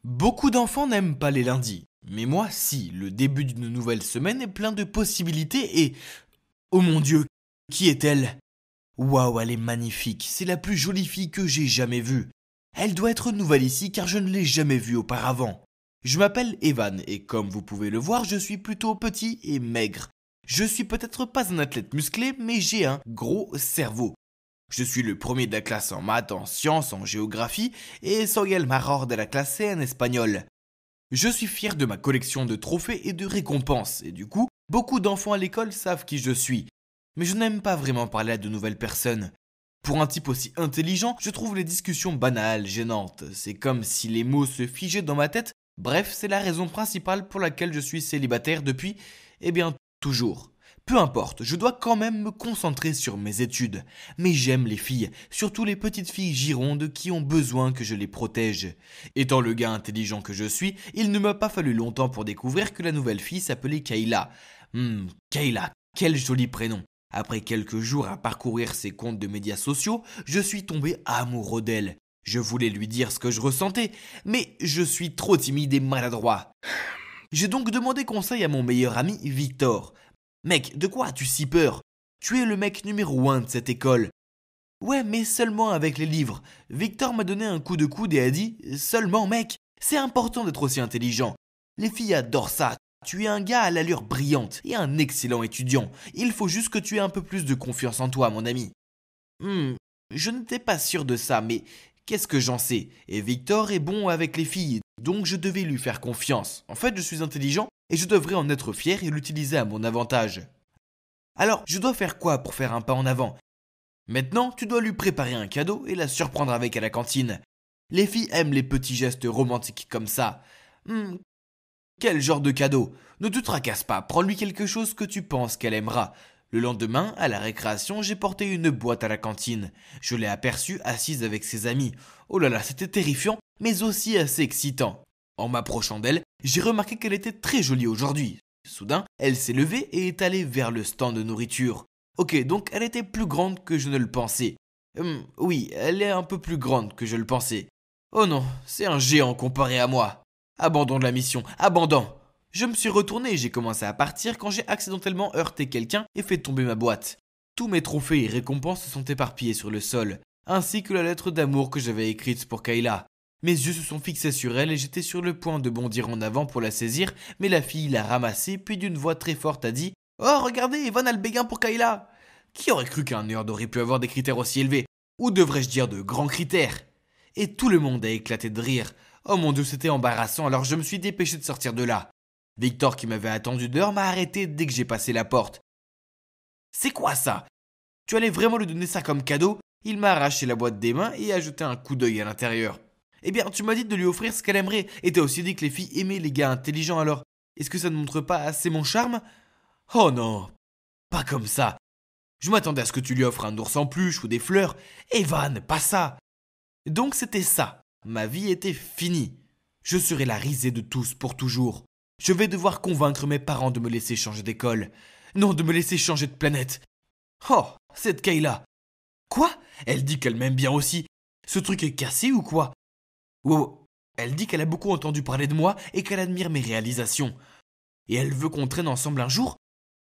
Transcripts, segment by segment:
Beaucoup d'enfants n'aiment pas les lundis. Mais moi, si, le début d'une nouvelle semaine est plein de possibilités et... Oh mon Dieu, qui est-elle? Waouh, elle est magnifique, c'est la plus jolie fille que j'ai jamais vue. Elle doit être nouvelle ici car je ne l'ai jamais vue auparavant. Je m'appelle Evan et comme vous pouvez le voir, je suis plutôt petit et maigre. Je suis peut-être pas un athlète musclé, mais j'ai un gros cerveau. Je suis le premier de la classe en maths, en sciences, en géographie et soy el mejor de la clase en espagnol. Je suis fier de ma collection de trophées et de récompenses et du coup, beaucoup d'enfants à l'école savent qui je suis. Mais je n'aime pas vraiment parler à de nouvelles personnes. Pour un type aussi intelligent, je trouve les discussions banales, gênantes. C'est comme si les mots se figeaient dans ma tête. Bref, c'est la raison principale pour laquelle je suis célibataire depuis, toujours. Peu importe, je dois quand même me concentrer sur mes études. Mais j'aime les filles, surtout les petites filles girondes qui ont besoin que je les protège. Étant le gars intelligent que je suis, il ne m'a pas fallu longtemps pour découvrir que la nouvelle fille s'appelait Kayla. Kayla, quel joli prénom. Après quelques jours à parcourir ses comptes de médias sociaux, je suis tombé amoureux d'elle. Je voulais lui dire ce que je ressentais, mais je suis trop timide et maladroit. J'ai donc demandé conseil à mon meilleur ami Victor. Mec, de quoi as-tu si peur? Tu es le mec numéro 1 de cette école. Ouais, mais seulement avec les livres. Victor m'a donné un coup de coude et a dit « Seulement mec, c'est important d'être aussi intelligent. Les filles adorent ça. Tu es un gars à l'allure brillante et un excellent étudiant. Il faut juste que tu aies un peu plus de confiance en toi, mon ami. » Je n'étais pas sûr de ça, mais qu'est-ce que j'en sais? Et Victor est bon avec les filles, donc je devais lui faire confiance. En fait, je suis intelligent et je devrais en être fier et l'utiliser à mon avantage. Alors, je dois faire quoi pour faire un pas en avant? Maintenant, tu dois lui préparer un cadeau et la surprendre avec à la cantine. Les filles aiment les petits gestes romantiques comme ça. Quel genre de cadeau? Ne te tracasse pas, prends-lui quelque chose que tu penses qu'elle aimera. Le lendemain, à la récréation, j'ai porté une boîte à la cantine. Je l'ai aperçue assise avec ses amis. Oh là là, c'était terrifiant, mais aussi assez excitant. En m'approchant d'elle, j'ai remarqué qu'elle était très jolie aujourd'hui. Soudain, elle s'est levée et est allée vers le stand de nourriture. Ok, donc elle était plus grande que je ne le pensais. Oui, elle est un peu plus grande que je le pensais. Oh non, c'est un géant comparé à moi. Abandon de la mission, abandon. Je me suis retourné et j'ai commencé à partir quand j'ai accidentellement heurté quelqu'un et fait tomber ma boîte. Tous mes trophées et récompenses se sont éparpillés sur le sol, ainsi que la lettre d'amour que j'avais écrite pour Kayla. Mes yeux se sont fixés sur elle et j'étais sur le point de bondir en avant pour la saisir, mais la fille l'a ramassée puis d'une voix très forte a dit « Oh, regardez, Evan a le béguin pour Kayla !» Qui aurait cru qu'un nerd aurait pu avoir des critères aussi élevés? Ou devrais-je dire de grands critères? Et tout le monde a éclaté de rire. Oh mon Dieu, c'était embarrassant, alors je me suis dépêché de sortir de là. Victor, qui m'avait attendu dehors, m'a arrêté dès que j'ai passé la porte. C'est quoi ça? Tu allais vraiment lui donner ça comme cadeau? Il m'a arraché la boîte des mains et a jeté un coup d'œil à l'intérieur. Eh bien, tu m'as dit de lui offrir ce qu'elle aimerait, et t'as aussi dit que les filles aimaient les gars intelligents alors. Est-ce que ça ne montre pas assez mon charme? Oh non, pas comme ça. Je m'attendais à ce que tu lui offres un ours en peluche ou des fleurs. Evan, pas ça. Donc c'était ça. Ma vie était finie. Je serai la risée de tous pour toujours. Je vais devoir convaincre mes parents de me laisser changer d'école. Non, de me laisser changer de planète. Oh, cette Kayla. Quoi? Elle dit qu'elle m'aime bien aussi. Ce truc est cassé ou quoi? Wow. Elle dit qu'elle a beaucoup entendu parler de moi et qu'elle admire mes réalisations. Et elle veut qu'on traîne ensemble un jour?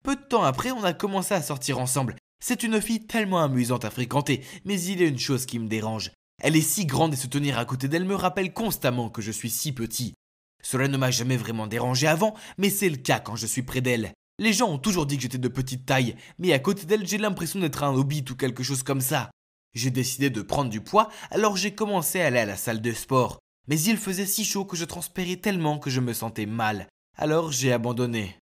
Peu de temps après, on a commencé à sortir ensemble. C'est une fille tellement amusante à fréquenter, mais il y a une chose qui me dérange. Elle est si grande et se tenir à côté d'elle me rappelle constamment que je suis si petit. Cela ne m'a jamais vraiment dérangé avant, mais c'est le cas quand je suis près d'elle. Les gens ont toujours dit que j'étais de petite taille, mais à côté d'elle, j'ai l'impression d'être un hobbit ou quelque chose comme ça. J'ai décidé de prendre du poids, alors j'ai commencé à aller à la salle de sport. Mais il faisait si chaud que je transpirais tellement que je me sentais mal. Alors j'ai abandonné.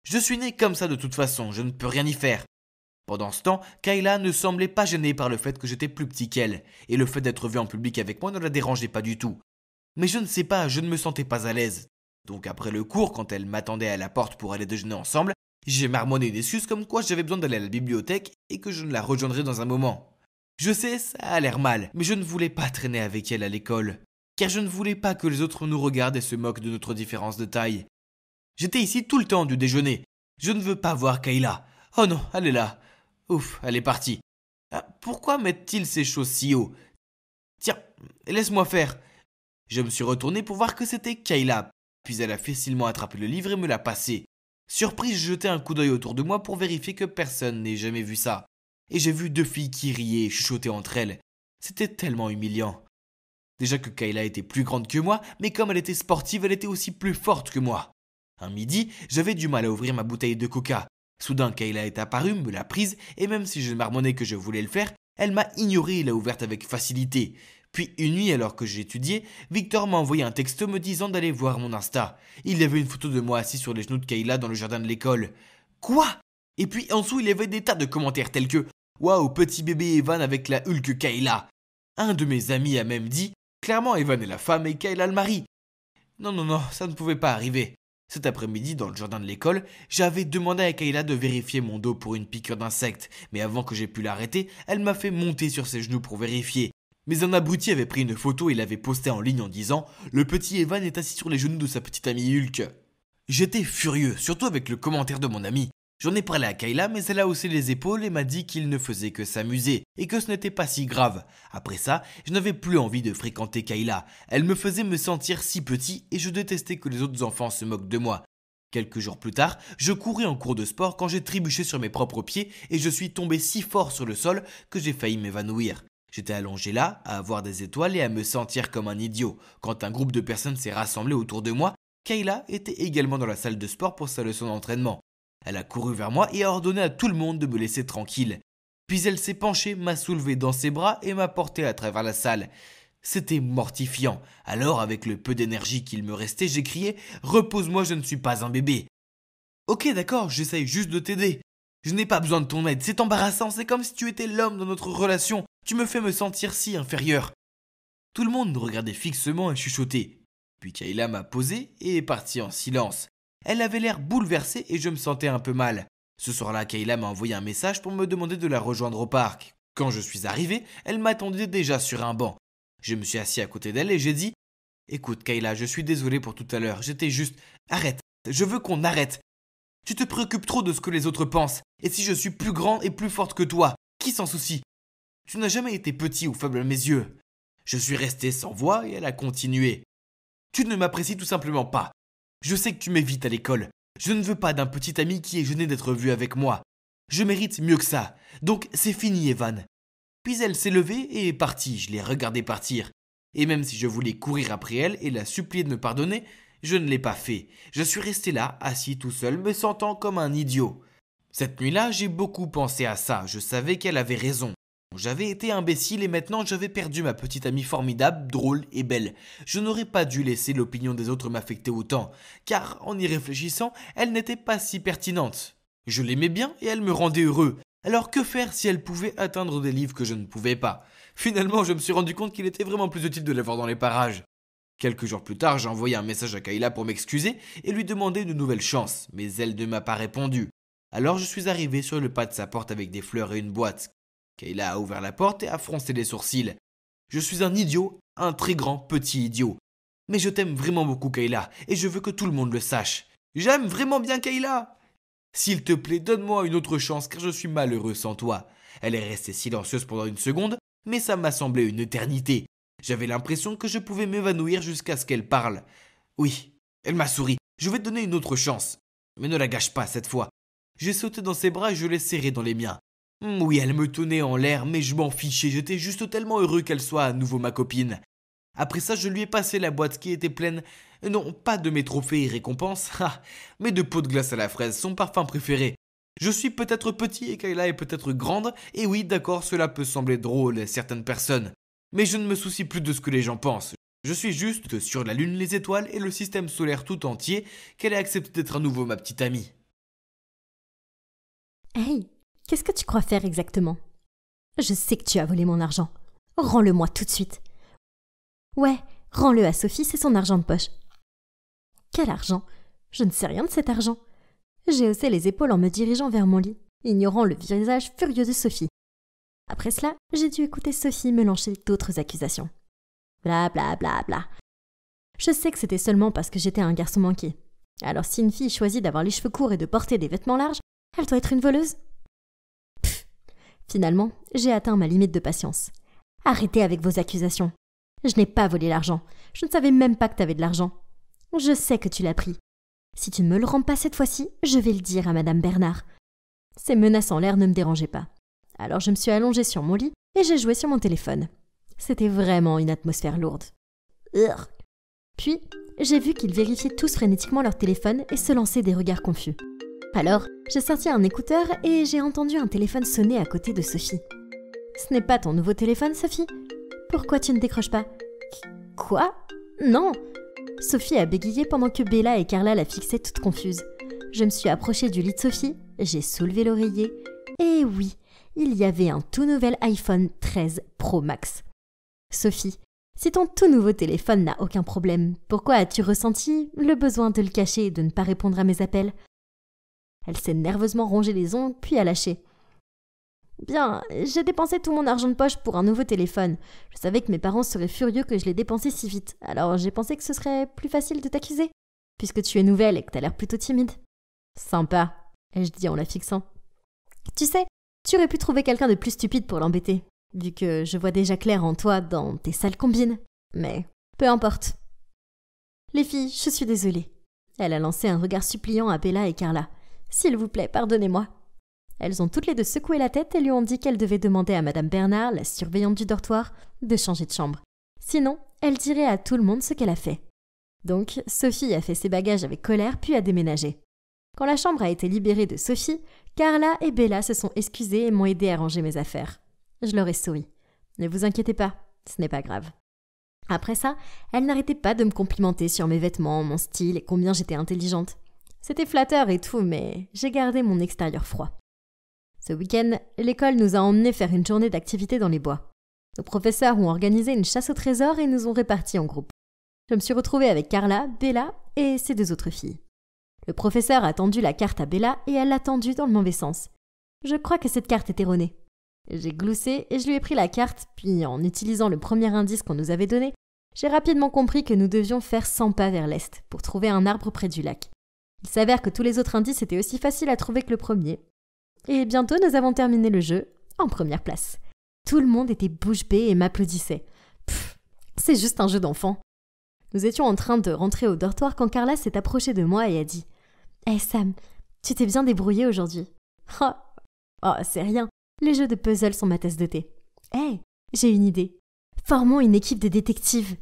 Je suis né comme ça de toute façon, je ne peux rien y faire. Pendant ce temps, Kayla ne semblait pas gênée par le fait que j'étais plus petit qu'elle, et le fait d'être vue en public avec moi ne la dérangeait pas du tout. Mais je ne sais pas, je ne me sentais pas à l'aise. Donc après le cours, quand elle m'attendait à la porte pour aller déjeuner ensemble, j'ai marmonné une excuse comme quoi j'avais besoin d'aller à la bibliothèque et que je ne la rejoindrais dans un moment. Je sais, ça a l'air mal, mais je ne voulais pas traîner avec elle à l'école, car je ne voulais pas que les autres nous regardent et se moquent de notre différence de taille. J'étais ici tout le temps du déjeuner. Je ne veux pas voir Kayla. Oh non, elle est là. Ouf, elle est partie. Ah, pourquoi mettent-ils ces choses si haut? Tiens, laisse-moi faire. Je me suis retourné pour voir que c'était Kayla, puis elle a facilement attrapé le livre et me l'a passé. Surpris, j'ai jeté un coup d'œil autour de moi pour vérifier que personne n'ait jamais vu ça. Et j'ai vu 2 filles qui riaient et chuchotaient entre elles. C'était tellement humiliant. Déjà que Kayla était plus grande que moi, mais comme elle était sportive, elle était aussi plus forte que moi. Un midi, j'avais du mal à ouvrir ma bouteille de coca. Soudain, Kayla est apparue, me l'a prise, et même si je marmonnais que je voulais le faire, elle m'a ignoré et l'a ouverte avec facilité. Puis une nuit, alors que j'étudiais, Victor m'a envoyé un texto me disant d'aller voir mon Insta. Il y avait une photo de moi assis sur les genoux de Kayla dans le jardin de l'école. Quoi? Et puis en dessous, il y avait des tas de commentaires tels que Waouh, petit bébé Evan avec la Hulk Kayla. Un de mes amis a même dit clairement, Evan est la femme et Kayla le mari. Non, ça ne pouvait pas arriver. Cet après-midi, dans le jardin de l'école, j'avais demandé à Kayla de vérifier mon dos pour une piqûre d'insecte, mais avant que j'aie pu l'arrêter, elle m'a fait monter sur ses genoux pour vérifier. Mais un abruti avait pris une photo et l'avait postée en ligne en disant « Le petit Evan est assis sur les genoux de sa petite amie Hulk ». J'étais furieux, surtout avec le commentaire de mon ami. J'en ai parlé à Kayla, mais elle a haussé les épaules et m'a dit qu'il ne faisait que s'amuser, et que ce n'était pas si grave. Après ça, je n'avais plus envie de fréquenter Kayla. Elle me faisait me sentir si petit, et je détestais que les autres enfants se moquent de moi. Quelques jours plus tard, je courais en cours de sport quand j'ai trébuché sur mes propres pieds, et je suis tombé si fort sur le sol que j'ai failli m'évanouir. J'étais allongé là, à avoir des étoiles et à me sentir comme un idiot. Quand un groupe de personnes s'est rassemblé autour de moi, Kayla était également dans la salle de sport pour sa leçon d'entraînement. Elle a couru vers moi et a ordonné à tout le monde de me laisser tranquille. Puis elle s'est penchée, m'a soulevé dans ses bras et m'a porté à travers la salle. C'était mortifiant. Alors, avec le peu d'énergie qu'il me restait, j'ai crié « Repose-moi, je ne suis pas un bébé !» Ok, d'accord, j'essaye juste de t'aider. Je n'ai pas besoin de ton aide, c'est embarrassant, c'est comme si tu étais l'homme dans notre relation. Tu me fais me sentir si inférieur. Tout le monde me regardait fixement et chuchotait. Puis Kayla m'a posé et est partie en silence. Elle avait l'air bouleversée et je me sentais un peu mal. Ce soir-là, Kayla m'a envoyé un message pour me demander de la rejoindre au parc. Quand je suis arrivé, elle m'attendait déjà sur un banc. Je me suis assis à côté d'elle et j'ai dit « Écoute Kayla, je suis désolé pour tout à l'heure, j'étais juste... Arrête, je veux qu'on arrête. Tu te préoccupes trop de ce que les autres pensent. Et si je suis plus grande et plus forte que toi, qui s'en soucie? Tu n'as jamais été petit ou faible à mes yeux. » Je suis resté sans voix et elle a continué. « Tu ne m'apprécies tout simplement pas. Je sais que tu m'évites à l'école. Je ne veux pas d'un petit ami qui est gêné d'être vu avec moi. Je mérite mieux que ça. Donc c'est fini, Evan. » Puis elle s'est levée et est partie. Je l'ai regardée partir. Et même si je voulais courir après elle et la supplier de me pardonner, je ne l'ai pas fait. Je suis resté là, assis tout seul, me sentant comme un idiot. Cette nuit-là, j'ai beaucoup pensé à ça. Je savais qu'elle avait raison. J'avais été imbécile et maintenant j'avais perdu ma petite amie formidable, drôle et belle. Je n'aurais pas dû laisser l'opinion des autres m'affecter autant, car en y réfléchissant, elle n'était pas si pertinente. Je l'aimais bien et elle me rendait heureux. Alors que faire si elle pouvait atteindre des livres que je ne pouvais pas? Finalement, je me suis rendu compte qu'il était vraiment plus utile de la voir dans les parages. Quelques jours plus tard, j'ai envoyé un message à Kayla pour m'excuser et lui demander une nouvelle chance, mais elle ne m'a pas répondu. Alors je suis arrivé sur le pas de sa porte avec des fleurs et une boîte. Kayla a ouvert la porte et a froncé les sourcils. Je suis un idiot, un très grand petit idiot. Mais je t'aime vraiment beaucoup Kayla, et je veux que tout le monde le sache. J'aime vraiment bien Kayla. S'il te plaît, donne-moi une autre chance car je suis malheureux sans toi. Elle est restée silencieuse pendant une seconde, mais ça m'a semblé une éternité. J'avais l'impression que je pouvais m'évanouir jusqu'à ce qu'elle parle. Oui, elle m'a souri. Je vais te donner une autre chance. Mais ne la gâche pas cette fois. J'ai sauté dans ses bras et je l'ai serrée dans les miens. Oui, elle me tenait en l'air, mais je m'en fichais, j'étais juste tellement heureux qu'elle soit à nouveau ma copine. Après ça, je lui ai passé la boîte qui était pleine, non pas de mes trophées et récompenses, mais de pots de glace à la fraise, son parfum préféré. Je suis peut-être petit et Kayla est peut-être grande, et oui, d'accord, cela peut sembler drôle à certaines personnes. Mais je ne me soucie plus de ce que les gens pensent. Je suis juste que sur la lune, les étoiles et le système solaire tout entier, qu'elle ait accepté d'être à nouveau ma petite amie. Hey, qu'est-ce que tu crois faire exactement? Je sais que tu as volé mon argent. Rends-le-moi tout de suite. Ouais, rends-le à Sophie, c'est son argent de poche. Quel argent? Je ne sais rien de cet argent. J'ai haussé les épaules en me dirigeant vers mon lit, ignorant le visage furieux de Sophie. Après cela, j'ai dû écouter Sophie me lancer d'autres accusations. Bla bla bla bla. Je sais que c'était seulement parce que j'étais un garçon manqué. Alors si une fille choisit d'avoir les cheveux courts et de porter des vêtements larges, elle doit être une voleuse? Pfff. Finalement, j'ai atteint ma limite de patience. Arrêtez avec vos accusations. Je n'ai pas volé l'argent. Je ne savais même pas que t'avais de l'argent. Je sais que tu l'as pris. Si tu ne me le rends pas cette fois-ci, je vais le dire à Madame Bernard. » Ces menaces en l'air ne me dérangeaient pas. Alors je me suis allongée sur mon lit et j'ai joué sur mon téléphone. C'était vraiment une atmosphère lourde. Urgh. Puis, j'ai vu qu'ils vérifiaient tous frénétiquement leur téléphone et se lançaient des regards confus. Alors, j'ai sorti un écouteur et j'ai entendu un téléphone sonner à côté de Sophie. « Ce n'est pas ton nouveau téléphone, Sophie ? Pourquoi tu ne décroches pas ? » « Quoi ? Non !» Sophie a bégayé pendant que Bella et Carla la fixaient toutes confuses. Je me suis approchée du lit de Sophie, j'ai soulevé l'oreiller, et oui, il y avait un tout nouvel iPhone 13 Pro Max. « Sophie, si ton tout nouveau téléphone n'a aucun problème, pourquoi as-tu ressenti le besoin de le cacher et de ne pas répondre à mes appels ?» Elle s'est nerveusement rongé les ongles, puis a lâché. « Bien, j'ai dépensé tout mon argent de poche pour un nouveau téléphone. Je savais que mes parents seraient furieux que je l'ai dépensé si vite, alors j'ai pensé que ce serait plus facile de t'accuser, puisque tu es nouvelle et que t'as l'air plutôt timide. »« Sympa, » ai-je dit en la fixant. « Tu sais, tu aurais pu trouver quelqu'un de plus stupide pour l'embêter, vu que je vois déjà clair en toi dans tes sales combines. Mais peu importe. »« Les filles, je suis désolée. » Elle a lancé un regard suppliant à Bella et Carla. « S'il vous plaît, pardonnez-moi. » Elles ont toutes les deux secoué la tête et lui ont dit qu'elle devait demander à Madame Bernard, la surveillante du dortoir, de changer de chambre. Sinon, elle dirait à tout le monde ce qu'elle a fait. Donc, Sophie a fait ses bagages avec colère puis a déménagé. Quand la chambre a été libérée de Sophie, Carla et Bella se sont excusées et m'ont aidée à ranger mes affaires. Je leur ai souri. Ne vous inquiétez pas, ce n'est pas grave. Après ça, elles n'arrêtaient pas de me complimenter sur mes vêtements, mon style et combien j'étais intelligente. C'était flatteur et tout, mais j'ai gardé mon extérieur froid. Ce week-end, l'école nous a emmenés faire une journée d'activité dans les bois. Nos professeurs ont organisé une chasse au trésor et nous ont répartis en groupes. Je me suis retrouvée avec Carla, Bella et ces deux autres filles. Le professeur a tendu la carte à Bella et elle l'a tendue dans le mauvais sens. Je crois que cette carte est erronée. J'ai gloussé et je lui ai pris la carte, puis en utilisant le premier indice qu'on nous avait donné, j'ai rapidement compris que nous devions faire 100 pas vers l'est pour trouver un arbre près du lac. Il s'avère que tous les autres indices étaient aussi faciles à trouver que le premier. Et bientôt, nous avons terminé le jeu en première place. Tout le monde était bouche bée et m'applaudissait. Pfff, c'est juste un jeu d'enfant. Nous étions en train de rentrer au dortoir quand Carla s'est approchée de moi et a dit « Hey Sam, tu t'es bien débrouillée aujourd'hui. » Oh, c'est rien. Les jeux de puzzle sont ma tasse de thé. Hey, j'ai une idée. Formons une équipe de détectives.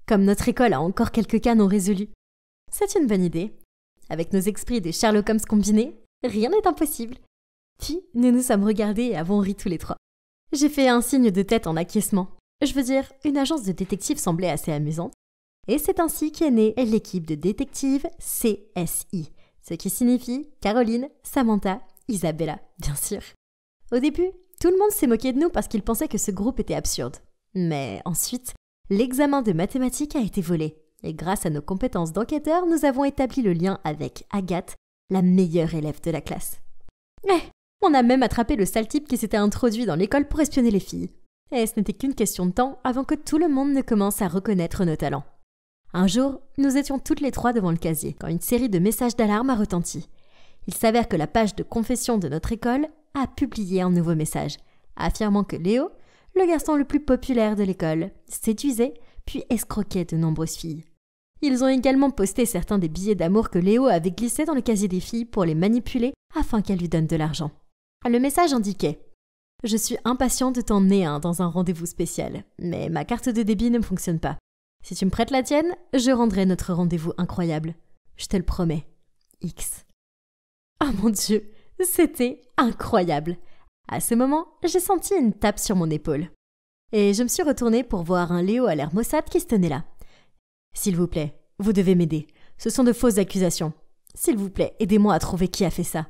Comme notre école a encore quelques cas non résolus. C'est une bonne idée. Avec nos esprits de Sherlock Holmes combinés, rien n'est impossible. Puis, nous nous sommes regardés et avons ri tous les trois. J'ai fait un signe de tête en acquiescement. Je veux dire, une agence de détectives semblait assez amusante. Et c'est ainsi qu'est née l'équipe de détectives CSI, ce qui signifie Caroline, Samantha, Isabella, bien sûr. Au début, tout le monde s'est moqué de nous parce qu'il pensait que ce groupe était absurde. Mais ensuite, l'examen de mathématiques a été volé. Et grâce à nos compétences d'enquêteurs, nous avons établi le lien avec Agathe, la meilleure élève de la classe. On a même attrapé le sale type qui s'était introduit dans l'école pour espionner les filles. Et ce n'était qu'une question de temps avant que tout le monde ne commence à reconnaître nos talents. Un jour, nous étions toutes les trois devant le casier quand une série de messages d'alarme a retenti. Il s'avère que la page de confession de notre école a publié un nouveau message, affirmant que Léo, le garçon le plus populaire de l'école, séduisait puis escroquait de nombreuses filles. Ils ont également posté certains des billets d'amour que Léo avait glissés dans le casier des filles pour les manipuler afin qu'elles lui donnent de l'argent. Le message indiquait « Je suis impatient de t'emmener dans un rendez-vous spécial, mais ma carte de débit ne fonctionne pas. Si tu me prêtes la tienne, je rendrai notre rendez-vous incroyable. Je te le promets. X. » Oh mon Dieu, c'était incroyable. À ce moment, j'ai senti une tape sur mon épaule. Et je me suis retournée pour voir un Léo à l'air maussade qui se tenait là. « S'il vous plaît, vous devez m'aider. Ce sont de fausses accusations. S'il vous plaît, aidez-moi à trouver qui a fait ça. »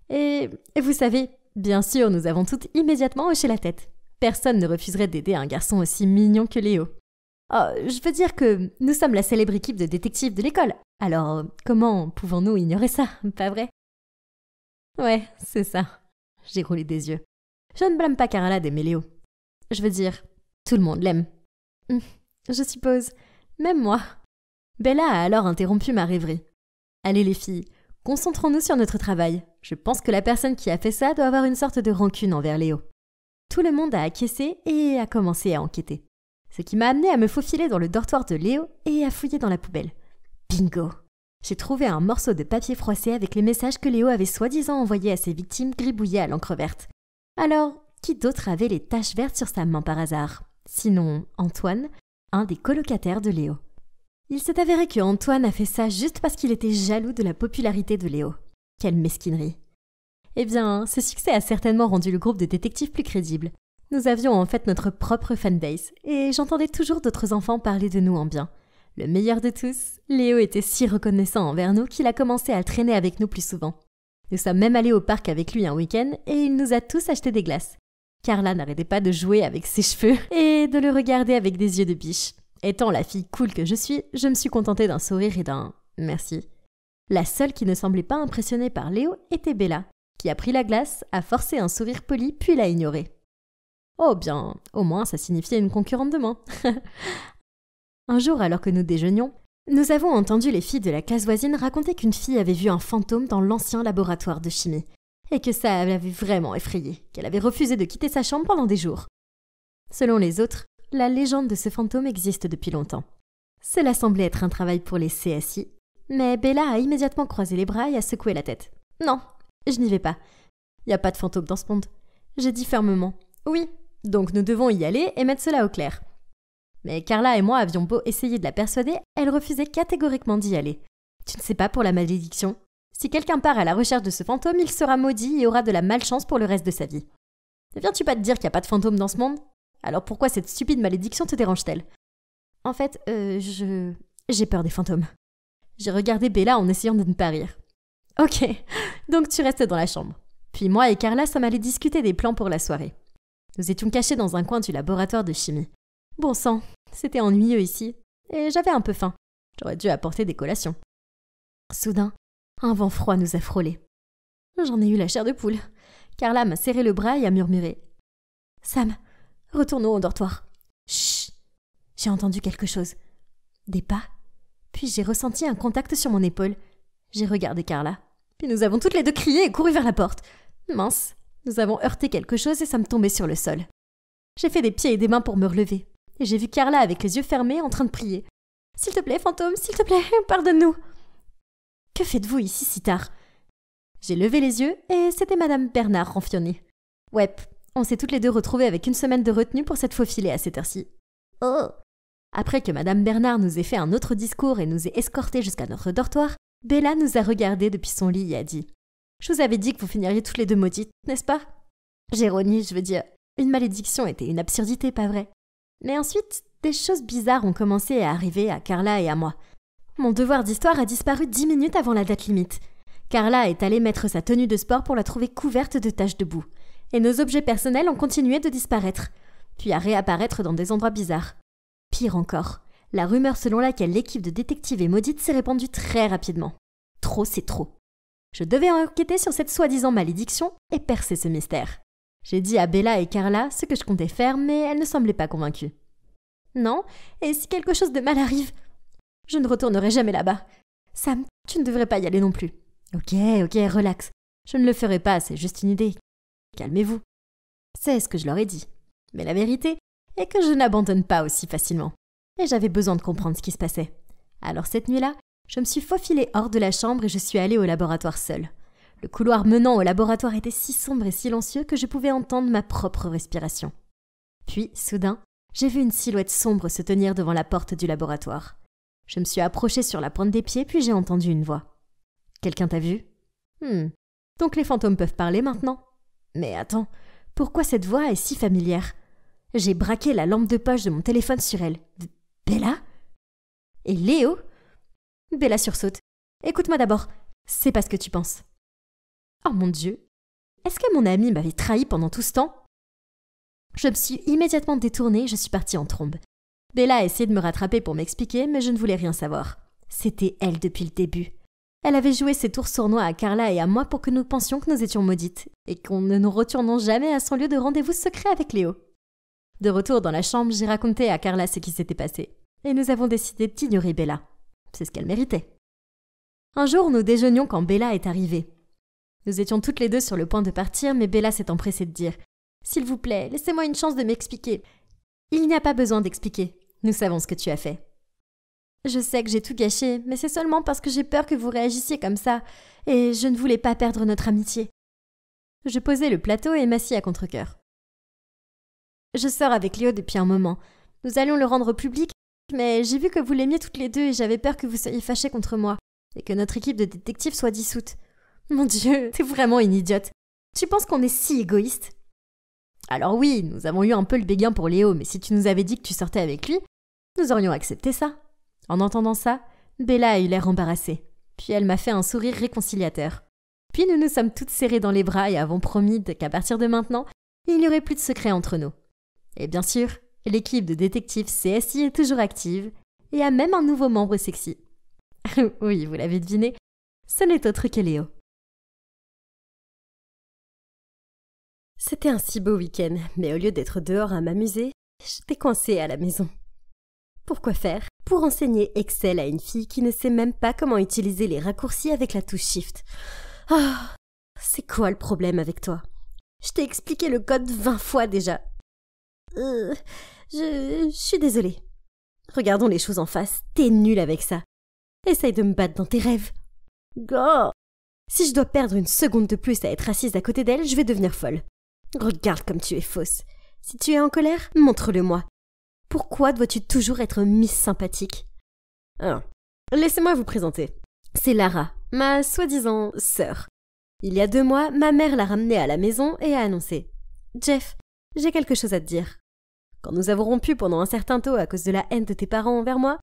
Et vous savez, bien sûr, nous avons toutes immédiatement hoché la tête. Personne ne refuserait d'aider un garçon aussi mignon que Léo. Oh, je veux dire que nous sommes la célèbre équipe de détectives de l'école. Alors, comment pouvons-nous ignorer ça, pas vrai? Ouais, c'est ça. J'ai roulé des yeux. Je ne blâme pas Carla d'aimer Léo. Je veux dire, tout le monde l'aime. Je suppose, même moi. Bella a alors interrompu ma rêverie. Allez les filles, concentrons-nous sur notre travail. Je pense que la personne qui a fait ça doit avoir une sorte de rancune envers Léo. Tout le monde a acquiescé et a commencé à enquêter. Ce qui m'a amené à me faufiler dans le dortoir de Léo et à fouiller dans la poubelle. Bingo! J'ai trouvé un morceau de papier froissé avec les messages que Léo avait soi-disant envoyés à ses victimes gribouillés à l'encre verte. Alors, qui d'autre avait les taches vertes sur sa main par hasard? Sinon, Antoine, un des colocataires de Léo. Il s'est avéré que Antoine a fait ça juste parce qu'il était jaloux de la popularité de Léo. Quelle mesquinerie! Eh bien, ce succès a certainement rendu le groupe de détectives plus crédible. Nous avions en fait notre propre fanbase, et j'entendais toujours d'autres enfants parler de nous en bien. Le meilleur de tous, Léo était si reconnaissant envers nous qu'il a commencé à traîner avec nous plus souvent. Nous sommes même allés au parc avec lui un week-end et il nous a tous acheté des glaces. Carla n'arrêtait pas de jouer avec ses cheveux et de le regarder avec des yeux de biche. Étant la fille cool que je suis, je me suis contentée d'un sourire et d'un « merci ». La seule qui ne semblait pas impressionnée par Léo était Bella, qui a pris la glace, a forcé un sourire poli puis l'a ignoré. Oh bien, au moins ça signifiait une concurrente de moins. Un jour, alors que nous déjeunions, nous avons entendu les filles de la classe voisine raconter qu'une fille avait vu un fantôme dans l'ancien laboratoire de chimie, et que ça l'avait vraiment effrayée, qu'elle avait refusé de quitter sa chambre pendant des jours. Selon les autres, la légende de ce fantôme existe depuis longtemps. Cela semblait être un travail pour les CSI, mais Bella a immédiatement croisé les bras et a secoué la tête. Non, je n'y vais pas. Il n'y a pas de fantôme dans ce monde. J'ai dit fermement. Oui, donc nous devons y aller et mettre cela au clair. Mais Carla et moi avions beau essayer de la persuader, elle refusait catégoriquement d'y aller. Tu ne sais pas pour la malédiction. Si quelqu'un part à la recherche de ce fantôme, il sera maudit et aura de la malchance pour le reste de sa vie. Ne viens-tu pas te dire qu'il n'y a pas de fantôme dans ce monde? Alors pourquoi cette stupide malédiction te dérange-t-elle? En fait, j'ai peur des fantômes. J'ai regardé Bella en essayant de ne pas rire. Ok, donc tu restes dans la chambre. Puis moi et Carla sommes allés discuter des plans pour la soirée. Nous étions cachés dans un coin du laboratoire de chimie. Bon sang, c'était ennuyeux ici, et j'avais un peu faim. J'aurais dû apporter des collations. Soudain, un vent froid nous a frôlés. J'en ai eu la chair de poule. Carla m'a serré le bras et a murmuré. « Sam, retournons au dortoir. » Chut. J'ai entendu quelque chose. Des pas. Puis j'ai ressenti un contact sur mon épaule. J'ai regardé Carla. Puis nous avons toutes les deux crié et couru vers la porte. Mince, nous avons heurté quelque chose et ça me tombait sur le sol. J'ai fait des pieds et des mains pour me relever. Et j'ai vu Carla avec les yeux fermés en train de prier. « S'il te plaît, fantôme, s'il te plaît, pardonne-nous !» « Que faites-vous ici si tard ?» J'ai levé les yeux et c'était Madame Bernard renfionnée. Ouais, on s'est toutes les deux retrouvées avec une semaine de retenue pour s'être faufilées à cette heure-ci. Oh. Après que Madame Bernard nous ait fait un autre discours et nous ait escortés jusqu'à notre dortoir, Bella nous a regardés depuis son lit et a dit « Je vous avais dit que vous finiriez toutes les deux maudites, n'est-ce pas ?» J'ironie, je veux dire, une malédiction était une absurdité, pas vrai? Mais ensuite, des choses bizarres ont commencé à arriver à Carla et à moi. Mon devoir d'histoire a disparu 10 minutes avant la date limite. Carla est allée mettre sa tenue de sport pour la trouver couverte de taches de boue. Et nos objets personnels ont continué de disparaître, puis à réapparaître dans des endroits bizarres. Pire encore, la rumeur selon laquelle l'équipe de détectives est maudite s'est répandue très rapidement. Trop, c'est trop. Je devais enquêter sur cette soi-disant malédiction et percer ce mystère. J'ai dit à Bella et Carla ce que je comptais faire, mais elles ne semblaient pas convaincues. Non, et si quelque chose de mal arrive, je ne retournerai jamais là-bas. Sam, tu ne devrais pas y aller non plus. Ok, relax. Je ne le ferai pas, c'est juste une idée. Calmez-vous. C'est ce que je leur ai dit. Mais la vérité est que je n'abandonne pas aussi facilement. Et j'avais besoin de comprendre ce qui se passait. Alors cette nuit-là, je me suis faufilée hors de la chambre et je suis allée au laboratoire seule. Le couloir menant au laboratoire était si sombre et silencieux que je pouvais entendre ma propre respiration. Puis, soudain, j'ai vu une silhouette sombre se tenir devant la porte du laboratoire. Je me suis approchée sur la pointe des pieds, puis j'ai entendu une voix. « Quelqu'un t'a vu ? Donc les fantômes peuvent parler maintenant ? Mais attends, pourquoi cette voix est si familière ? J'ai braqué la lampe de poche de mon téléphone sur elle. Bella ? Et Léo ? Bella sursaute. « Écoute-moi d'abord, c'est pas ce que tu penses. » Oh mon Dieu, est-ce que mon amie m'avait trahi pendant tout ce temps ? Je me suis immédiatement détournée et je suis partie en trombe. Bella a essayé de me rattraper pour m'expliquer, mais je ne voulais rien savoir. C'était elle depuis le début. Elle avait joué ses tours sournois à Carla et à moi pour que nous pensions que nous étions maudites et qu'on ne nous retournons jamais à son lieu de rendez-vous secret avec Léo. De retour dans la chambre, j'ai raconté à Carla ce qui s'était passé et nous avons décidé d'ignorer Bella. C'est ce qu'elle méritait. Un jour, nous déjeunions quand Bella est arrivée. Nous étions toutes les deux sur le point de partir, mais Bella s'est empressée de dire « S'il vous plaît, laissez-moi une chance de m'expliquer. Il n'y a pas besoin d'expliquer. Nous savons ce que tu as fait. Je sais que j'ai tout gâché, mais c'est seulement parce que j'ai peur que vous réagissiez comme ça, et je ne voulais pas perdre notre amitié. Je posai le plateau et m'assis à contre-cœur. Je sors avec Léo depuis un moment. Nous allions le rendre public, mais j'ai vu que vous l'aimiez toutes les deux et j'avais peur que vous soyez fâchés contre moi, et que notre équipe de détectives soit dissoute. Mon Dieu, t'es vraiment une idiote. Tu penses qu'on est si égoïste? Alors oui, nous avons eu un peu le béguin pour Léo, mais si tu nous avais dit que tu sortais avec lui, nous aurions accepté ça. En entendant ça, Bella a eu l'air embarrassée. Puis elle m'a fait un sourire réconciliateur. Puis nous nous sommes toutes serrées dans les bras et avons promis qu'à partir de maintenant, il n'y aurait plus de secrets entre nous. Et bien sûr, l'équipe de détectives CSI est toujours active et a même un nouveau membre sexy. Oui, vous l'avez deviné, ce n'est autre que Léo. C'était un si beau week-end, mais au lieu d'être dehors à m'amuser, j'étais coincée à la maison. Pourquoi faire? Pour enseigner Excel à une fille qui ne sait même pas comment utiliser les raccourcis avec la touche Shift. Ah, c'est quoi le problème avec toi? Je t'ai expliqué le code 20 fois déjà. Je suis désolée. Regardons les choses en face, t'es nulle avec ça. Essaye de me battre dans tes rêves. Go! Si je dois perdre une seconde de plus à être assise à côté d'elle, je vais devenir folle. Regarde comme tu es fausse. Si tu es en colère, montre-le-moi. Pourquoi dois-tu toujours être Miss Sympathique? Laissez-moi vous présenter. C'est Lara, ma soi-disant sœur. Il y a 2 mois, ma mère l'a ramenée à la maison et a annoncé « Jeff, j'ai quelque chose à te dire. Quand nous avons rompu pendant un certain temps à cause de la haine de tes parents envers moi,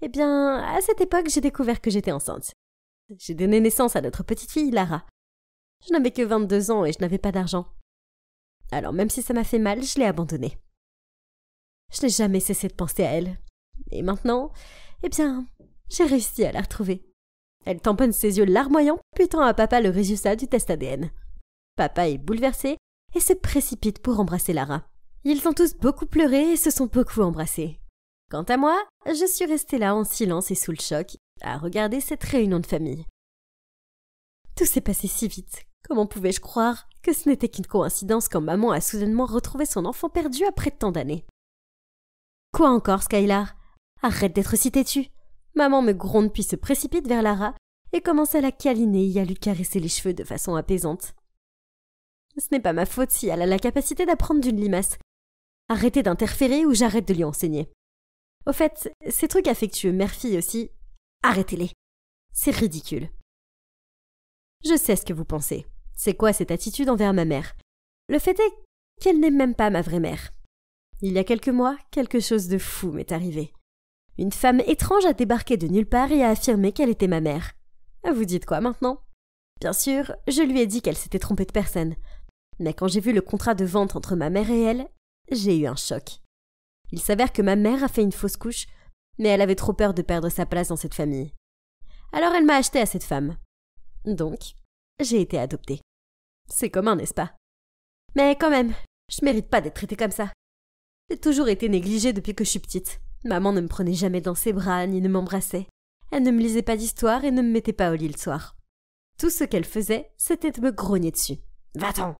eh bien, à cette époque, j'ai découvert que j'étais enceinte. J'ai donné naissance à notre petite fille, Lara. Je n'avais que 22 ans et je n'avais pas d'argent. Alors même si ça m'a fait mal, je l'ai abandonnée. Je n'ai jamais cessé de penser à elle. Et maintenant, eh bien, j'ai réussi à la retrouver. Elle tamponne ses yeux larmoyants, putant à papa le résultat du test ADN. Papa est bouleversé et se précipite pour embrasser Lara. Ils ont tous beaucoup pleuré et se sont beaucoup embrassés. Quant à moi, je suis restée là en silence et sous le choc, à regarder cette réunion de famille. Tout s'est passé si vite. Comment pouvais-je croire que ce n'était qu'une coïncidence quand maman a soudainement retrouvé son enfant perdu après tant d'années? Quoi encore, Skylar? Arrête d'être si têtue. Maman me gronde puis se précipite vers Lara et commence à la câliner et à lui caresser les cheveux de façon apaisante. Ce n'est pas ma faute si elle a la capacité d'apprendre d'une limace. Arrêtez d'interférer ou j'arrête de lui enseigner. Au fait, ces trucs affectueux mère-fille aussi, arrêtez-les. C'est ridicule. Je sais ce que vous pensez. C'est quoi cette attitude envers ma mère? Le fait est qu'elle n'est même pas ma vraie mère. Il y a quelques mois, quelque chose de fou m'est arrivé. Une femme étrange a débarqué de nulle part et a affirmé qu'elle était ma mère. Vous dites quoi maintenant? Bien sûr, je lui ai dit qu'elle s'était trompée de personne. Mais quand j'ai vu le contrat de vente entre ma mère et elle, j'ai eu un choc. Il s'avère que ma mère a fait une fausse couche, mais elle avait trop peur de perdre sa place dans cette famille. Alors elle m'a achetée à cette femme. Donc, j'ai été adoptée. C'est commun, n'est-ce pas? Mais quand même, je mérite pas d'être traitée comme ça. J'ai toujours été négligée depuis que je suis petite. Maman ne me prenait jamais dans ses bras ni ne m'embrassait. Elle ne me lisait pas d'histoire et ne me mettait pas au lit le soir. Tout ce qu'elle faisait, c'était de me grogner dessus. Va-t'en!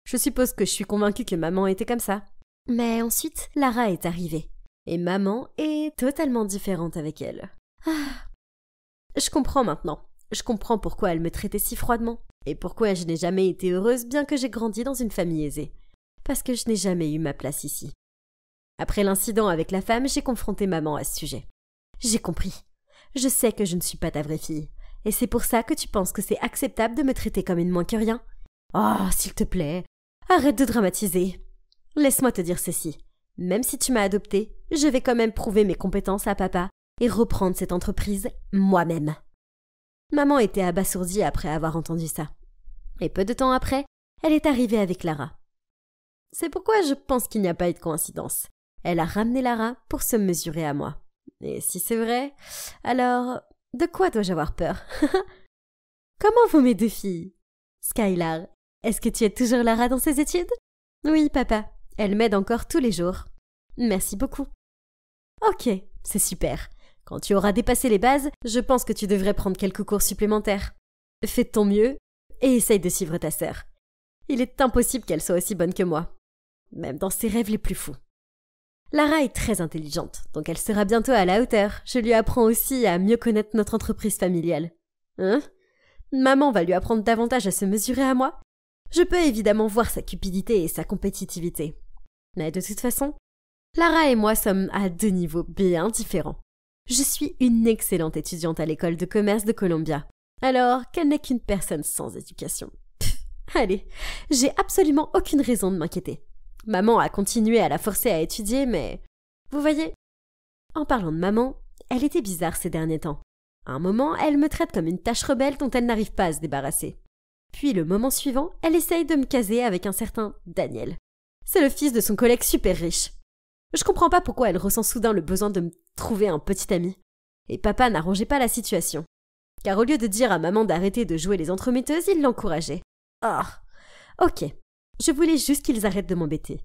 Je suppose que je suis convaincue que maman était comme ça. Mais ensuite, Lara est arrivée. Et maman est totalement différente avec elle. Je comprends maintenant. Je comprends pourquoi elle me traitait si froidement. Et pourquoi je n'ai jamais été heureuse bien que j'ai grandi dans une famille aisée. Parce que je n'ai jamais eu ma place ici. Après l'incident avec la femme, j'ai confronté maman à ce sujet. J'ai compris. Je sais que je ne suis pas ta vraie fille. Et c'est pour ça que tu penses que c'est acceptable de me traiter comme une moins que rien? Oh, s'il te plaît, arrête de dramatiser. Laisse-moi te dire ceci. Même si tu m'as adoptée, je vais quand même prouver mes compétences à papa et reprendre cette entreprise moi-même. Maman était abasourdie après avoir entendu ça. Et peu de temps après, elle est arrivée avec Lara. C'est pourquoi je pense qu'il n'y a pas eu de coïncidence. Elle a ramené Lara pour se mesurer à moi. Et si c'est vrai, alors de quoi dois-je avoir peur? Comment vont mes 2 filles? Skylar, est-ce que tu aides toujours Lara dans ses études? Oui, papa. Elle m'aide encore tous les jours. Merci beaucoup. Ok, c'est super. Quand tu auras dépassé les bases, je pense que tu devrais prendre quelques cours supplémentaires. Fais de ton mieux et essaye de suivre ta sœur. Il est impossible qu'elle soit aussi bonne que moi. Même dans ses rêves les plus fous. Lara est très intelligente, donc elle sera bientôt à la hauteur. Je lui apprends aussi à mieux connaître notre entreprise familiale. Hein? Maman va lui apprendre davantage à se mesurer à moi. Je peux évidemment voir sa cupidité et sa compétitivité. Mais de toute façon, Lara et moi sommes à 2 niveaux bien différents. Je suis une excellente étudiante à l'école de commerce de Columbia, alors qu'elle n'est qu'une personne sans éducation. Allez, j'ai absolument aucune raison de m'inquiéter. Maman a continué à la forcer à étudier, mais... Vous voyez, en parlant de maman, elle était bizarre ces derniers temps. À un moment, elle me traite comme une tâche rebelle dont elle n'arrive pas à se débarrasser. Puis le moment suivant, elle essaye de me caser avec un certain Daniel. C'est le fils de son collègue super riche. Je comprends pas pourquoi elle ressent soudain le besoin de me trouver un petit ami. Et papa n'arrangeait pas la situation. Car au lieu de dire à maman d'arrêter de jouer les entremetteuses, il l'encourageait. Ah, ok. Je voulais juste qu'ils arrêtent de m'embêter.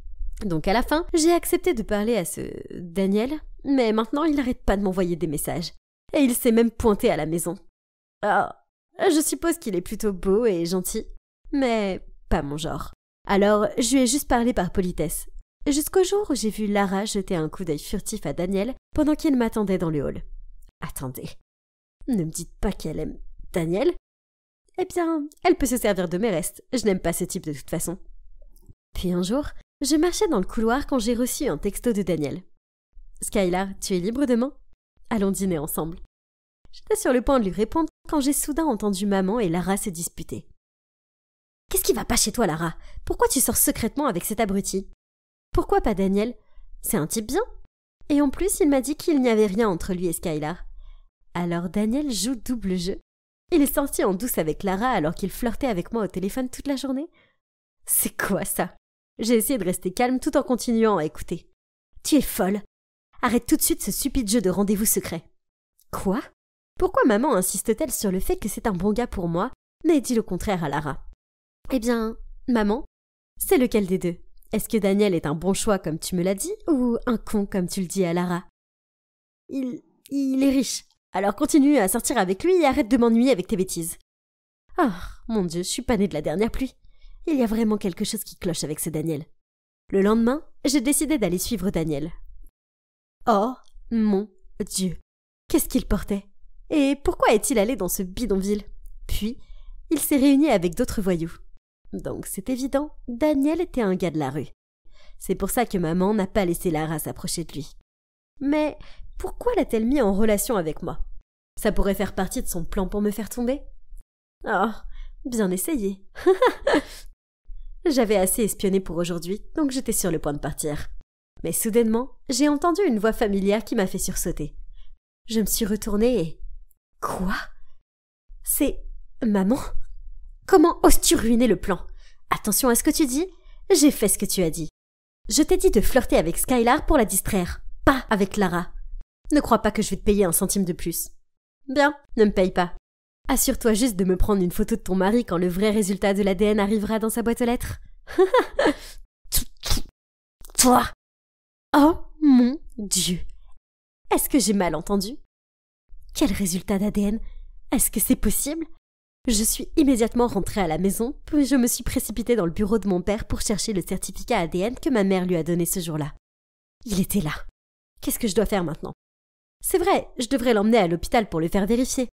Donc à la fin, j'ai accepté de parler à ce Daniel, mais maintenant il n'arrête pas de m'envoyer des messages. Et il s'est même pointé à la maison. Ah, je suppose qu'il est plutôt beau et gentil, mais pas mon genre. Alors, je lui ai juste parlé par politesse. Jusqu'au jour où j'ai vu Lara jeter un coup d'œil furtif à Daniel pendant qu'il m'attendait dans le hall. Attendez, ne me dites pas qu'elle aime Daniel? Eh bien, elle peut se servir de mes restes. Je n'aime pas ce type de toute façon. Puis un jour, je marchais dans le couloir quand j'ai reçu un texto de Daniel. « Skylar, tu es libre demain? Allons dîner ensemble. » J'étais sur le point de lui répondre quand j'ai soudain entendu maman et Lara se disputer. « Qu'est-ce qui va pas chez toi, Lara? Pourquoi tu sors secrètement avec cet abruti? »« Pourquoi pas Daniel? C'est un type bien. Et en plus, il m'a dit qu'il n'y avait rien entre lui et Skylar. Alors Daniel joue double jeu. Il est sorti en douce avec Lara alors qu'il flirtait avec moi au téléphone toute la journée. C'est quoi ça? J'ai essayé de rester calme tout en continuant à écouter. « Tu es folle. Arrête tout de suite ce stupide jeu de rendez-vous secret. »« Quoi? Pourquoi maman insiste-t-elle sur le fait que c'est un bon gars pour moi, mais dit le contraire à Lara? »« Eh bien, maman, c'est lequel des deux? Est-ce que Daniel est un bon choix comme tu me l'as dit, ou un con comme tu le dis à Lara? »« Il est riche. Alors continue à sortir avec lui et arrête de m'ennuyer avec tes bêtises. »« Ah, mon Dieu, je suis pas née de la dernière pluie. Il y a vraiment quelque chose qui cloche avec ce Daniel. » Le lendemain, j'ai décidé d'aller suivre Daniel. Oh, mon Dieu! Qu'est-ce qu'il portait? Et pourquoi est-il allé dans ce bidonville? Puis, il s'est réuni avec d'autres voyous. Donc c'est évident, Daniel était un gars de la rue. C'est pour ça que maman n'a pas laissé Lara s'approcher de lui. Mais pourquoi l'a-t-elle mis en relation avec moi? Ça pourrait faire partie de son plan pour me faire tomber? Oh, bien essayé. J'avais assez espionné pour aujourd'hui, donc j'étais sur le point de partir. Mais soudainement, j'ai entendu une voix familière qui m'a fait sursauter. Je me suis retournée et... Quoi? C'est... Maman? Comment oses-tu ruiner le plan? Attention à ce que tu dis. J'ai fait ce que tu as dit. Je t'ai dit de flirter avec Skylar pour la distraire, pas avec Lara. Ne crois pas que je vais te payer un centime de plus. Bien, ne me paye pas. Assure-toi juste de me prendre une photo de ton mari quand le vrai résultat de l'ADN arrivera dans sa boîte aux lettres. Toi! Oh mon Dieu! Est-ce que j'ai mal entendu? Quel résultat d'ADN? Est-ce que c'est possible? Je suis immédiatement rentrée à la maison, puis je me suis précipitée dans le bureau de mon père pour chercher le certificat ADN que ma mère lui a donné ce jour-là. Il était là. Qu'est-ce que je dois faire maintenant? C'est vrai, je devrais l'emmener à l'hôpital pour le faire vérifier.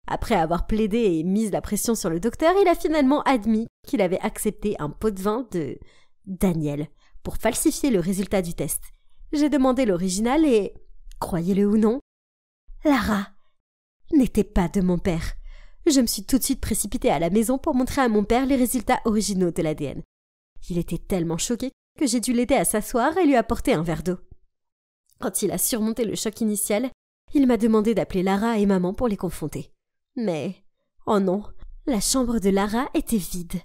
Après avoir plaidé et mis la pression sur le docteur, il a finalement admis qu'il avait accepté un pot de vin de Daniel pour falsifier le résultat du test. J'ai demandé l'original et, croyez-le ou non, Lara n'était pas de mon père. Je me suis tout de suite précipitée à la maison pour montrer à mon père les résultats originaux de l'ADN. Il était tellement choqué que j'ai dû l'aider à s'asseoir et lui apporter un verre d'eau. Quand il a surmonté le choc initial, il m'a demandé d'appeler Lara et maman pour les confronter. Mais, oh non, la chambre de Lara était vide.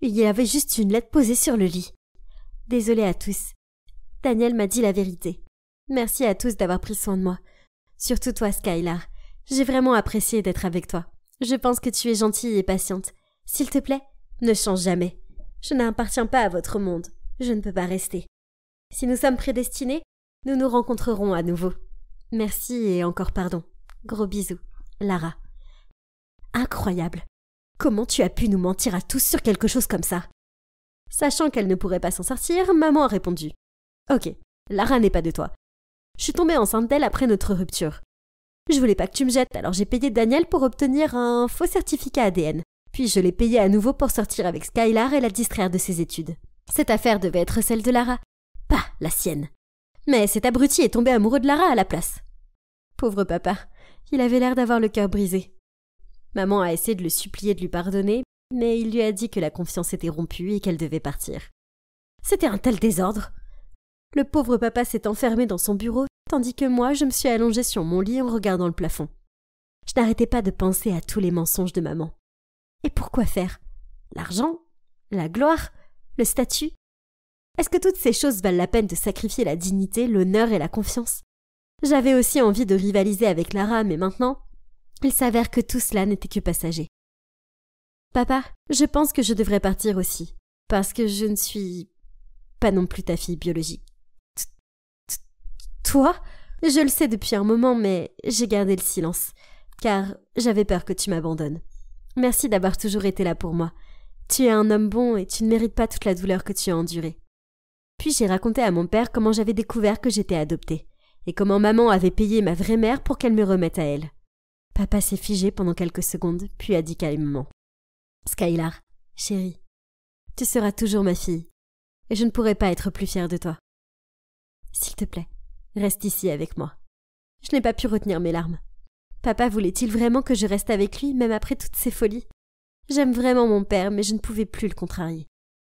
Il y avait juste une lettre posée sur le lit. Désolée à tous. Daniel m'a dit la vérité. Merci à tous d'avoir pris soin de moi. Surtout toi, Skylar. J'ai vraiment apprécié d'être avec toi. Je pense que tu es gentille et patiente. S'il te plaît, ne change jamais. Je n'appartiens pas à votre monde. Je ne peux pas rester. Si nous sommes prédestinés, nous nous rencontrerons à nouveau. Merci et encore pardon. Gros bisous. Lara. Incroyable. Comment tu as pu nous mentir à tous sur quelque chose comme ça? Sachant qu'elle ne pourrait pas s'en sortir, maman a répondu. Ok, Lara n'est pas de toi. Je suis tombée enceinte d'elle après notre rupture. Je voulais pas que tu me jettes, alors j'ai payé Daniel pour obtenir un faux certificat ADN. Puis je l'ai payé à nouveau pour sortir avec Skylar et la distraire de ses études. Cette affaire devait être celle de Lara, pas la sienne. Mais cet abruti est tombé amoureux de Lara à la place. Pauvre papa, il avait l'air d'avoir le cœur brisé. Maman a essayé de le supplier de lui pardonner, mais il lui a dit que la confiance était rompue et qu'elle devait partir. C'était un tel désordre. Le pauvre papa s'est enfermé dans son bureau, tandis que moi, je me suis allongée sur mon lit en regardant le plafond. Je n'arrêtais pas de penser à tous les mensonges de maman. Et pourquoi faire? L'argent? La gloire? Le statut? Est-ce que toutes ces choses valent la peine de sacrifier la dignité, l'honneur et la confiance? J'avais aussi envie de rivaliser avec Lara, mais maintenant, il s'avère que tout cela n'était que passager. Papa, je pense que je devrais partir aussi, parce que je ne suis pas non plus ta fille biologique. Toi? Je le sais depuis un moment, mais j'ai gardé le silence, car j'avais peur que tu m'abandonnes. Merci d'avoir toujours été là pour moi. Tu es un homme bon et tu ne mérites pas toute la douleur que tu as endurée. Puis j'ai raconté à mon père comment j'avais découvert que j'étais adoptée, et comment maman avait payé ma vraie mère pour qu'elle me remette à elle. Papa s'est figé pendant quelques secondes, puis a dit calmement. Skylar, chérie, tu seras toujours ma fille, et je ne pourrai pas être plus fière de toi. S'il te plaît, reste ici avec moi. Je n'ai pas pu retenir mes larmes. Papa voulait-il vraiment que je reste avec lui, même après toutes ces folies? J'aime vraiment mon père, mais je ne pouvais plus le contrarier.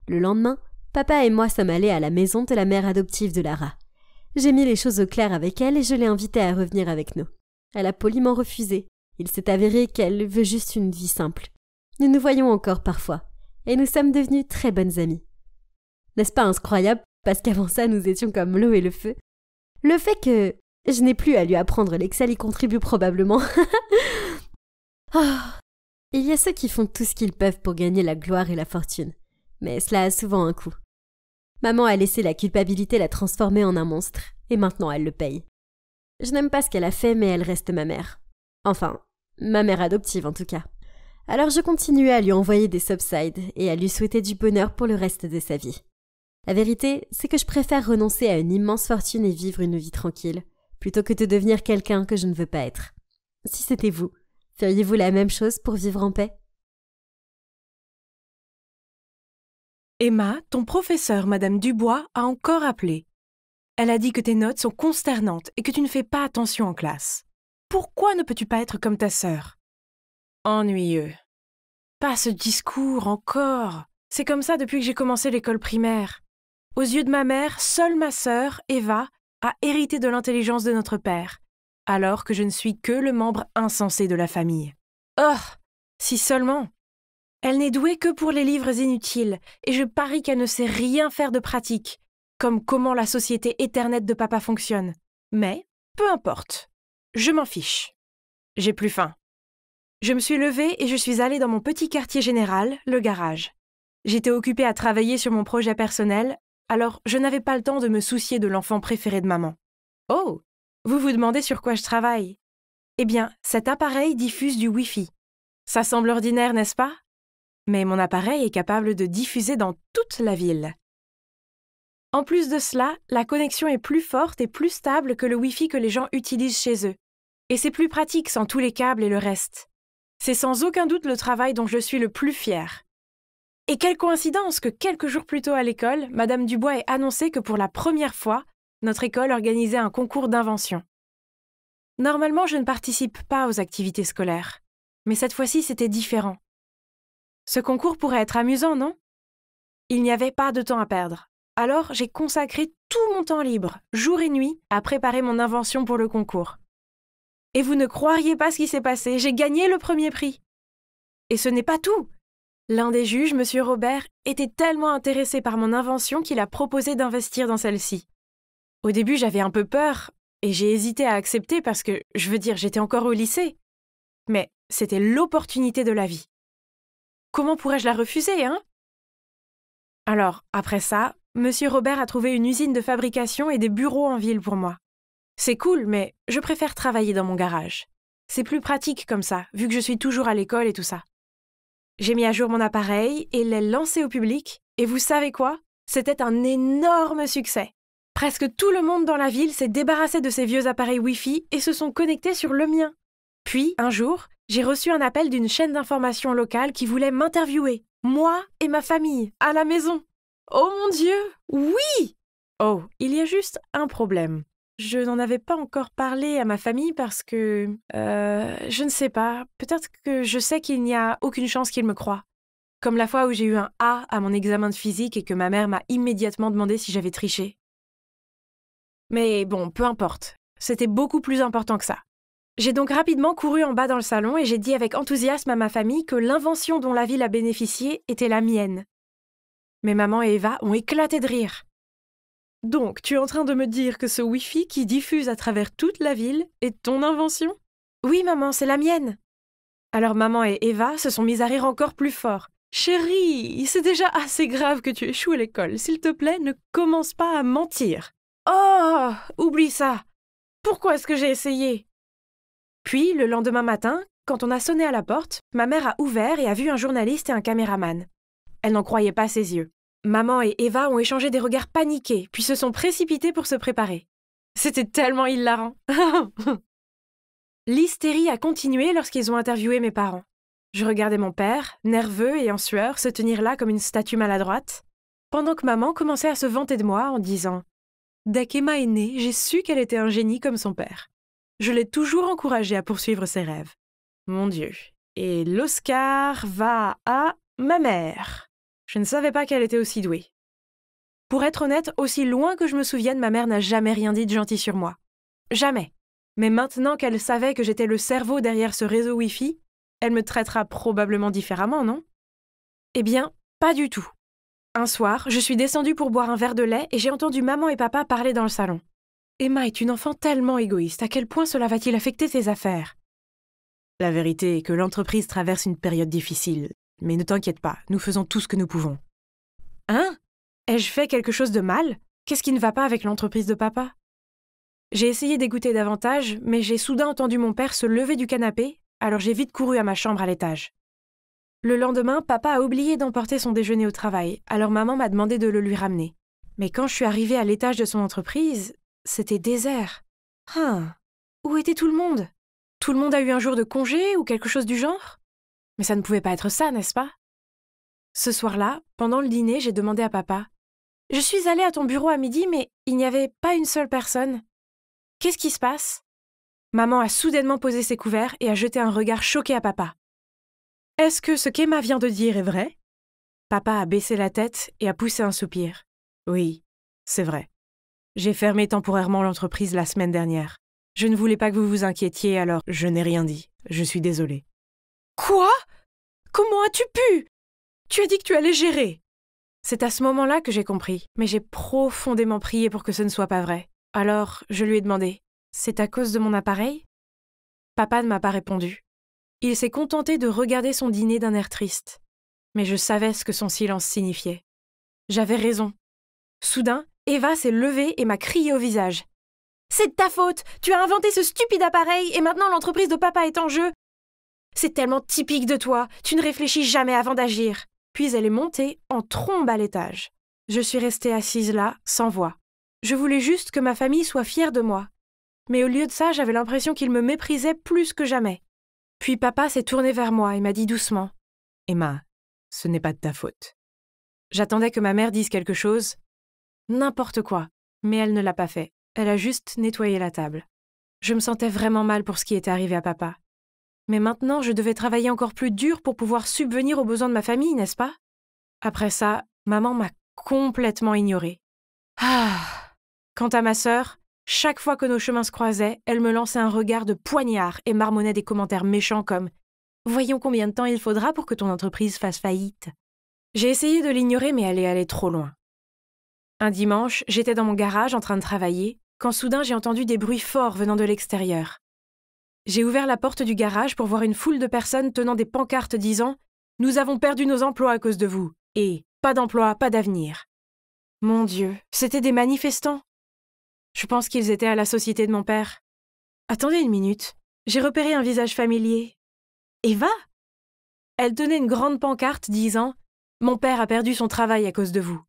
Le lendemain, papa et moi sommes allés à la maison de la mère adoptive de Lara. J'ai mis les choses au clair avec elle et je l'ai invitée à revenir avec nous. Elle a poliment refusé. Il s'est avéré qu'elle veut juste une vie simple. Nous nous voyons encore parfois, et nous sommes devenus très bonnes amies. N'est-ce pas incroyable, parce qu'avant ça nous étions comme l'eau et le feu? Le fait que je n'ai plus à lui apprendre l'Excel y contribue probablement. Oh. Il y a ceux qui font tout ce qu'ils peuvent pour gagner la gloire et la fortune, mais cela a souvent un coût. Maman a laissé la culpabilité la transformer en un monstre, et maintenant elle le paye. Je n'aime pas ce qu'elle a fait, mais elle reste ma mère. Enfin, ma mère adoptive en tout cas. Alors je continuais à lui envoyer des subsides et à lui souhaiter du bonheur pour le reste de sa vie. La vérité, c'est que je préfère renoncer à une immense fortune et vivre une vie tranquille, plutôt que de devenir quelqu'un que je ne veux pas être. Si c'était vous, feriez-vous la même chose pour vivre en paix? Emma, ton professeur, Madame Dubois, a encore appelé. Elle a dit que tes notes sont consternantes et que tu ne fais pas attention en classe. Pourquoi ne peux-tu pas être comme ta sœur? Ennuyeux. Pas ce discours encore. C'est comme ça depuis que j'ai commencé l'école primaire. Aux yeux de ma mère, seule ma sœur, Eva, a hérité de l'intelligence de notre père, alors que je ne suis que le membre insensé de la famille. Oh, si seulement! Elle n'est douée que pour les livres inutiles, et je parie qu'elle ne sait rien faire de pratique, comme comment la société Ethernet de papa fonctionne. Mais, peu importe. Je m'en fiche. J'ai plus faim. Je me suis levée et je suis allée dans mon petit quartier général, le garage. J'étais occupée à travailler sur mon projet personnel, alors je n'avais pas le temps de me soucier de l'enfant préféré de maman. Oh, vous vous demandez sur quoi je travaille? Eh bien, cet appareil diffuse du Wi-Fi. Ça semble ordinaire, n'est-ce pas? Mais mon appareil est capable de diffuser dans toute la ville. En plus de cela, la connexion est plus forte et plus stable que le Wi-Fi que les gens utilisent chez eux. Et c'est plus pratique sans tous les câbles et le reste. C'est sans aucun doute le travail dont je suis le plus fière. Et quelle coïncidence que quelques jours plus tôt à l'école, Madame Dubois ait annoncé que pour la première fois, notre école organisait un concours d'invention. Normalement, je ne participe pas aux activités scolaires, mais cette fois-ci, c'était différent. Ce concours pourrait être amusant, non? Il n'y avait pas de temps à perdre. Alors, j'ai consacré tout mon temps libre, jour et nuit, à préparer mon invention pour le concours. Et vous ne croiriez pas ce qui s'est passé, j'ai gagné le premier prix. Et ce n'est pas tout. L'un des juges, M. Robert, était tellement intéressé par mon invention qu'il a proposé d'investir dans celle-ci. Au début, j'avais un peu peur, et j'ai hésité à accepter parce que, je veux dire, j'étais encore au lycée. Mais c'était l'opportunité de la vie. Comment pourrais-je la refuser, hein? Alors, après ça, M. Robert a trouvé une usine de fabrication et des bureaux en ville pour moi. C'est cool, mais je préfère travailler dans mon garage. C'est plus pratique comme ça, vu que je suis toujours à l'école et tout ça. J'ai mis à jour mon appareil et l'ai lancé au public, et vous savez quoi? C'était un énorme succès. Presque tout le monde dans la ville s'est débarrassé de ces vieux appareils Wi-Fi et se sont connectés sur le mien. Puis, un jour, j'ai reçu un appel d'une chaîne d'information locale qui voulait m'interviewer, moi et ma famille, à la maison. Oh mon Dieu, oui! Oh, il y a juste un problème. Je n'en avais pas encore parlé à ma famille parce que... je ne sais pas, peut-être que je sais qu'il n'y a aucune chance qu'ils me croient. Comme la fois où j'ai eu un A à mon examen de physique et que ma mère m'a immédiatement demandé si j'avais triché. Mais bon, peu importe. C'était beaucoup plus important que ça. J'ai donc rapidement couru en bas dans le salon et j'ai dit avec enthousiasme à ma famille que l'invention dont la ville a bénéficié était la mienne. Mes maman et Eva ont éclaté de rire. Donc, tu es en train de me dire que ce Wi-Fi qui diffuse à travers toute la ville est ton invention? Oui, maman, c'est la mienne. Alors maman et Eva se sont mises à rire encore plus fort. Chérie, c'est déjà assez grave que tu échoues à l'école. S'il te plaît, ne commence pas à mentir. Oh, oublie ça. Pourquoi est-ce que j'ai essayé? Puis, le lendemain matin, quand on a sonné à la porte, ma mère a ouvert et a vu un journaliste et un caméraman. Elle n'en croyait pas ses yeux. Maman et Eva ont échangé des regards paniqués, puis se sont précipités pour se préparer. C'était tellement hilarant. L'hystérie a continué lorsqu'ils ont interviewé mes parents. Je regardais mon père, nerveux et en sueur, se tenir là comme une statue maladroite, pendant que maman commençait à se vanter de moi en disant « Dès qu'Emma est née, j'ai su qu'elle était un génie comme son père. Je l'ai toujours encouragée à poursuivre ses rêves. Mon Dieu. Et l'Oscar va à ma mère. Je ne savais pas qu'elle était aussi douée. Pour être honnête, aussi loin que je me souvienne, ma mère n'a jamais rien dit de gentil sur moi. Jamais. Mais maintenant qu'elle savait que j'étais le cerveau derrière ce réseau Wi-Fi, elle me traitera probablement différemment, non? Eh bien, pas du tout. Un soir, je suis descendue pour boire un verre de lait et j'ai entendu maman et papa parler dans le salon. Emma est une enfant tellement égoïste, à quel point cela va-t-il affecter ses affaires? La vérité est que l'entreprise traverse une période difficile, mais ne t'inquiète pas, nous faisons tout ce que nous pouvons. Hein? Ai-je fait quelque chose de mal? Qu'est-ce qui ne va pas avec l'entreprise de papa? J'ai essayé d'écouter davantage, mais j'ai soudain entendu mon père se lever du canapé, alors j'ai vite couru à ma chambre à l'étage. Le lendemain, papa a oublié d'emporter son déjeuner au travail, alors maman m'a demandé de le lui ramener. Mais quand je suis arrivée à l'étage de son entreprise, c'était désert. Où était tout le monde? Tout le monde a eu un jour de congé ou quelque chose du genre? Mais ça ne pouvait pas être ça, n'est-ce pas? Ce soir-là, pendant le dîner, j'ai demandé à papa « Je suis allée à ton bureau à midi, mais il n'y avait pas une seule personne. Qu'est-ce qui se passe ?» Maman a soudainement posé ses couverts et a jeté un regard choqué à papa. « Est-ce que ce qu'Emma vient de dire est vrai ?» Papa a baissé la tête et a poussé un soupir. « Oui, c'est vrai. J'ai fermé temporairement l'entreprise la semaine dernière. Je ne voulais pas que vous vous inquiétiez, alors je n'ai rien dit. Je suis désolée. » Quoi? Comment as-tu pu? Tu as dit que tu allais gérer. C'est à ce moment-là que j'ai compris, mais j'ai profondément prié pour que ce ne soit pas vrai. Alors, je lui ai demandé « C'est à cause de mon appareil ?» Papa ne m'a pas répondu. Il s'est contenté de regarder son dîner d'un air triste. Mais je savais ce que son silence signifiait. J'avais raison. Soudain, Eva s'est levée et m'a crié au visage. « C'est de ta faute! Tu as inventé ce stupide appareil et maintenant l'entreprise de papa est en jeu! C'est tellement typique de toi, tu ne réfléchis jamais avant d'agir. » Puis elle est montée en trombe à l'étage. Je suis restée assise là, sans voix. Je voulais juste que ma famille soit fière de moi. Mais au lieu de ça, j'avais l'impression qu'ils me méprisaient plus que jamais. Puis papa s'est tourné vers moi et m'a dit doucement « Emma, ce n'est pas de ta faute. » J'attendais que ma mère dise quelque chose. N'importe quoi. Mais elle ne l'a pas fait. Elle a juste nettoyé la table. Je me sentais vraiment mal pour ce qui était arrivé à papa. Mais maintenant, je devais travailler encore plus dur pour pouvoir subvenir aux besoins de ma famille, n'est-ce pas? Après ça, maman m'a complètement ignorée. Quant à ma sœur, chaque fois que nos chemins se croisaient, elle me lançait un regard de poignard et marmonnait des commentaires méchants comme « Voyons combien de temps il faudra pour que ton entreprise fasse faillite. » J'ai essayé de l'ignorer, mais elle est allée trop loin. Un dimanche, j'étais dans mon garage en train de travailler, quand soudain j'ai entendu des bruits forts venant de l'extérieur. J'ai ouvert la porte du garage pour voir une foule de personnes tenant des pancartes disant « Nous avons perdu nos emplois à cause de vous » et « Pas d'emploi, pas d'avenir ». Mon Dieu, c'étaient des manifestants. Je pense qu'ils étaient à la société de mon père. Attendez une minute, j'ai repéré un visage familier. Eva? Elle tenait une grande pancarte disant « Mon père a perdu son travail à cause de vous ».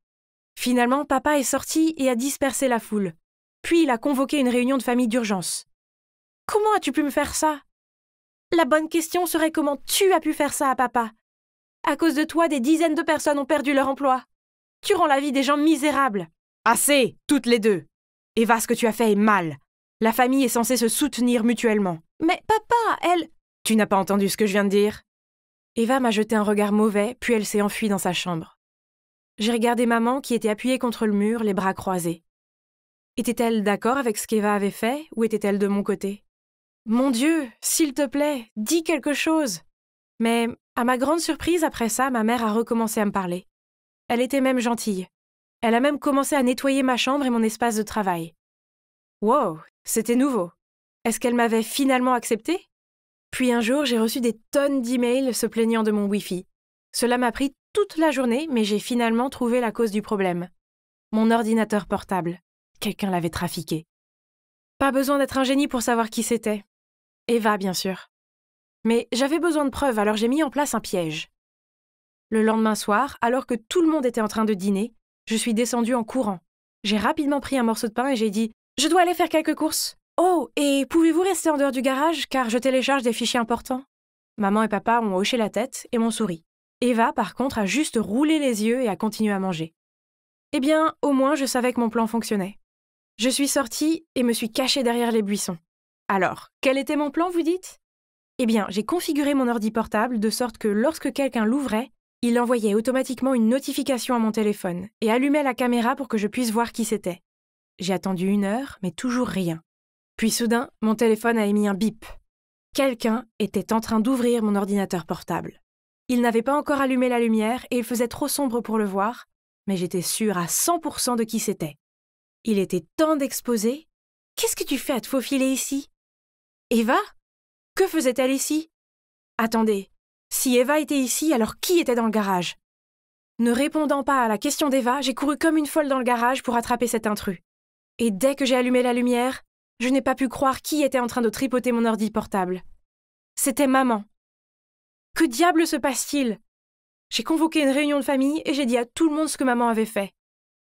Finalement, papa est sorti et a dispersé la foule. Puis il a convoqué une réunion de famille d'urgence. Comment as-tu pu me faire ça? La bonne question serait comment tu as pu faire ça à papa. À cause de toi, des dizaines de personnes ont perdu leur emploi. Tu rends la vie des gens misérables. Assez, toutes les deux. Eva, ce que tu as fait est mal. La famille est censée se soutenir mutuellement. Mais papa, elle... Tu n'as pas entendu ce que je viens de dire? Eva m'a jeté un regard mauvais, puis elle s'est enfuie dans sa chambre. J'ai regardé maman qui était appuyée contre le mur, les bras croisés. Était-elle d'accord avec ce qu'Eva avait fait, ou était-elle de mon côté? Mon Dieu, s'il te plaît, dis quelque chose. Mais, à ma grande surprise, après ça, ma mère a recommencé à me parler. Elle était même gentille. Elle a même commencé à nettoyer ma chambre et mon espace de travail. Wow, c'était nouveau. Est-ce qu'elle m'avait finalement accepté? Puis un jour, j'ai reçu des tonnes d'emails se plaignant de mon Wi-Fi. Cela m'a pris toute la journée, mais j'ai finalement trouvé la cause du problème. Mon ordinateur portable. Quelqu'un l'avait trafiqué. Pas besoin d'être un génie pour savoir qui c'était. Eva, bien sûr. Mais j'avais besoin de preuves, alors j'ai mis en place un piège. Le lendemain soir, alors que tout le monde était en train de dîner, je suis descendue en courant. J'ai rapidement pris un morceau de pain et j'ai dit « Je dois aller faire quelques courses. Oh, et pouvez-vous rester en dehors du garage, car je télécharge des fichiers importants ?» Maman et papa ont hoché la tête et m'ont souri. Eva, par contre, a juste roulé les yeux et a continué à manger. Eh bien, au moins, je savais que mon plan fonctionnait. Je suis sortie et me suis cachée derrière les buissons. Alors, quel était mon plan, vous dites? Eh bien, j'ai configuré mon ordi portable de sorte que lorsque quelqu'un l'ouvrait, il envoyait automatiquement une notification à mon téléphone et allumait la caméra pour que je puisse voir qui c'était. J'ai attendu 1 heure, mais toujours rien. Puis soudain, mon téléphone a émis un bip. Quelqu'un était en train d'ouvrir mon ordinateur portable. Il n'avait pas encore allumé la lumière et il faisait trop sombre pour le voir, mais j'étais sûre à 100% de qui c'était. Il était temps d'exposer. Qu'est-ce que tu fais à te faufiler ici? Eva? Que faisait-elle ici? Attendez, si Eva était ici, alors qui était dans le garage? Ne répondant pas à la question d'Eva, j'ai couru comme une folle dans le garage pour attraper cet intrus. Et dès que j'ai allumé la lumière, je n'ai pas pu croire qui était en train de tripoter mon ordi portable. C'était maman. Que diable se passe-t-il? J'ai convoqué une réunion de famille et j'ai dit à tout le monde ce que maman avait fait.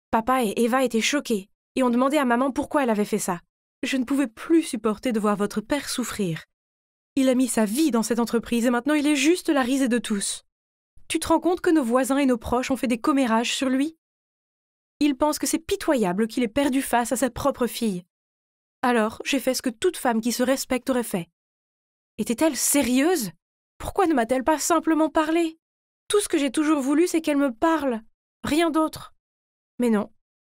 Papa et Eva étaient choqués et ont demandé à maman pourquoi elle avait fait ça. Je ne pouvais plus supporter de voir votre père souffrir. Il a mis sa vie dans cette entreprise et maintenant il est juste la risée de tous. Tu te rends compte que nos voisins et nos proches ont fait des commérages sur lui? Ils pensent que c'est pitoyable qu'il ait perdu face à sa propre fille. Alors, j'ai fait ce que toute femme qui se respecte aurait fait. Était-elle sérieuse? Pourquoi ne m'a-t-elle pas simplement parlé? Tout ce que j'ai toujours voulu, c'est qu'elle me parle. Rien d'autre. Mais non.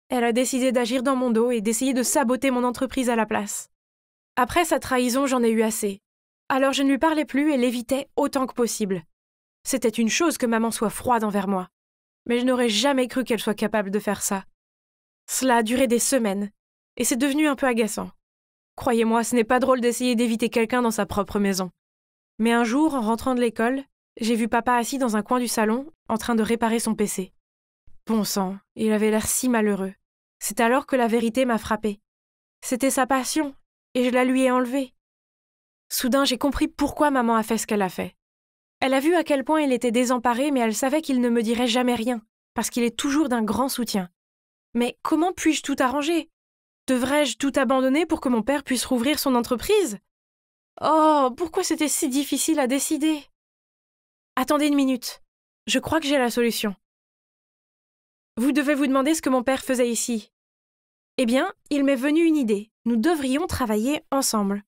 Elle a décidé d'agir dans mon dos et d'essayer de saboter mon entreprise à la place. Après sa trahison, j'en ai eu assez. Alors je ne lui parlais plus et l'évitais autant que possible. C'était une chose que maman soit froide envers moi. Mais je n'aurais jamais cru qu'elle soit capable de faire ça. Cela a duré des semaines, et c'est devenu un peu agaçant. Croyez-moi, ce n'est pas drôle d'essayer d'éviter quelqu'un dans sa propre maison. Mais un jour, en rentrant de l'école, j'ai vu papa assis dans un coin du salon, en train de réparer son PC. Bon sang, il avait l'air si malheureux. C'est alors que la vérité m'a frappée. C'était sa passion, et je la lui ai enlevée. Soudain, j'ai compris pourquoi maman a fait ce qu'elle a fait. Elle a vu à quel point il était désemparé, mais elle savait qu'il ne me dirait jamais rien, parce qu'il est toujours d'un grand soutien. Mais comment puis-je tout arranger? Devrais-je tout abandonner pour que mon père puisse rouvrir son entreprise? Oh, pourquoi c'était si difficile à décider? Attendez 1 minute. Je crois que j'ai la solution. Vous devez vous demander ce que mon père faisait ici. Eh bien, il m'est venu une idée. Nous devrions travailler ensemble.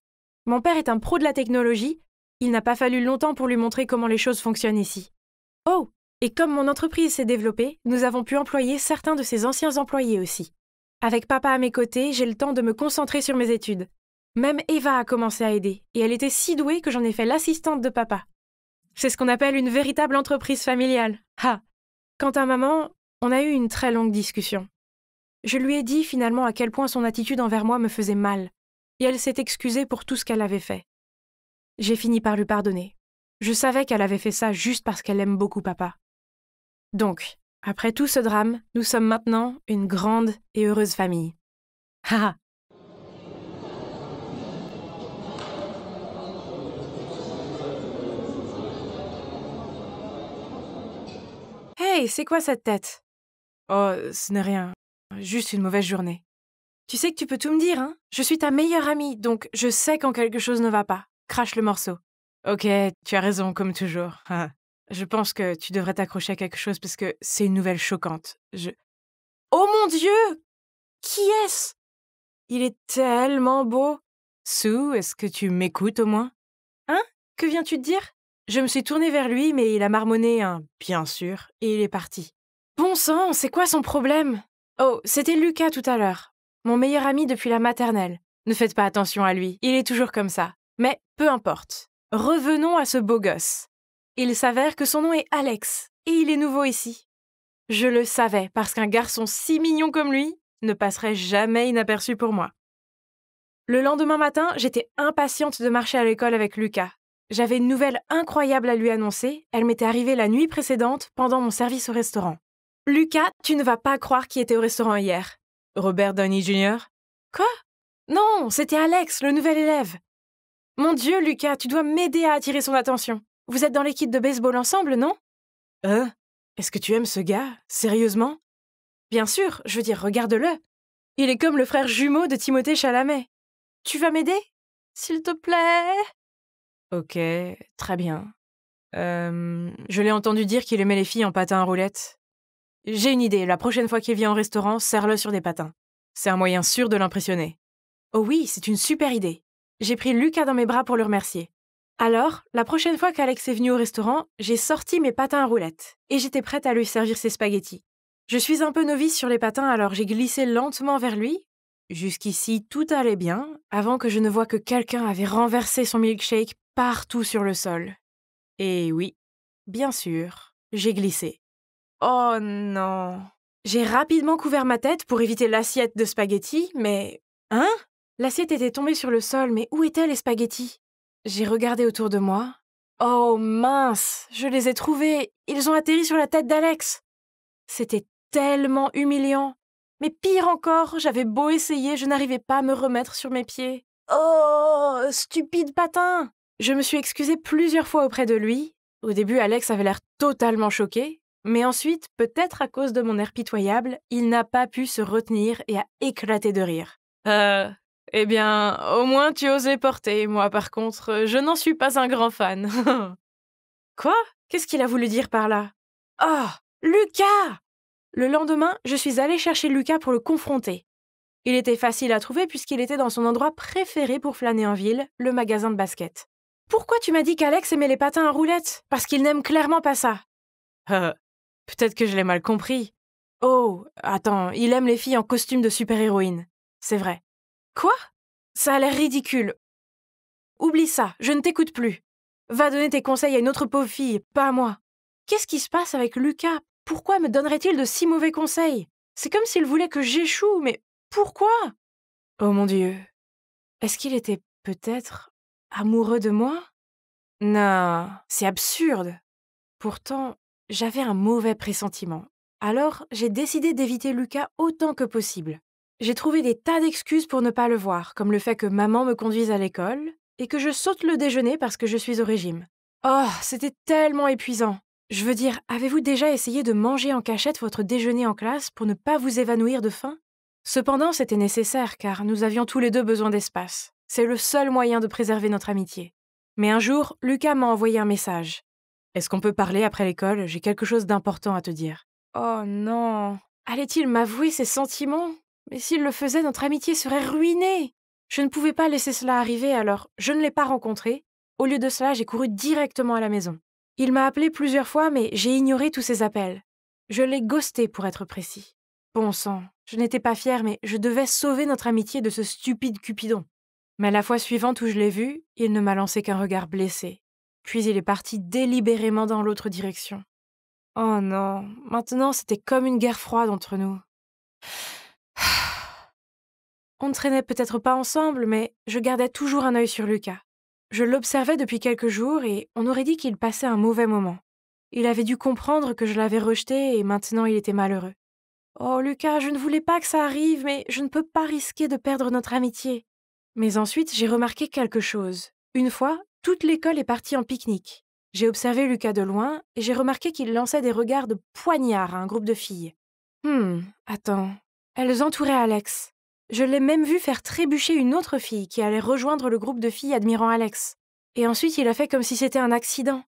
Mon père est un pro de la technologie. Il n'a pas fallu longtemps pour lui montrer comment les choses fonctionnent ici. Oh, et comme mon entreprise s'est développée, nous avons pu employer certains de ses anciens employés aussi. Avec papa à mes côtés, j'ai le temps de me concentrer sur mes études. Même Eva a commencé à aider, et elle était si douée que j'en ai fait l'assistante de papa. C'est ce qu'on appelle une véritable entreprise familiale. Ah! Quant à maman, on a eu une très longue discussion. Je lui ai dit finalement à quel point son attitude envers moi me faisait mal, et elle s'est excusée pour tout ce qu'elle avait fait. J'ai fini par lui pardonner. Je savais qu'elle avait fait ça juste parce qu'elle aime beaucoup papa. Donc, après tout ce drame, nous sommes maintenant une grande et heureuse famille. Haha! Hey, c'est quoi cette tête? Oh, ce n'est rien. Juste une mauvaise journée. Tu sais que tu peux tout me dire, hein? Je suis ta meilleure amie, donc je sais quand quelque chose ne va pas. Crache le morceau. Ok, tu as raison, comme toujours. Je pense que tu devrais t'accrocher à quelque chose parce que c'est une nouvelle choquante. Oh mon Dieu! Qui est-ce? Il est tellement beau. Sue, est-ce que tu m'écoutes au moins? Hein? Que viens-tu de dire? Je me suis tournée vers lui, mais il a marmonné un « bien sûr » et il est parti. Bon sang, c'est quoi son problème? Oh, c'était Lucas tout à l'heure. Mon meilleur ami depuis la maternelle. Ne faites pas attention à lui, il est toujours comme ça. Mais peu importe. Revenons à ce beau gosse. Il s'avère que son nom est Alex, et il est nouveau ici. Je le savais, parce qu'un garçon si mignon comme lui ne passerait jamais inaperçu pour moi. Le lendemain matin, j'étais impatiente de marcher à l'école avec Lucas. J'avais une nouvelle incroyable à lui annoncer, elle m'était arrivée la nuit précédente pendant mon service au restaurant. Lucas, tu ne vas pas croire qui était au restaurant hier. Robert Downey Jr. Quoi? Non, c'était Alex, le nouvel élève. Mon Dieu, Lucas, tu dois m'aider à attirer son attention. Vous êtes dans l'équipe de baseball ensemble, non? Est-ce que tu aimes ce gars? Sérieusement? Bien sûr, je veux dire, regarde-le. Il est comme le frère jumeau de Timothée Chalamet. Tu vas m'aider? S'il te plaît? Ok, très bien. Je l'ai entendu dire qu'il aimait les filles en patins à roulettes. J'ai une idée, la prochaine fois qu'il vient au restaurant, serre-le sur des patins. C'est un moyen sûr de l'impressionner. Oh oui, c'est une super idée. J'ai pris Lucas dans mes bras pour le remercier. Alors, la prochaine fois qu'Alex est venu au restaurant, j'ai sorti mes patins à roulettes et j'étais prête à lui servir ses spaghettis. Je suis un peu novice sur les patins, alors j'ai glissé lentement vers lui. Jusqu'ici, tout allait bien, avant que je ne voie que quelqu'un avait renversé son milkshake partout sur le sol. Et oui, bien sûr, j'ai glissé. Oh non! J'ai rapidement couvert ma tête pour éviter l'assiette de spaghettis, mais... Hein? L'assiette était tombée sur le sol, mais où étaient les spaghettis? J'ai regardé autour de moi. Oh mince! Je les ai trouvés! Ils ont atterri sur la tête d'Alex! C'était tellement humiliant! Mais pire encore, j'avais beau essayer, je n'arrivais pas à me remettre sur mes pieds. Oh! Stupide patin! Je me suis excusée plusieurs fois auprès de lui. Au début, Alex avait l'air totalement choqué. Mais ensuite, peut-être à cause de mon air pitoyable, il n'a pas pu se retenir et a éclaté de rire. Eh bien, au moins tu oses les porter. Moi, par contre, je n'en suis pas un grand fan. Quoi? Qu'est-ce qu'il a voulu dire par là? Oh, Lucas! Le lendemain, je suis allée chercher Lucas pour le confronter. Il était facile à trouver puisqu'il était dans son endroit préféré pour flâner en ville, le magasin de basket. Pourquoi tu m'as dit qu'Alex aimait les patins à roulettes? Parce qu'il n'aime clairement pas ça. Peut-être que je l'ai mal compris. Oh, attends, il aime les filles en costume de super-héroïne. C'est vrai. Quoi? Ça a l'air ridicule. Oublie ça, je ne t'écoute plus. Va donner tes conseils à une autre pauvre fille, pas à moi. Qu'est-ce qui se passe avec Lucas? Pourquoi me donnerait-il de si mauvais conseils? C'est comme s'il voulait que j'échoue, mais pourquoi? Oh mon Dieu. Est-ce qu'il était peut-être amoureux de moi? Non, c'est absurde. Pourtant, j'avais un mauvais pressentiment. Alors, j'ai décidé d'éviter Lucas autant que possible. J'ai trouvé des tas d'excuses pour ne pas le voir, comme le fait que maman me conduise à l'école et que je saute le déjeuner parce que je suis au régime. Oh, c'était tellement épuisant. Je veux dire, avez-vous déjà essayé de manger en cachette votre déjeuner en classe pour ne pas vous évanouir de faim? Cependant, c'était nécessaire car nous avions tous les deux besoin d'espace. C'est le seul moyen de préserver notre amitié. Mais un jour, Lucas m'a envoyé un message. Est-ce qu'on peut parler après l'école? J'ai quelque chose d'important à te dire. Oh non! Allait-il m'avouer ses sentiments? Mais s'il le faisait, notre amitié serait ruinée! Je ne pouvais pas laisser cela arriver, alors je ne l'ai pas rencontré. Au lieu de cela, j'ai couru directement à la maison. Il m'a appelé plusieurs fois, mais j'ai ignoré tous ses appels. Je l'ai ghosté, pour être précis. Bon sang, je n'étais pas fière, mais je devais sauver notre amitié de ce stupide Cupidon. Mais la fois suivante où je l'ai vu, il ne m'a lancé qu'un regard blessé. Puis il est parti délibérément dans l'autre direction. Oh non, maintenant c'était comme une guerre froide entre nous. On ne traînait peut-être pas ensemble, mais je gardais toujours un œil sur Lucas. Je l'observais depuis quelques jours et on aurait dit qu'il passait un mauvais moment. Il avait dû comprendre que je l'avais rejeté et maintenant il était malheureux. Oh Lucas, je ne voulais pas que ça arrive, mais je ne peux pas risquer de perdre notre amitié. Mais ensuite, j'ai remarqué quelque chose. Une fois, toute l'école est partie en pique-nique. J'ai observé Lucas de loin et j'ai remarqué qu'il lançait des regards de poignard à un groupe de filles. Attends. Elles entouraient Alex. Je l'ai même vu faire trébucher une autre fille qui allait rejoindre le groupe de filles admirant Alex. Et ensuite, il a fait comme si c'était un accident.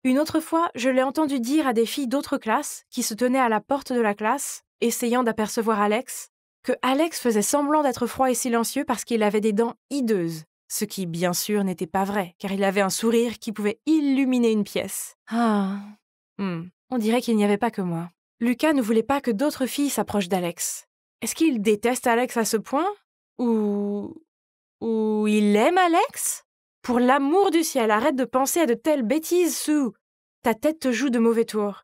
Une autre fois, je l'ai entendu dire à des filles d'autres classes qui se tenaient à la porte de la classe, essayant d'apercevoir Alex, que Alex faisait semblant d'être froid et silencieux parce qu'il avait des dents hideuses. Ce qui, bien sûr, n'était pas vrai, car il avait un sourire qui pouvait illuminer une pièce. On dirait qu'il n'y avait pas que moi. Lucas ne voulait pas que d'autres filles s'approchent d'Alex. Est-ce qu'il déteste Alex à ce point? Ou il aime Alex? Pour l'amour du ciel, arrête de penser à de telles bêtises, Sue. Ta tête te joue de mauvais tours.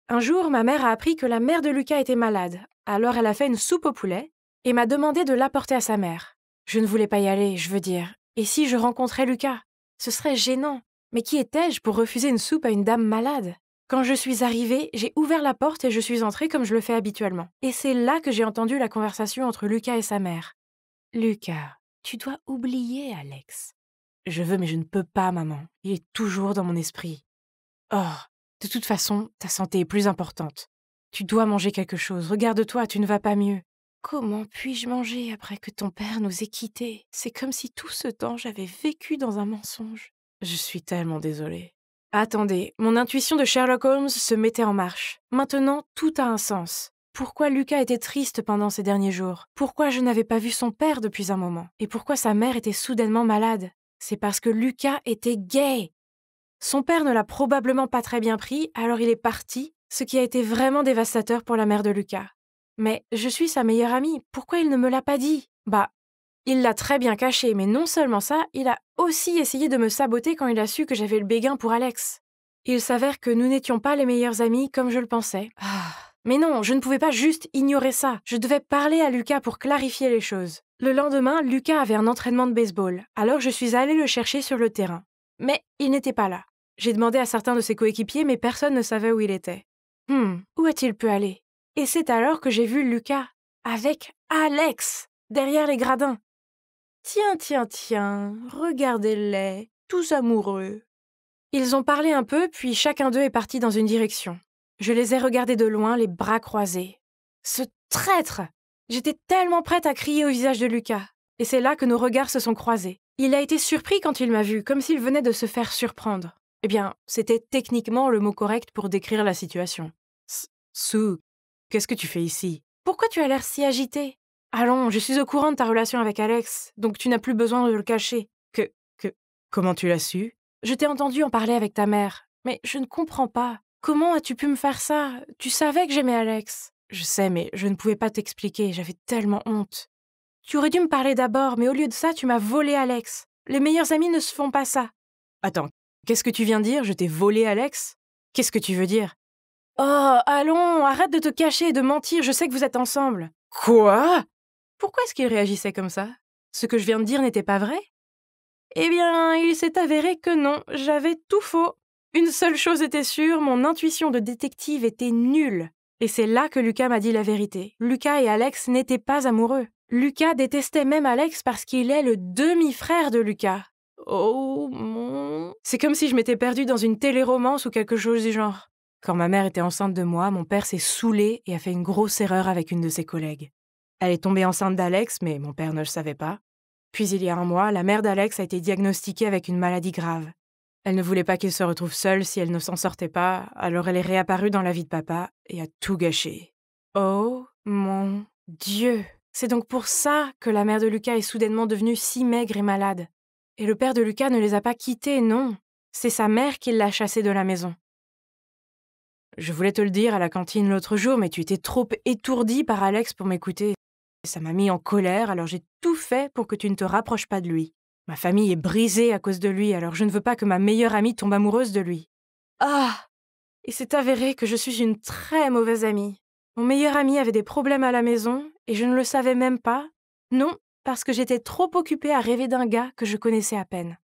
Un jour, ma mère a appris que la mère de Lucas était malade. Alors elle a fait une soupe au poulet et m'a demandé de l'apporter à sa mère. Je ne voulais pas y aller, je veux dire. Et si je rencontrais Lucas? Ce serait gênant. Mais qui étais-je pour refuser une soupe à une dame malade? Quand je suis arrivée, j'ai ouvert la porte et je suis entrée comme je le fais habituellement. Et c'est là que j'ai entendu la conversation entre Lucas et sa mère. « Lucas, tu dois oublier Alex. »« Je veux, mais je ne peux pas, maman. Il est toujours dans mon esprit. »« Oh, de toute façon, ta santé est plus importante. Tu dois manger quelque chose. Regarde-toi, tu ne vas pas mieux. »« Comment puis-je manger après que ton père nous ait quittés? C'est comme si tout ce temps j'avais vécu dans un mensonge. » Je suis tellement désolée. Attendez, mon intuition de Sherlock Holmes se mettait en marche. Maintenant, tout a un sens. Pourquoi Lucas était triste pendant ces derniers jours? Pourquoi je n'avais pas vu son père depuis un moment? Et pourquoi sa mère était soudainement malade? C'est parce que Lucas était gay. Son père ne l'a probablement pas très bien pris, alors il est parti, ce qui a été vraiment dévastateur pour la mère de Lucas. Mais je suis sa meilleure amie, pourquoi il ne me l'a pas dit? Il l'a très bien caché, mais non seulement ça, il a aussi essayé de me saboter quand il a su que j'avais le béguin pour Alex. Il s'avère que nous n'étions pas les meilleures amies comme je le pensais. Mais non, je ne pouvais pas juste ignorer ça. Je devais parler à Lucas pour clarifier les choses. Le lendemain, Lucas avait un entraînement de baseball, alors je suis allée le chercher sur le terrain. Mais il n'était pas là. J'ai demandé à certains de ses coéquipiers, mais personne ne savait où il était. Où a-t-il pu aller? Et c'est alors que j'ai vu Lucas, avec Alex, derrière les gradins. Tiens, regardez-les, tous amoureux. Ils ont parlé un peu, puis chacun d'eux est parti dans une direction. Je les ai regardés de loin, les bras croisés. Ce traître! J'étais tellement prête à crier au visage de Lucas. Et c'est là que nos regards se sont croisés. Il a été surpris quand il m'a vu, comme s'il venait de se faire surprendre. Eh bien, c'était techniquement le mot correct pour décrire la situation. Sue, qu'est-ce que tu fais ici? Pourquoi tu as l'air si agitée? Allons, je suis au courant de ta relation avec Alex, donc tu n'as plus besoin de le cacher. Comment tu l'as su? Je t'ai entendu en parler avec ta mère, mais je ne comprends pas. Comment as-tu pu me faire ça? Tu savais que j'aimais Alex. Je sais, mais je ne pouvais pas t'expliquer, j'avais tellement honte. Tu aurais dû me parler d'abord, mais au lieu de ça, tu m'as volé Alex. Les meilleurs amis ne se font pas ça. Attends, qu'est-ce que tu viens de dire? Je t'ai volé Alex? Qu'est-ce que tu veux dire? Oh, allons, arrête de te cacher et de mentir, je sais que vous êtes ensemble. Quoi? Pourquoi est-ce qu'il réagissait comme ça? Ce que je viens de dire n'était pas vrai? Eh bien, il s'est avéré que non, j'avais tout faux. Une seule chose était sûre, mon intuition de détective était nulle. Et c'est là que Lucas m'a dit la vérité. Lucas et Alex n'étaient pas amoureux. Lucas détestait même Alex parce qu'il est le demi-frère de Lucas. Oh mon... C'est comme si je m'étais perdue dans une téléromance ou quelque chose du genre. Quand ma mère était enceinte de moi, mon père s'est saoulé et a fait une grosse erreur avec une de ses collègues. Elle est tombée enceinte d'Alex, mais mon père ne le savait pas. Puis il y a un mois, la mère d'Alex a été diagnostiquée avec une maladie grave. Elle ne voulait pas qu'il se retrouve seul si elle ne s'en sortait pas, alors elle est réapparue dans la vie de papa et a tout gâché. Oh mon Dieu! C'est donc pour ça que la mère de Lucas est soudainement devenue si maigre et malade. Et le père de Lucas ne les a pas quittés, non. C'est sa mère qui l'a chassé de la maison. Je voulais te le dire à la cantine l'autre jour, mais tu étais trop étourdie par Alex pour m'écouter. Ça m'a mis en colère, alors j'ai tout fait pour que tu ne te rapproches pas de lui. Ma famille est brisée à cause de lui, alors je ne veux pas que ma meilleure amie tombe amoureuse de lui. Ah! Il s'est avéré que je suis une très mauvaise amie. Mon meilleur ami avait des problèmes à la maison, et je ne le savais même pas. Non, parce que j'étais trop occupée à rêver d'un gars que je connaissais à peine.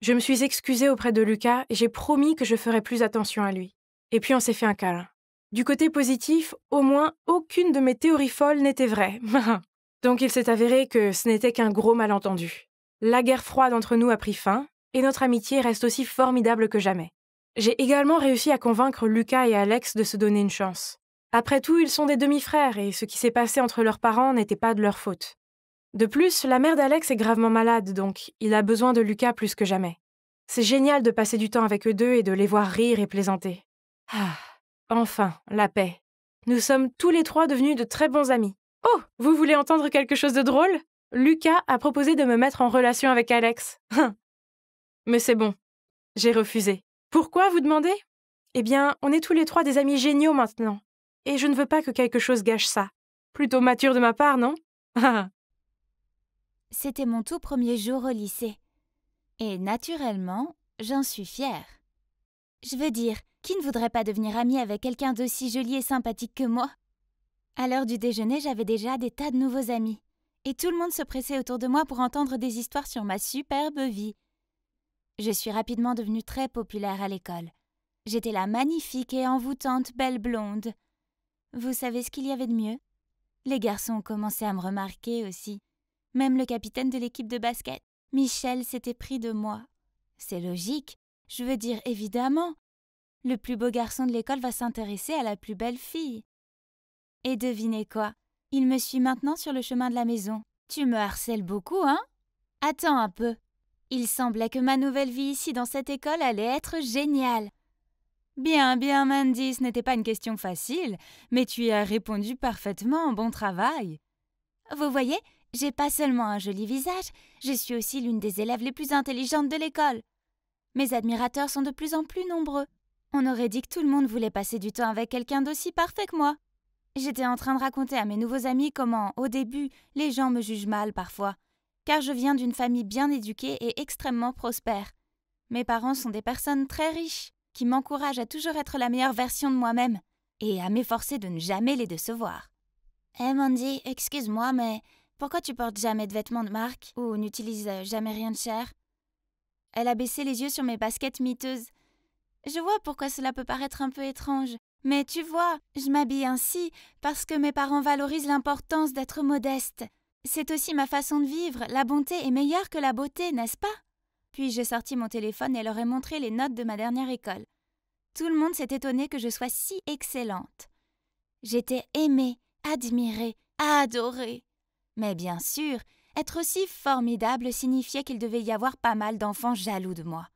Je me suis excusée auprès de Lucas, et j'ai promis que je ferais plus attention à lui. Et puis on s'est fait un câlin. Du côté positif, au moins, aucune de mes théories folles n'était vraie. Donc il s'est avéré que ce n'était qu'un gros malentendu. La guerre froide entre nous a pris fin, et notre amitié reste aussi formidable que jamais. J'ai également réussi à convaincre Lucas et Alex de se donner une chance. Après tout, ils sont des demi-frères et ce qui s'est passé entre leurs parents n'était pas de leur faute. De plus, la mère d'Alex est gravement malade, donc il a besoin de Lucas plus que jamais. C'est génial de passer du temps avec eux deux et de les voir rire et plaisanter. Ah, enfin, la paix. Nous sommes tous les trois devenus de très bons amis. Oh, vous voulez entendre quelque chose de drôle? Lucas a proposé de me mettre en relation avec Alex. Mais c'est bon, j'ai refusé. Pourquoi, vous demandez? Eh bien, on est tous les trois des amis géniaux maintenant. Et je ne veux pas que quelque chose gâche ça. Plutôt mature de ma part, non? C'était mon tout premier jour au lycée. Et naturellement, j'en suis fière. Je veux dire, qui ne voudrait pas devenir amie avec quelqu'un d'aussi joli et sympathique que moi? À l'heure du déjeuner, j'avais déjà des tas de nouveaux amis. Et tout le monde se pressait autour de moi pour entendre des histoires sur ma superbe vie. Je suis rapidement devenue très populaire à l'école. J'étais la magnifique et envoûtante belle blonde. Vous savez ce qu'il y avait de mieux? Les garçons ont commencé à me remarquer aussi. Même le capitaine de l'équipe de basket, Michel, s'était pris de moi. C'est logique, je veux dire évidemment. Le plus beau garçon de l'école va s'intéresser à la plus belle fille. Et devinez quoi? Il me suit maintenant sur le chemin de la maison. Tu me harcèles beaucoup, hein? Attends un peu. Il semblait que ma nouvelle vie ici dans cette école allait être géniale. Bien, Mandy, ce n'était pas une question facile, mais tu y as répondu parfaitement, bon travail. Vous voyez, j'ai pas seulement un joli visage, je suis aussi l'une des élèves les plus intelligentes de l'école. Mes admirateurs sont de plus en plus nombreux. On aurait dit que tout le monde voulait passer du temps avec quelqu'un d'aussi parfait que moi. J'étais en train de raconter à mes nouveaux amis comment, au début, les gens me jugent mal parfois, car je viens d'une famille bien éduquée et extrêmement prospère. Mes parents sont des personnes très riches, qui m'encouragent à toujours être la meilleure version de moi-même, et à m'efforcer de ne jamais les décevoir. Mandy, excuse-moi, mais pourquoi tu portes jamais de vêtements de marque ou n'utilises jamais rien de cher? Elle a baissé les yeux sur mes baskets miteuses. Je vois pourquoi cela peut paraître un peu étrange. Mais tu vois, je m'habille ainsi parce que mes parents valorisent l'importance d'être modeste. C'est aussi ma façon de vivre, la bonté est meilleure que la beauté, n'est-ce pas? Puis j'ai sorti mon téléphone et leur ai montré les notes de ma dernière école. Tout le monde s'est étonné que je sois si excellente. J'étais aimée, admirée, adorée. Mais bien sûr, être aussi formidable signifiait qu'il devait y avoir pas mal d'enfants jaloux de moi.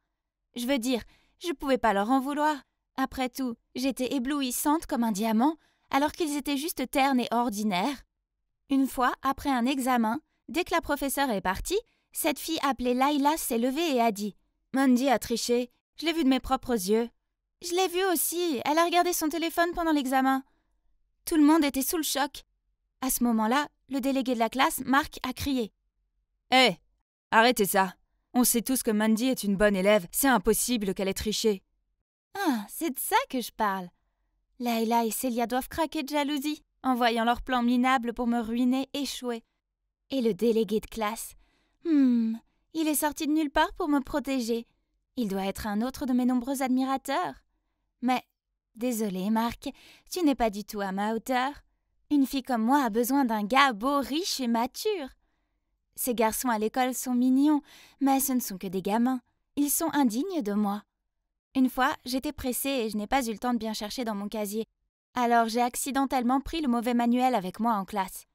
Je veux dire, je pouvais pas leur en vouloir. Après tout, j'étais éblouissante comme un diamant, alors qu'ils étaient juste ternes et ordinaires. Une fois, après un examen, dès que la professeure est partie, cette fille appelée Layla s'est levée et a dit « Mandy a triché, je l'ai vue de mes propres yeux. » Je l'ai vue aussi, elle a regardé son téléphone pendant l'examen. Tout le monde était sous le choc. À ce moment-là, le délégué de la classe, Marc, a crié « Hé, arrêtez ça. On sait tous que Mandy est une bonne élève, c'est impossible qu'elle ait triché. » Ah, c'est de ça que je parle. Layla et Célia doivent craquer de jalousie en voyant leur plan minable pour me ruiner échouer. Et le délégué de classe, il est sorti de nulle part pour me protéger. Il doit être un autre de mes nombreux admirateurs. Mais, désolé Marc, tu n'es pas du tout à ma hauteur. Une fille comme moi a besoin d'un gars beau, riche et mature. Ces garçons à l'école sont mignons, mais ce ne sont que des gamins. Ils sont indignes de moi. Une fois, j'étais pressée et je n'ai pas eu le temps de bien chercher dans mon casier. Alors j'ai accidentellement pris le mauvais manuel avec moi en classe.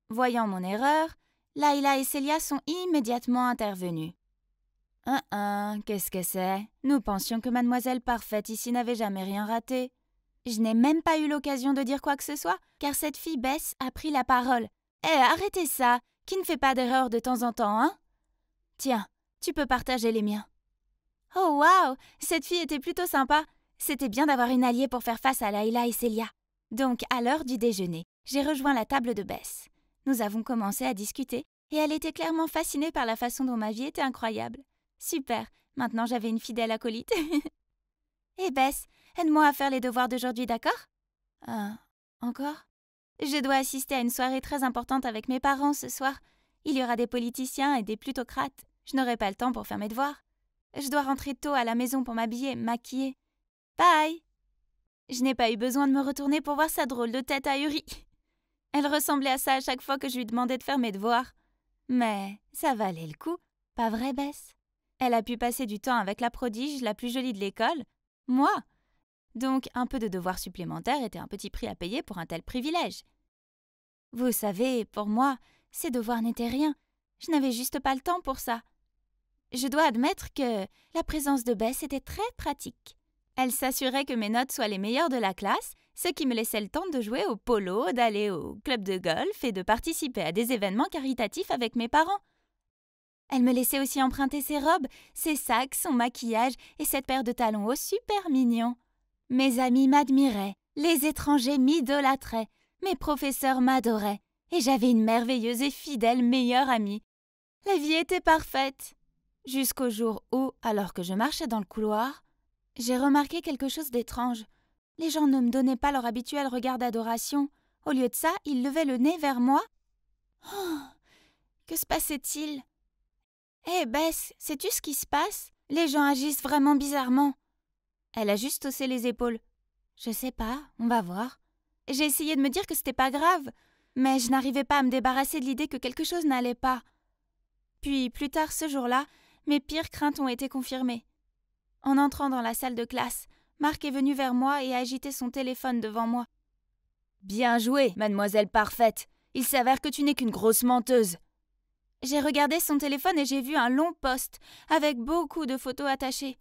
Voyant mon erreur, Layla et Célia sont immédiatement intervenues. Qu'est-ce que c'est? Nous pensions que Mademoiselle Parfaite ici n'avait jamais rien raté. Je n'ai même pas eu l'occasion de dire quoi que ce soit, car cette fille Bess a pris la parole. Arrêtez ça! Qui ne fait pas d'erreur de temps en temps, hein? Tiens, tu peux partager les miens. Oh waouh! Cette fille était plutôt sympa. C'était bien d'avoir une alliée pour faire face à Layla et Célia. Donc, à l'heure du déjeuner, j'ai rejoint la table de Bess. Nous avons commencé à discuter, et elle était clairement fascinée par la façon dont ma vie était incroyable. Super, maintenant j'avais une fidèle acolyte. Bess, aide-moi à faire les devoirs d'aujourd'hui, d'accord? Encore? Je dois assister à une soirée très importante avec mes parents ce soir. Il y aura des politiciens et des plutocrates. Je n'aurai pas le temps pour faire mes devoirs. Je dois rentrer tôt à la maison pour m'habiller, maquiller. Bye! Je n'ai pas eu besoin de me retourner pour voir sa drôle de tête ahurie. Elle ressemblait à ça à chaque fois que je lui demandais de faire mes devoirs. Mais ça valait le coup, pas vrai, Bess? Elle a pu passer du temps avec la prodige la plus jolie de l'école. Moi, Donc un peu de devoir supplémentaire était un petit prix à payer pour un tel privilège. Vous savez, pour moi, ces devoirs n'étaient rien. Je n'avais juste pas le temps pour ça. Je dois admettre que la présence de Bess était très pratique. Elle s'assurait que mes notes soient les meilleures de la classe, ce qui me laissait le temps de jouer au polo, d'aller au club de golf et de participer à des événements caritatifs avec mes parents. Elle me laissait aussi emprunter ses robes, ses sacs, son maquillage et cette paire de talons hauts super mignons. Mes amis m'admiraient, les étrangers m'idolâtraient, mes professeurs m'adoraient, et j'avais une merveilleuse et fidèle meilleure amie. La vie était parfaite. Jusqu'au jour où, alors que je marchais dans le couloir, j'ai remarqué quelque chose d'étrange. Les gens ne me donnaient pas leur habituel regard d'adoration. Au lieu de ça, ils levaient le nez vers moi. Oh, que se passait-il ? Hé, Bess, sais-tu ce qui se passe ? Les gens agissent vraiment bizarrement. Elle a juste haussé les épaules. Je sais pas, on va voir. J'ai essayé de me dire que c'était pas grave, mais je n'arrivais pas à me débarrasser de l'idée que quelque chose n'allait pas. Puis, plus tard ce jour-là, mes pires craintes ont été confirmées. En entrant dans la salle de classe, Marc est venu vers moi et a agité son téléphone devant moi. « Bien joué, mademoiselle parfaite. Il s'avère que tu n'es qu'une grosse menteuse. » J'ai regardé son téléphone et j'ai vu un long post avec beaucoup de photos attachées.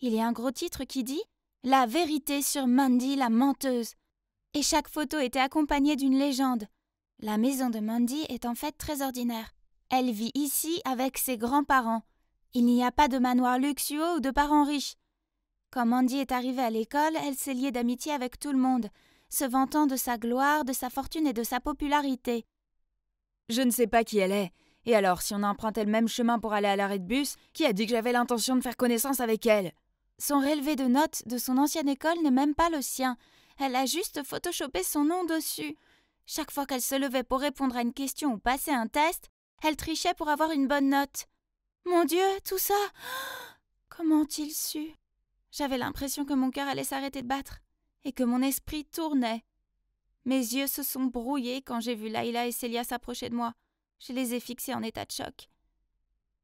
Il y a un gros titre qui dit « La vérité sur Mandy la menteuse ». Et chaque photo était accompagnée d'une légende. La maison de Mandy est en fait très ordinaire. Elle vit ici avec ses grands-parents. Il n'y a pas de manoir luxueux ou de parents riches. Quand Mandy est arrivée à l'école, elle s'est liée d'amitié avec tout le monde, se vantant de sa gloire, de sa fortune et de sa popularité. Je ne sais pas qui elle est. Et alors, si on empruntait le même chemin pour aller à l'arrêt de bus, qui a dit que j'avais l'intention de faire connaissance avec elle ? Son relevé de notes de son ancienne école n'est même pas le sien. Elle a juste photoshopé son nom dessus. Chaque fois qu'elle se levait pour répondre à une question ou passer un test, elle trichait pour avoir une bonne note. Mon Dieu, tout ça! Comment ont-ils su? J'avais l'impression que mon cœur allait s'arrêter de battre et que mon esprit tournait. Mes yeux se sont brouillés quand j'ai vu Layla et Célia s'approcher de moi. Je les ai fixés en état de choc.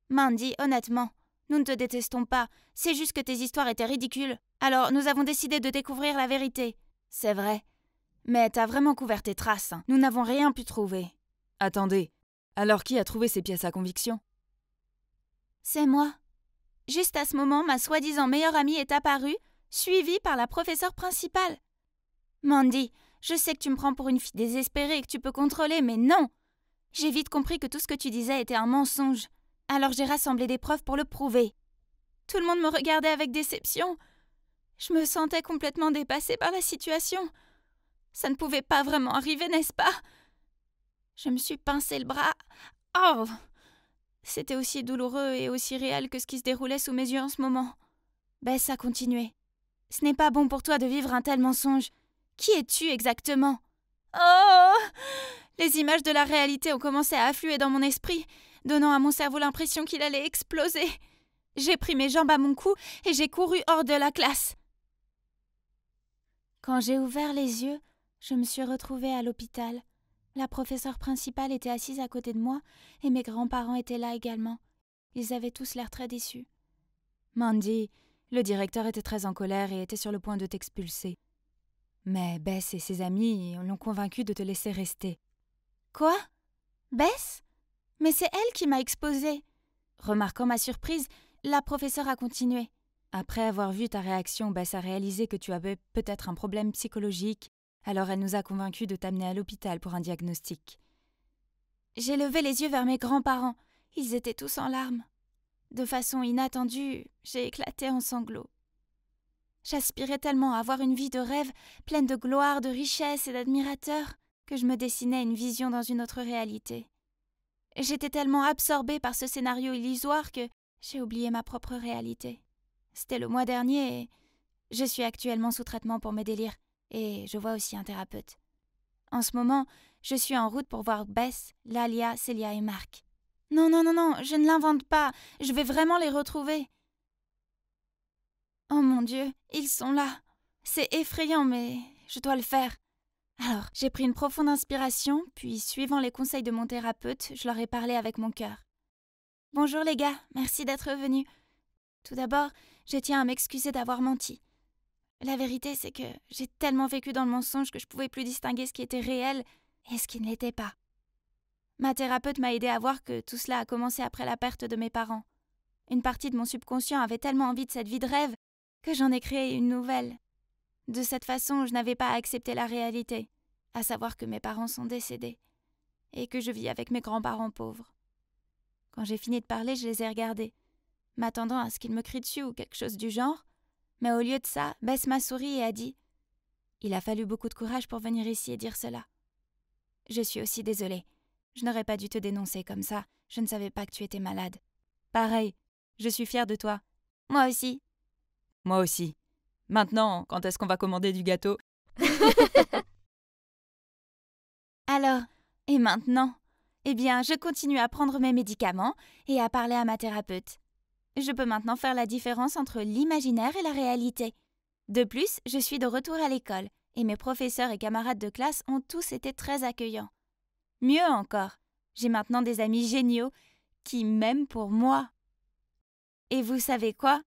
Mandy, honnêtement, nous ne te détestons pas. C'est juste que tes histoires étaient ridicules. Alors nous avons décidé de découvrir la vérité. C'est vrai. Mais t'as vraiment couvert tes traces. Nous n'avons rien pu trouver. Attendez, alors qui a trouvé ces pièces à conviction ? C'est moi. Juste à ce moment, ma soi-disant meilleure amie est apparue, suivie par la professeure principale. Mandy, je sais que tu me prends pour une fille désespérée et que tu peux contrôler, mais non! J'ai vite compris que tout ce que tu disais était un mensonge. Alors j'ai rassemblé des preuves pour le prouver. Tout le monde me regardait avec déception. Je me sentais complètement dépassée par la situation. Ça ne pouvait pas vraiment arriver, n'est-ce pas? Je me suis pincé le bras. Oh! C'était aussi douloureux et aussi réel que ce qui se déroulait sous mes yeux en ce moment. Bess a continué. Ce n'est pas bon pour toi de vivre un tel mensonge. Qui es-tu exactement? Oh! Les images de la réalité ont commencé à affluer dans mon esprit, donnant à mon cerveau l'impression qu'il allait exploser. J'ai pris mes jambes à mon cou et j'ai couru hors de la classe. Quand j'ai ouvert les yeux, je me suis retrouvée à l'hôpital. La professeure principale était assise à côté de moi et mes grands-parents étaient là également. Ils avaient tous l'air très déçus. Mandy, le directeur était très en colère et était sur le point de t'expulser. Mais Bess et ses amis l'ont convaincu de te laisser rester. Quoi? Bess? Mais c'est elle qui m'a exposée. Remarquant ma surprise, la professeure a continué. Après avoir vu ta réaction, Bess a réalisé que tu avais peut-être un problème psychologique, alors elle nous a convaincus de t'amener à l'hôpital pour un diagnostic. J'ai levé les yeux vers mes grands-parents. Ils étaient tous en larmes. De façon inattendue, j'ai éclaté en sanglots. J'aspirais tellement à avoir une vie de rêve, pleine de gloire, de richesse et d'admirateurs, que je me dessinais une vision dans une autre réalité. J'étais tellement absorbée par ce scénario illusoire que j'ai oublié ma propre réalité. C'était le mois dernier et je suis actuellement sous traitement pour mes délires et je vois aussi un thérapeute. En ce moment, je suis en route pour voir Bess, Lalia, Célia et Marc. Non, je ne l'invente pas, je vais vraiment les retrouver. Oh mon Dieu, ils sont là. C'est effrayant, mais je dois le faire. Alors, j'ai pris une profonde inspiration, puis, suivant les conseils de mon thérapeute, je leur ai parlé avec mon cœur. Bonjour les gars, merci d'être venus. Tout d'abord, je tiens à m'excuser d'avoir menti. La vérité, c'est que j'ai tellement vécu dans le mensonge que je pouvais plus distinguer ce qui était réel et ce qui ne l'était pas. Ma thérapeute m'a aidé à voir que tout cela a commencé après la perte de mes parents. Une partie de mon subconscient avait tellement envie de cette vie de rêve que j'en ai créé une nouvelle. De cette façon, je n'avais pas à accepter la réalité, à savoir que mes parents sont décédés et que je vis avec mes grands-parents pauvres. Quand j'ai fini de parler, je les ai regardés, m'attendant à ce qu'ils me crient dessus ou quelque chose du genre, mais au lieu de ça, Bess m'a souri et a dit « Il a fallu beaucoup de courage pour venir ici et dire cela. Je suis aussi désolée. Je n'aurais pas dû te dénoncer comme ça. Je ne savais pas que tu étais malade. Pareil, je suis fière de toi. Moi aussi. Moi aussi. Maintenant, quand est-ce qu'on va commander du gâteau? Alors, et maintenant? Eh bien, je continue à prendre mes médicaments et à parler à ma thérapeute. Je peux maintenant faire la différence entre l'imaginaire et la réalité. De plus, je suis de retour à l'école et mes professeurs et camarades de classe ont tous été très accueillants. Mieux encore, j'ai maintenant des amis géniaux qui m'aiment pour moi. Et vous savez quoi?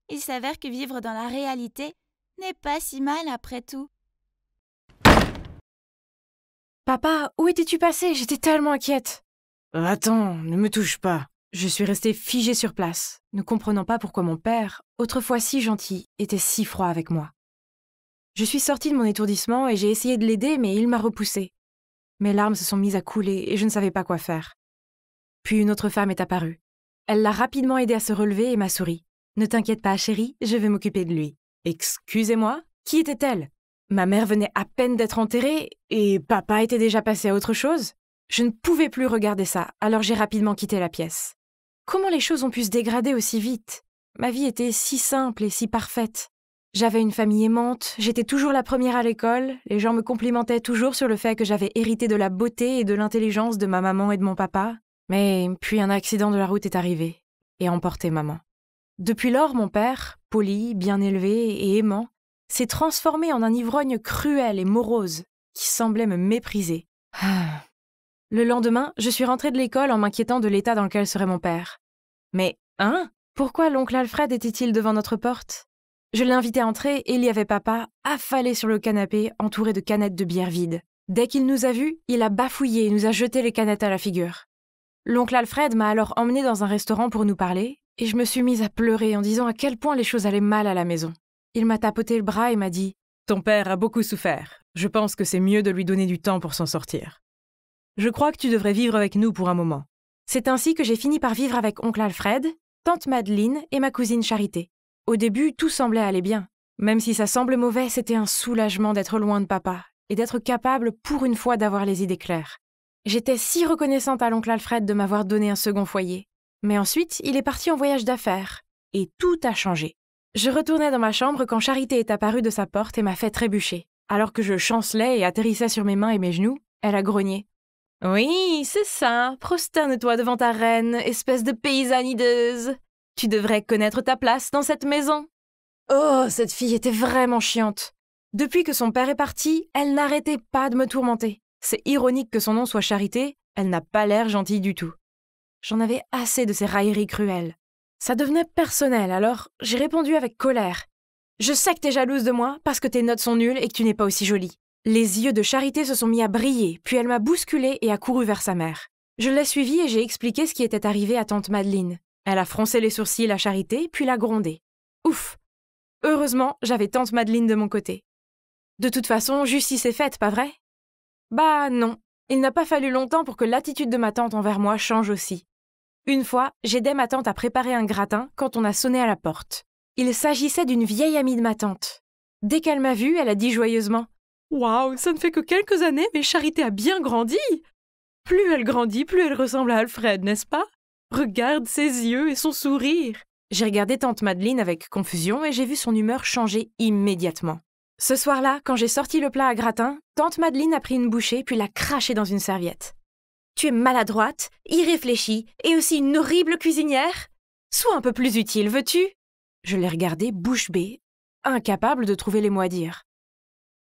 Il s'avère que vivre dans la réalité n'est pas si mal après tout. Papa, où étais-tu passé? J'étais tellement inquiète. Attends, ne me touche pas. Je suis restée figée sur place, ne comprenant pas pourquoi mon père, autrefois si gentil, était si froid avec moi. Je suis sortie de mon étourdissement et j'ai essayé de l'aider, mais il m'a repoussée. Mes larmes se sont mises à couler et je ne savais pas quoi faire. Puis une autre femme est apparue. Elle l'a rapidement aidé à se relever et m'a souri. « Ne t'inquiète pas, chérie, je vais m'occuper de lui. » Excusez-moi, qui était-elle? Ma mère venait à peine d'être enterrée et papa était déjà passé à autre chose. Je ne pouvais plus regarder ça, alors j'ai rapidement quitté la pièce. Comment les choses ont pu se dégrader aussi vite? Ma vie était si simple et si parfaite. J'avais une famille aimante, j'étais toujours la première à l'école, les gens me complimentaient toujours sur le fait que j'avais hérité de la beauté et de l'intelligence de ma maman et de mon papa. Mais puis un accident de la route est arrivé et a emporté maman. Depuis lors, mon père, poli, bien élevé et aimant, s'est transformé en un ivrogne cruel et morose qui semblait me mépriser. Le lendemain, je suis rentrée de l'école en m'inquiétant de l'état dans lequel serait mon père. Mais, pourquoi l'oncle Alfred était-il devant notre porte? Je l'ai invité à entrer et il y avait papa, affalé sur le canapé, entouré de canettes de bière vides. Dès qu'il nous a vus, il a bafouillé et nous a jeté les canettes à la figure. L'oncle Alfred m'a alors emmené dans un restaurant pour nous parler, et je me suis mise à pleurer en disant à quel point les choses allaient mal à la maison. Il m'a tapoté le bras et m'a dit « Ton père a beaucoup souffert. Je pense que c'est mieux de lui donner du temps pour s'en sortir. Je crois que tu devrais vivre avec nous pour un moment. » C'est ainsi que j'ai fini par vivre avec oncle Alfred, tante Madeleine et ma cousine Charité. Au début, tout semblait aller bien. Même si ça semble mauvais, c'était un soulagement d'être loin de papa et d'être capable pour une fois d'avoir les idées claires. J'étais si reconnaissante à l'oncle Alfred de m'avoir donné un second foyer. Mais ensuite, il est parti en voyage d'affaires. Et tout a changé. Je retournais dans ma chambre quand Charité est apparue de sa porte et m'a fait trébucher. Alors que je chancelais et atterrissais sur mes mains et mes genoux, elle a grogné. « Oui, c'est ça, prosterne-toi devant ta reine, espèce de paysanne hideuse. Tu devrais connaître ta place dans cette maison. » Oh, cette fille était vraiment chiante. Depuis que son père est parti, elle n'arrêtait pas de me tourmenter. C'est ironique que son nom soit Charité, elle n'a pas l'air gentille du tout. J'en avais assez de ces railleries cruelles. Ça devenait personnel, alors j'ai répondu avec colère. « Je sais que t'es jalouse de moi parce que tes notes sont nulles et que tu n'es pas aussi jolie. » Les yeux de Charité se sont mis à briller, puis elle m'a bousculée et a couru vers sa mère. Je l'ai suivie et j'ai expliqué ce qui était arrivé à tante Madeleine. Elle a froncé les sourcils à Charité, puis l'a grondé. Ouf! Heureusement, j'avais tante Madeleine de mon côté. De toute façon, justice est faite, pas vrai? Bah non, il n'a pas fallu longtemps pour que l'attitude de ma tante envers moi change aussi. Une fois, j'aidais ma tante à préparer un gratin quand on a sonné à la porte. Il s'agissait d'une vieille amie de ma tante. Dès qu'elle m'a vue, elle a dit joyeusement « Waouh, ça ne fait que quelques années, mais Charité a bien grandi! Plus elle grandit, plus elle ressemble à Alfred, n'est-ce pas? Regarde ses yeux et son sourire !» J'ai regardé tante Madeleine avec confusion et j'ai vu son humeur changer immédiatement. Ce soir-là, quand j'ai sorti le plat à gratin, tante Madeleine a pris une bouchée puis l'a craché dans une serviette. « Tu es maladroite, irréfléchie et aussi une horrible cuisinière? Sois un peu plus utile, veux-tu ?» Je l'ai regardée bouche bée, incapable de trouver les mots à dire.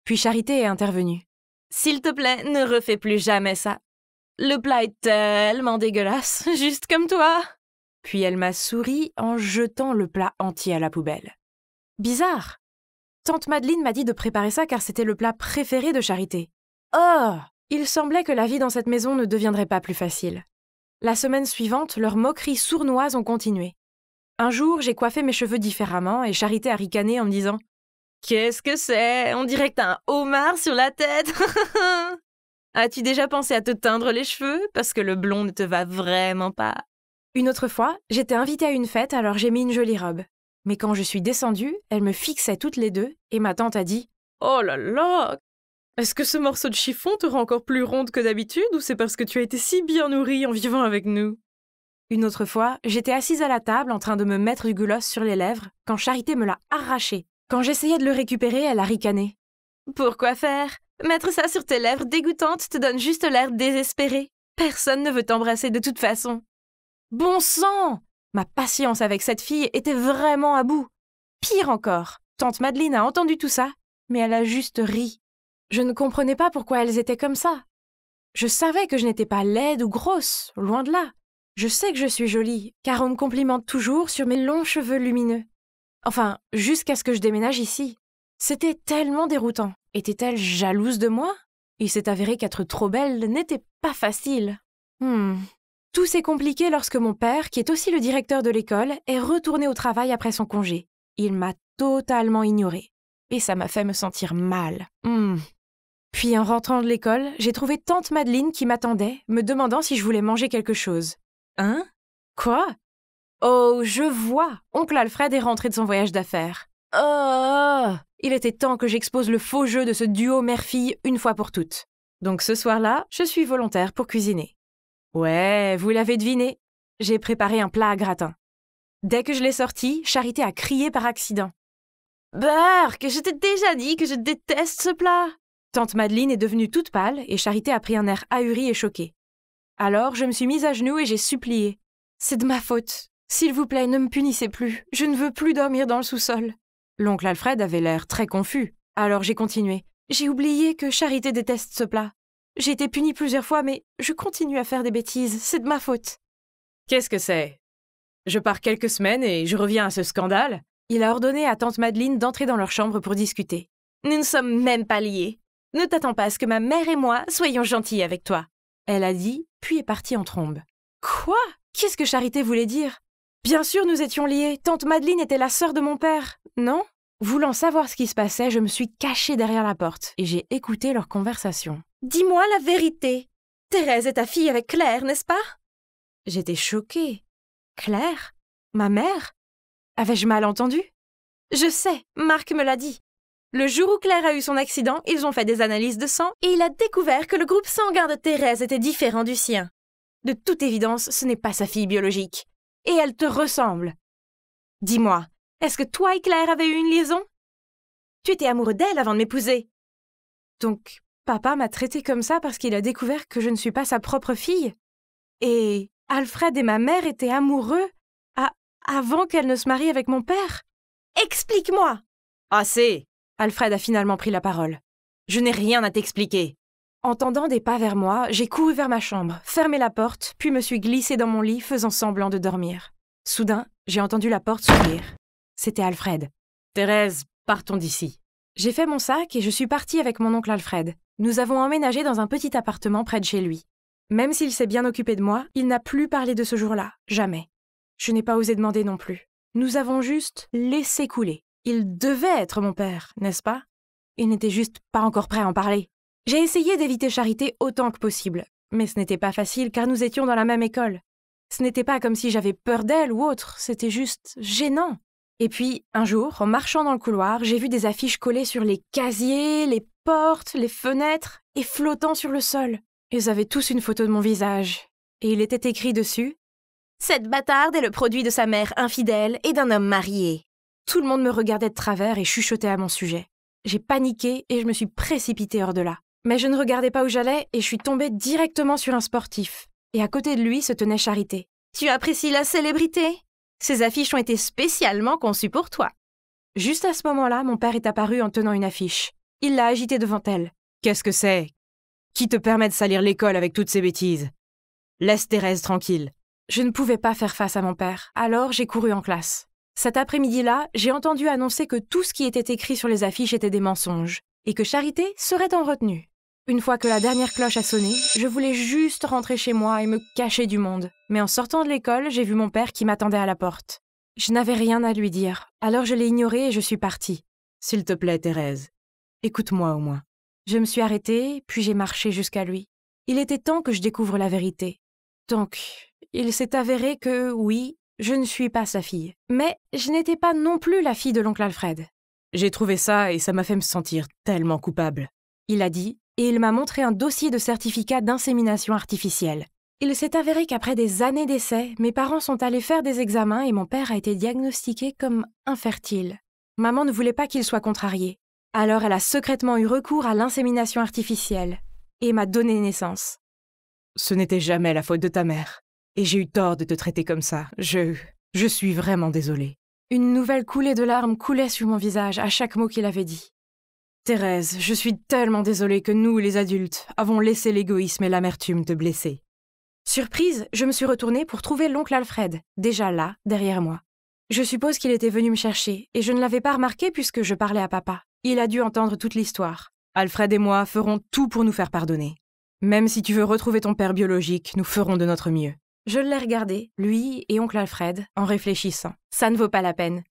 Puis Charité est intervenue. « S'il te plaît, ne refais plus jamais ça. Le plat est tellement dégueulasse, juste comme toi. » Puis elle m'a souri en jetant le plat entier à la poubelle. Bizarre. Tante Madeleine m'a dit de préparer ça car c'était le plat préféré de Charité. Oh! Il semblait que la vie dans cette maison ne deviendrait pas plus facile. La semaine suivante, leurs moqueries sournoises ont continué. Un jour, j'ai coiffé mes cheveux différemment et Charité a ricané en me disant « Qu'est-ce que c'est? On dirait que t'as un homard sur la tête. As-tu déjà pensé à te teindre les cheveux? Parce que le blond ne te va vraiment pas. » Une autre fois, j'étais invitée à une fête, alors j'ai mis une jolie robe. Mais quand je suis descendue, elles me fixaient toutes les deux et ma tante a dit « Oh là là! Est-ce que ce morceau de chiffon te rend encore plus ronde que d'habitude ou c'est parce que tu as été si bien nourrie en vivant avec nous? » Une autre fois, j'étais assise à la table en train de me mettre du gloss sur les lèvres quand Charité me l'a arraché. Quand j'essayais de le récupérer, elle a ricané. « Pourquoi faire? Mettre ça sur tes lèvres dégoûtantes te donne juste l'air désespéré. Personne ne veut t'embrasser de toute façon. » Bon sang! Ma patience avec cette fille était vraiment à bout. Pire encore, tante Madeleine a entendu tout ça, mais elle a juste ri. Je ne comprenais pas pourquoi elles étaient comme ça. Je savais que je n'étais pas laide ou grosse, loin de là. Je sais que je suis jolie, car on me complimente toujours sur mes longs cheveux lumineux. Enfin, jusqu'à ce que je déménage ici. C'était tellement déroutant. Était-elle jalouse de moi? Il s'est avéré qu'être trop belle n'était pas facile. Tout s'est compliqué lorsque mon père, qui est aussi le directeur de l'école, est retourné au travail après son congé. Il m'a totalement ignorée. Et ça m'a fait me sentir mal. Puis en rentrant de l'école, j'ai trouvé tante Madeleine qui m'attendait, me demandant si je voulais manger quelque chose. Hein? Quoi? Oh, je vois! Oncle Alfred est rentré de son voyage d'affaires. Oh! Il était temps que j'expose le faux jeu de ce duo mère-fille une fois pour toutes. Donc ce soir-là, je suis volontaire pour cuisiner. Ouais, vous l'avez deviné, j'ai préparé un plat à gratin. Dès que je l'ai sorti, Charité a crié par accident. « Bark, je t'ai déjà dit que je déteste ce plat !» Tante Madeleine est devenue toute pâle et Charité a pris un air ahuri et choqué. Alors je me suis mise à genoux et j'ai supplié. « C'est de ma faute. S'il vous plaît, ne me punissez plus. Je ne veux plus dormir dans le sous-sol. » L'oncle Alfred avait l'air très confus. Alors j'ai continué. « J'ai oublié que Charité déteste ce plat. J'ai été punie plusieurs fois, mais je continue à faire des bêtises. C'est de ma faute. » Qu'est-ce que c'est? Je pars quelques semaines et je reviens à ce scandale. Il a ordonné à tante Madeleine d'entrer dans leur chambre pour discuter. Nous ne sommes même pas liés. Ne t'attends pas à ce que ma mère et moi soyons gentils avec toi. Elle a dit, puis est partie en trombe. Quoi? Qu'est-ce que Charité voulait dire? Bien sûr, nous étions liés. Tante Madeleine était la sœur de mon père, non? Voulant savoir ce qui se passait, je me suis cachée derrière la porte et j'ai écouté leur conversation. Dis-moi la vérité. Thérèse est ta fille avec Claire, n'est-ce pas? J'étais choquée. Claire? Ma mère? Avais-je mal entendu? Je sais, Marc me l'a dit. Le jour où Claire a eu son accident, ils ont fait des analyses de sang et il a découvert que le groupe sanguin de Thérèse était différent du sien. De toute évidence, ce n'est pas sa fille biologique. Et elle te ressemble. Dis-moi, est-ce que toi et Claire avez eu une liaison? Tu étais amoureux d'elle avant de m'épouser. Donc, papa m'a traitée comme ça parce qu'il a découvert que je ne suis pas sa propre fille? Et Alfred et ma mère étaient amoureux avant qu'elle ne se marie avec mon père? Explique-moi! Assez! Alfred a finalement pris la parole. Je n'ai rien à t'expliquer. Entendant des pas vers moi, j'ai couru vers ma chambre, fermé la porte, puis me suis glissée dans mon lit, faisant semblant de dormir. Soudain, j'ai entendu la porte s'ouvrir. C'était Alfred. « Thérèse, partons d'ici. » J'ai fait mon sac et je suis partie avec mon oncle Alfred. Nous avons emménagé dans un petit appartement près de chez lui. Même s'il s'est bien occupé de moi, il n'a plus parlé de ce jour-là, jamais. Je n'ai pas osé demander non plus. Nous avons juste laissé couler. Il devait être mon père, n'est-ce pas? Il n'était juste pas encore prêt à en parler. J'ai essayé d'éviter Charité autant que possible, mais ce n'était pas facile car nous étions dans la même école. Ce n'était pas comme si j'avais peur d'elle ou autre, c'était juste gênant. Et puis, un jour, en marchant dans le couloir, j'ai vu des affiches collées sur les casiers, les portes, les fenêtres et flottant sur le sol. Ils avaient tous une photo de mon visage. Et il était écrit dessus « Cette bâtarde est le produit de sa mère infidèle et d'un homme marié. » Tout le monde me regardait de travers et chuchotait à mon sujet. J'ai paniqué et je me suis précipitée hors de là. Mais je ne regardais pas où j'allais et je suis tombée directement sur un sportif. Et à côté de lui se tenait Charité. « Tu apprécies la célébrité? Ces affiches ont été spécialement conçues pour toi. » Juste à ce moment-là, mon père est apparu en tenant une affiche. Il l'a agitée devant elle. « Qu'est-ce que c'est? Qui te permet de salir l'école avec toutes ces bêtises? Laisse Thérèse tranquille. » Je ne pouvais pas faire face à mon père, alors j'ai couru en classe. Cet après-midi-là, j'ai entendu annoncer que tout ce qui était écrit sur les affiches était des mensonges et que Charité serait en retenue. Une fois que la dernière cloche a sonné, je voulais juste rentrer chez moi et me cacher du monde. Mais en sortant de l'école, j'ai vu mon père qui m'attendait à la porte. Je n'avais rien à lui dire, alors je l'ai ignoré et je suis partie. « S'il te plaît, Thérèse, écoute-moi au moins. » Je me suis arrêtée, puis j'ai marché jusqu'à lui. Il était temps que je découvre la vérité. Donc, il s'est avéré que, oui, je ne suis pas sa fille. Mais je n'étais pas non plus la fille de l'oncle Alfred. J'ai trouvé ça et ça m'a fait me sentir tellement coupable. Il a dit, et il m'a montré un dossier de certificat d'insémination artificielle. Il s'est avéré qu'après des années d'essais, mes parents sont allés faire des examens et mon père a été diagnostiqué comme infertile. Maman ne voulait pas qu'il soit contrarié. Alors elle a secrètement eu recours à l'insémination artificielle et m'a donné naissance. Ce n'était jamais la faute de ta mère. Et j'ai eu tort de te traiter comme ça. Je suis vraiment désolée. Une nouvelle coulée de larmes coulait sur mon visage à chaque mot qu'il avait dit. Thérèse, je suis tellement désolée que nous, les adultes, avons laissé l'égoïsme et l'amertume te blesser. Surprise, je me suis retournée pour trouver l'oncle Alfred, déjà là, derrière moi. Je suppose qu'il était venu me chercher, et je ne l'avais pas remarqué puisque je parlais à papa. Il a dû entendre toute l'histoire. Alfred et moi ferons tout pour nous faire pardonner. Même si tu veux retrouver ton père biologique, nous ferons de notre mieux. Je l'ai regardé, lui et oncle Alfred, en réfléchissant. Ça ne vaut pas la peine,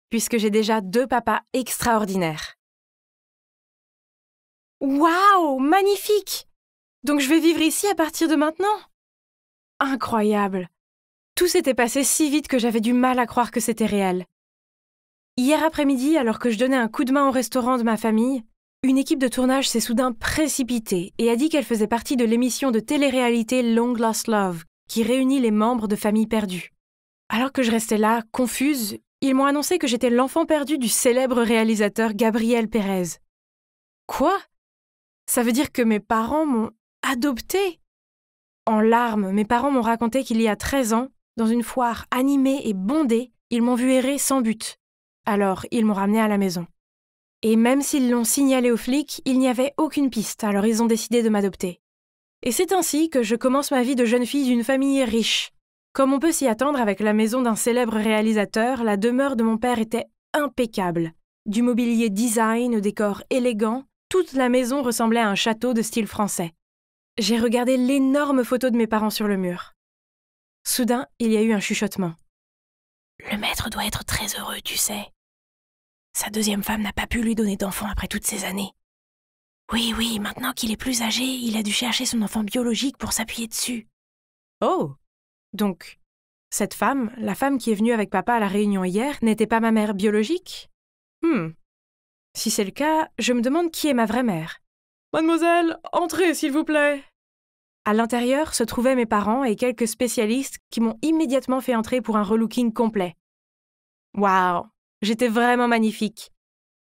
puisque j'ai déjà 2 papas extraordinaires. Waouh, magnifique! Donc je vais vivre ici à partir de maintenant? Incroyable! Tout s'était passé si vite que j'avais du mal à croire que c'était réel. Hier après-midi, alors que je donnais un coup de main au restaurant de ma famille, une équipe de tournage s'est soudain précipitée et a dit qu'elle faisait partie de l'émission de télé-réalité Long Lost Love, qui réunit les membres de familles perdues. Alors que je restais là, confuse, ils m'ont annoncé que j'étais l'enfant perdu du célèbre réalisateur Gabriel Pérez. Quoi? Ça veut dire que mes parents m'ont adoptée? En larmes, mes parents m'ont raconté qu'il y a 13 ans, dans une foire animée et bondée, ils m'ont vu errer sans but. Alors, ils m'ont ramenée à la maison. Et même s'ils l'ont signalé aux flics, il n'y avait aucune piste, alors ils ont décidé de m'adopter. Et c'est ainsi que je commence ma vie de jeune fille d'une famille riche. Comme on peut s'y attendre avec la maison d'un célèbre réalisateur, la demeure de mon père était impeccable. Du mobilier design, au décor élégant, toute la maison ressemblait à un château de style français. J'ai regardé l'énorme photo de mes parents sur le mur. Soudain, il y a eu un chuchotement. « Le maître doit être très heureux, tu sais. Sa deuxième femme n'a pas pu lui donner d'enfant après toutes ces années. Oui, maintenant qu'il est plus âgé, il a dû chercher son enfant biologique pour s'appuyer dessus. » Oh! Donc, cette femme, la femme qui est venue avec papa à la réunion hier, n'était pas ma mère biologique? Si c'est le cas, je me demande qui est ma vraie mère. « Mademoiselle, entrez, s'il vous plaît !» À l'intérieur se trouvaient mes parents et quelques spécialistes qui m'ont immédiatement fait entrer pour un relooking complet. Waouh! J'étais vraiment magnifique.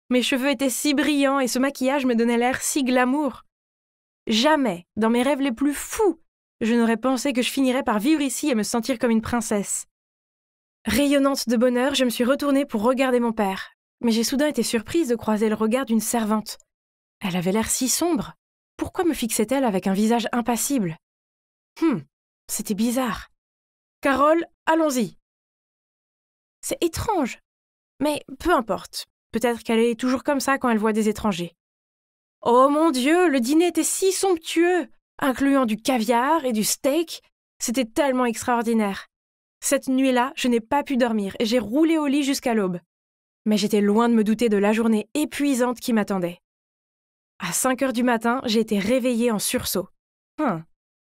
Mes cheveux étaient si brillants et ce maquillage me donnait l'air si glamour. Jamais, dans mes rêves les plus fous, je n'aurais pensé que je finirais par vivre ici et me sentir comme une princesse. Rayonnante de bonheur, je me suis retournée pour regarder mon père. Mais j'ai soudain été surprise de croiser le regard d'une servante. Elle avait l'air si sombre. Pourquoi me fixait-elle avec un visage impassible? C'était bizarre. « Carole, allons-y !» C'est étrange. Mais peu importe. Peut-être qu'elle est toujours comme ça quand elle voit des étrangers. Oh mon Dieu, le dîner était si somptueux, incluant du caviar et du steak. C'était tellement extraordinaire. Cette nuit-là, je n'ai pas pu dormir et j'ai roulé au lit jusqu'à l'aube. Mais j'étais loin de me douter de la journée épuisante qui m'attendait. À 5 heures du matin, j'ai été réveillée en sursaut.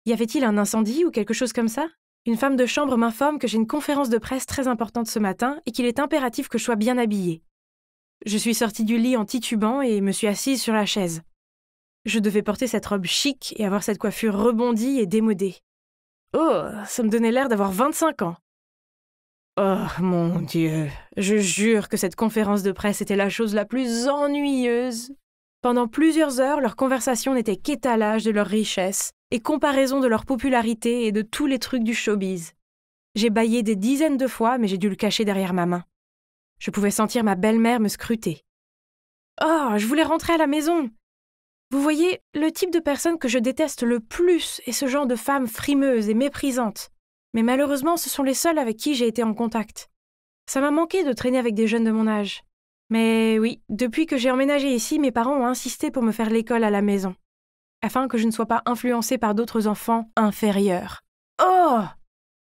Y avait-il un incendie ou quelque chose comme ça? Une femme de chambre m'informe que j'ai une conférence de presse très importante ce matin et qu'il est impératif que je sois bien habillée. Je suis sortie du lit en titubant et me suis assise sur la chaise. Je devais porter cette robe chic et avoir cette coiffure rebondie et démodée. Oh, ça me donnait l'air d'avoir 25 ans. Oh, mon Dieu, je jure que cette conférence de presse était la chose la plus ennuyeuse. Pendant plusieurs heures, leur conversation n'était qu'étalage de leur richesse et comparaison de leur popularité et de tous les trucs du showbiz. J'ai bâillé des dizaines de fois, mais j'ai dû le cacher derrière ma main. Je pouvais sentir ma belle-mère me scruter. Oh, je voulais rentrer à la maison. Vous voyez, le type de personne que je déteste le plus est ce genre de femme frimeuse et méprisante. Mais malheureusement, ce sont les seuls avec qui j'ai été en contact. Ça m'a manqué de traîner avec des jeunes de mon âge. Mais oui, depuis que j'ai emménagé ici, mes parents ont insisté pour me faire l'école à la maison, afin que je ne sois pas influencée par d'autres enfants inférieurs. Oh!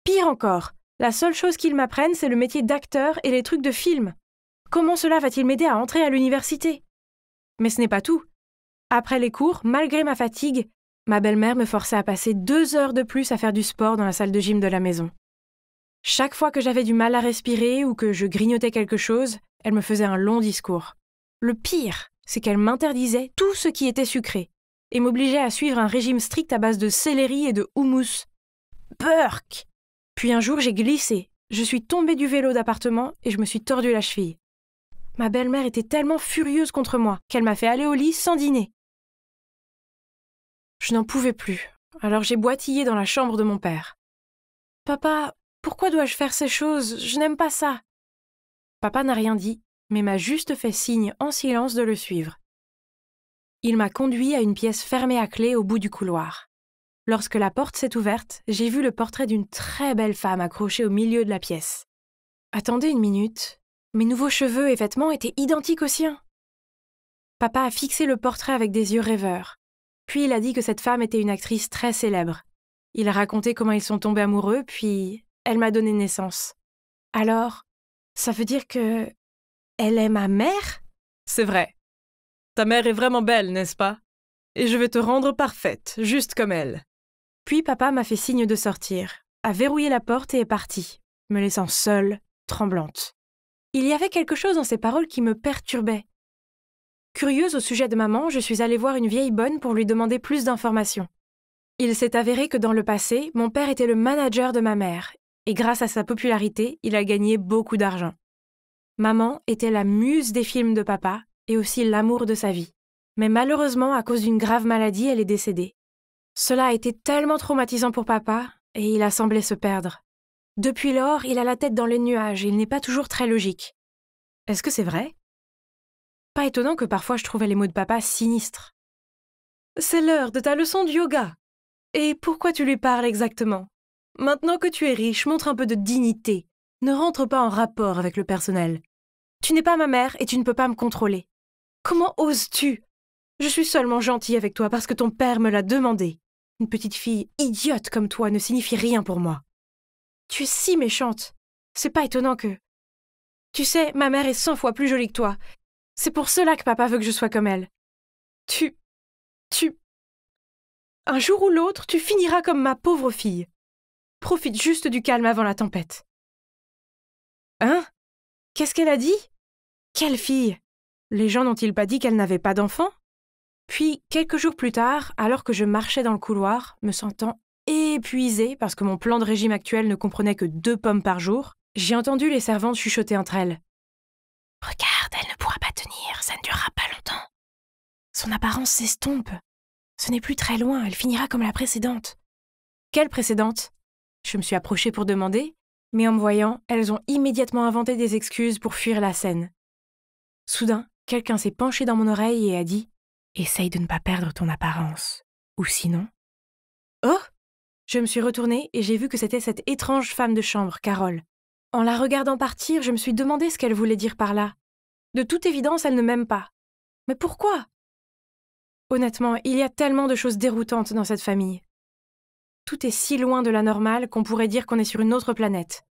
Pire encore, la seule chose qu'ils m'apprennent, c'est le métier d'acteur et les trucs de film. Comment cela va-t-il m'aider à entrer à l'université? Mais ce n'est pas tout. Après les cours, malgré ma fatigue, ma belle-mère me forçait à passer 2 heures de plus à faire du sport dans la salle de gym de la maison. Chaque fois que j'avais du mal à respirer ou que je grignotais quelque chose, elle me faisait un long discours. Le pire, c'est qu'elle m'interdisait tout ce qui était sucré et m'obligeait à suivre un régime strict à base de céleri et de houmous. Burk! Puis un jour, j'ai glissé. Je suis tombée du vélo d'appartement et je me suis tordu la cheville. Ma belle-mère était tellement furieuse contre moi qu'elle m'a fait aller au lit sans dîner. Je n'en pouvais plus, alors j'ai boitillé dans la chambre de mon père. « Papa, pourquoi dois-je faire ces choses? Je n'aime pas ça. » Papa n'a rien dit, mais m'a juste fait signe en silence de le suivre. Il m'a conduit à une pièce fermée à clé au bout du couloir. Lorsque la porte s'est ouverte, j'ai vu le portrait d'une très belle femme accrochée au milieu de la pièce. Attendez une minute, mes nouveaux cheveux et vêtements étaient identiques aux siens. Papa a fixé le portrait avec des yeux rêveurs. Puis il a dit que cette femme était une actrice très célèbre. Il a raconté comment ils sont tombés amoureux, puis elle m'a donné naissance. Alors, ça veut dire que... elle est ma mère? C'est vrai. Ta mère est vraiment belle, n'est-ce pas? Et je vais te rendre parfaite, juste comme elle. Puis papa m'a fait signe de sortir, a verrouillé la porte et est parti, me laissant seule, tremblante. Il y avait quelque chose dans ses paroles qui me perturbait. Curieuse au sujet de maman, je suis allée voir une vieille bonne pour lui demander plus d'informations. Il s'est avéré que dans le passé, mon père était le manager de ma mère, et grâce à sa popularité, il a gagné beaucoup d'argent. Maman était la muse des films de papa, et aussi l'amour de sa vie. Mais malheureusement, à cause d'une grave maladie, elle est décédée. Cela a été tellement traumatisant pour papa, et il a semblé se perdre. Depuis lors, il a la tête dans les nuages, et il n'est pas toujours très logique. Est-ce que c'est vrai? Pas étonnant que parfois je trouvais les mots de papa sinistres. C'est l'heure de ta leçon de yoga. Et pourquoi tu lui parles exactement? Maintenant que tu es riche, montre un peu de dignité. Ne rentre pas en rapport avec le personnel. Tu n'es pas ma mère et tu ne peux pas me contrôler. Comment oses-tu? Je suis seulement gentille avec toi parce que ton père me l'a demandé. Une petite fille idiote comme toi ne signifie rien pour moi. Tu es si méchante. C'est pas étonnant que... Tu sais, ma mère est 100 fois plus jolie que toi. C'est pour cela que papa veut que je sois comme elle. Tu... Un jour ou l'autre, tu finiras comme ma pauvre fille. Profite juste du calme avant la tempête. Hein? Qu'est-ce qu'elle a dit? Quelle fille? Les gens n'ont-ils pas dit qu'elle n'avait pas d'enfant? Puis, quelques jours plus tard, alors que je marchais dans le couloir, me sentant épuisée parce que mon plan de régime actuel ne comprenait que 2 pommes par jour, j'ai entendu les servantes chuchoter entre elles. « Regarde, elle ne pourra pas tenir, ça ne durera pas longtemps. Son apparence s'estompe. Ce n'est plus très loin, elle finira comme la précédente. » Quelle précédente? Je me suis approchée pour demander, mais en me voyant, elles ont immédiatement inventé des excuses pour fuir la scène. Soudain, quelqu'un s'est penché dans mon oreille et a dit « Essaye de ne pas perdre ton apparence, ou sinon... » Oh! Je me suis retournée et j'ai vu que c'était cette étrange femme de chambre, Carole. En la regardant partir, je me suis demandé ce qu'elle voulait dire par là. De toute évidence, elle ne m'aime pas. Mais pourquoi? Honnêtement, il y a tellement de choses déroutantes dans cette famille. Tout est si loin de la normale qu'on pourrait dire qu'on est sur une autre planète.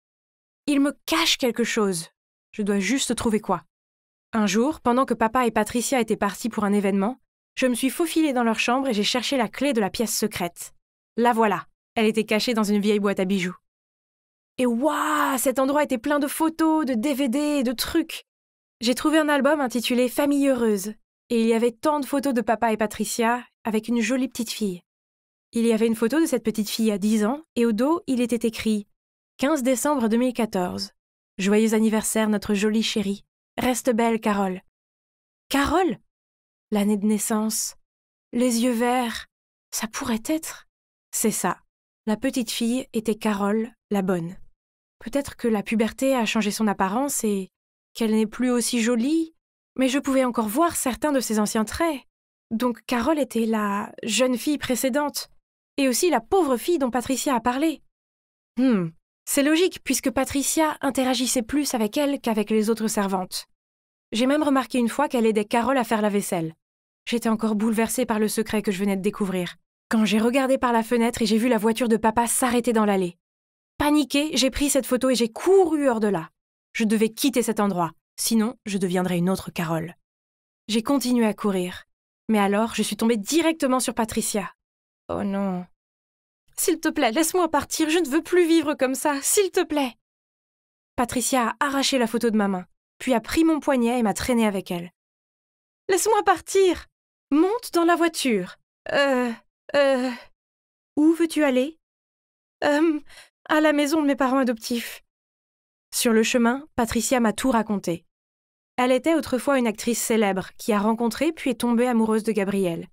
Il me cache quelque chose. Je dois juste trouver quoi. Un jour, pendant que papa et Patricia étaient partis pour un événement, je me suis faufilée dans leur chambre et j'ai cherché la clé de la pièce secrète. La voilà. Elle était cachée dans une vieille boîte à bijoux. Et waouh, cet endroit était plein de photos, de DVD et de trucs. J'ai trouvé un album intitulé « Famille heureuse » et il y avait tant de photos de papa et Patricia avec une jolie petite fille. Il y avait une photo de cette petite fille à 10 ans et au dos, il était écrit « 15 décembre 2014. Joyeux anniversaire notre jolie chérie. Reste belle, Carole. » Carole? L'année de naissance. Les yeux verts. Ça pourrait être... C'est ça. La petite fille était Carole, la bonne. Peut-être que la puberté a changé son apparence et qu'elle n'est plus aussi jolie, mais je pouvais encore voir certains de ses anciens traits. Donc Carole était la jeune fille précédente, et aussi la pauvre fille dont Patricia a parlé. C'est logique, puisque Patricia interagissait plus avec elle qu'avec les autres servantes. J'ai même remarqué une fois qu'elle aidait Carole à faire la vaisselle. J'étais encore bouleversée par le secret que je venais de découvrir. Quand j'ai regardé par la fenêtre et j'ai vu la voiture de papa s'arrêter dans l'allée. Paniquée, j'ai pris cette photo et j'ai couru hors de là. Je devais quitter cet endroit, sinon je deviendrais une autre Carole. J'ai continué à courir. Mais alors, je suis tombée directement sur Patricia. Oh non. S'il te plaît, laisse-moi partir, je ne veux plus vivre comme ça, s'il te plaît. Patricia a arraché la photo de ma main, puis a pris mon poignet et m'a traînée avec elle. Laisse-moi partir. Monte dans la voiture. Où veux-tu aller? À la maison de mes parents adoptifs. Sur le chemin, Patricia m'a tout raconté. Elle était autrefois une actrice célèbre qui a rencontré puis est tombée amoureuse de Gabriel.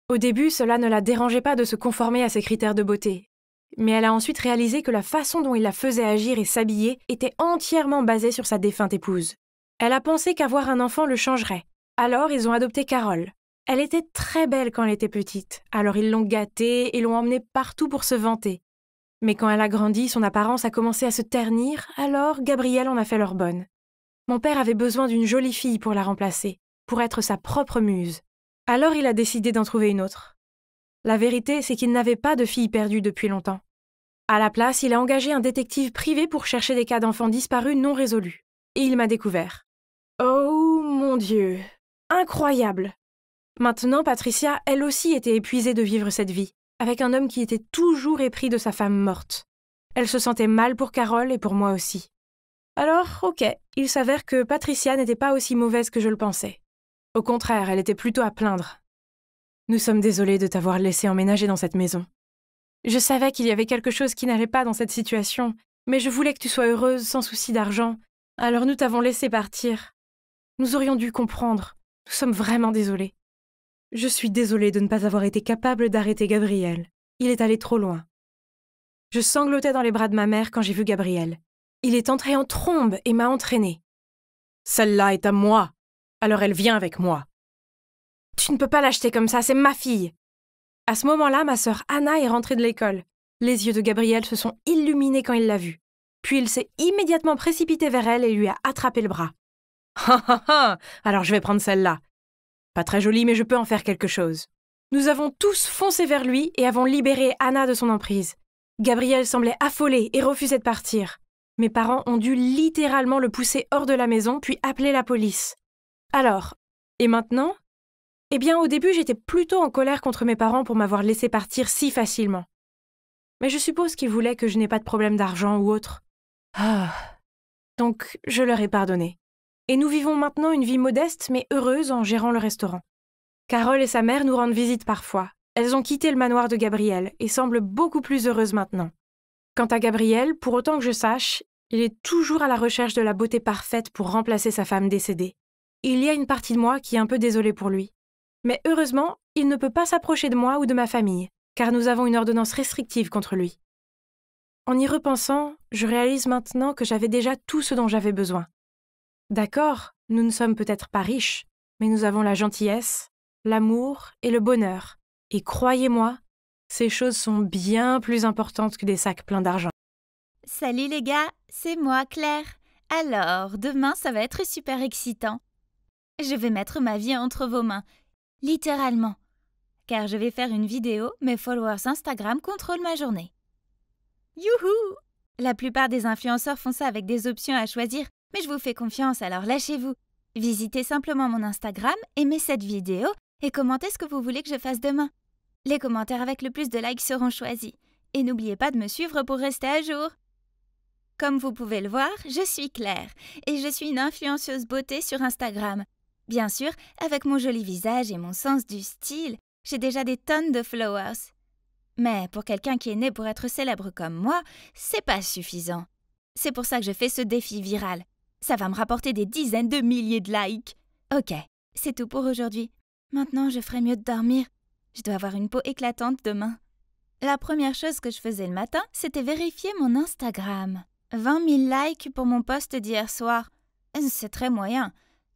Au début, cela ne la dérangeait pas de se conformer à ses critères de beauté. Mais elle a ensuite réalisé que la façon dont il la faisait agir et s'habiller était entièrement basée sur sa défunte épouse. Elle a pensé qu'avoir un enfant le changerait. Alors, ils ont adopté Carole. Elle était très belle quand elle était petite, alors ils l'ont gâtée et l'ont emmenée partout pour se vanter. Mais quand elle a grandi, son apparence a commencé à se ternir, alors Gabriel en a fait leur bonne. Mon père avait besoin d'une jolie fille pour la remplacer, pour être sa propre muse. Alors il a décidé d'en trouver une autre. La vérité, c'est qu'il n'avait pas de fille perdue depuis longtemps. À la place, il a engagé un détective privé pour chercher des cas d'enfants disparus non résolus. Et il m'a découvert. Oh mon Dieu! Incroyable! Maintenant, Patricia, elle aussi, était épuisée de vivre cette vie, avec un homme qui était toujours épris de sa femme morte. Elle se sentait mal pour Carole et pour moi aussi. Alors, ok, il s'avère que Patricia n'était pas aussi mauvaise que je le pensais. Au contraire, elle était plutôt à plaindre. Nous sommes désolés de t'avoir laissé emménager dans cette maison. Je savais qu'il y avait quelque chose qui n'allait pas dans cette situation, mais je voulais que tu sois heureuse sans souci d'argent, alors nous t'avons laissé partir. Nous aurions dû comprendre. Nous sommes vraiment désolés. Je suis désolée de ne pas avoir été capable d'arrêter Gabriel. Il est allé trop loin. Je sanglotais dans les bras de ma mère quand j'ai vu Gabriel. Il est entré en trombe et m'a entraînée. « Celle-là est à moi, alors elle vient avec moi. »« Tu ne peux pas l'acheter comme ça, c'est ma fille !» À ce moment-là, ma sœur Anna est rentrée de l'école. Les yeux de Gabriel se sont illuminés quand il l'a vue. Puis il s'est immédiatement précipité vers elle et lui a attrapé le bras. « Ha ha ha, alors je vais prendre celle-là. Pas très jolie, mais je peux en faire quelque chose. » Nous avons tous foncé vers lui et avons libéré Anna de son emprise. Gabriel semblait affolé et refusait de partir. Mes parents ont dû littéralement le pousser hors de la maison puis appeler la police. Alors, et maintenant? Eh bien, au début, j'étais plutôt en colère contre mes parents pour m'avoir laissé partir si facilement. Mais je suppose qu'ils voulaient que je n'ai pas de problème d'argent ou autre. Donc, je leur ai pardonné. Et nous vivons maintenant une vie modeste mais heureuse en gérant le restaurant. Carole et sa mère nous rendent visite parfois. Elles ont quitté le manoir de Gabriel et semblent beaucoup plus heureuses maintenant. Quant à Gabriel, pour autant que je sache, il est toujours à la recherche de la beauté parfaite pour remplacer sa femme décédée. Il y a une partie de moi qui est un peu désolée pour lui. Mais heureusement, il ne peut pas s'approcher de moi ou de ma famille, car nous avons une ordonnance restrictive contre lui. En y repensant, je réalise maintenant que j'avais déjà tout ce dont j'avais besoin. D'accord, nous ne sommes peut-être pas riches, mais nous avons la gentillesse, l'amour et le bonheur. Et croyez-moi, ces choses sont bien plus importantes que des sacs pleins d'argent. Salut les gars, c'est moi Claire. Alors, demain ça va être super excitant. Je vais mettre ma vie entre vos mains, littéralement. Car je vais faire une vidéo, mes followers Instagram contrôlent ma journée. Youhou! La plupart des influenceurs font ça avec des options à choisir, mais je vous fais confiance, alors lâchez-vous. Visitez simplement mon Instagram, aimez cette vidéo et commentez ce que vous voulez que je fasse demain. Les commentaires avec le plus de likes seront choisis. Et n'oubliez pas de me suivre pour rester à jour. Comme vous pouvez le voir, je suis Claire et je suis une influenceuse beauté sur Instagram. Bien sûr, avec mon joli visage et mon sens du style, j'ai déjà des tonnes de followers. Mais pour quelqu'un qui est né pour être célèbre comme moi, c'est pas suffisant. C'est pour ça que je fais ce défi viral. Ça va me rapporter des dizaines de milliers de likes. Ok, c'est tout pour aujourd'hui. Maintenant, je ferais mieux de dormir. Je dois avoir une peau éclatante demain. La première chose que je faisais le matin, c'était vérifier mon Instagram. 20 000 likes pour mon post d'hier soir. C'est très moyen.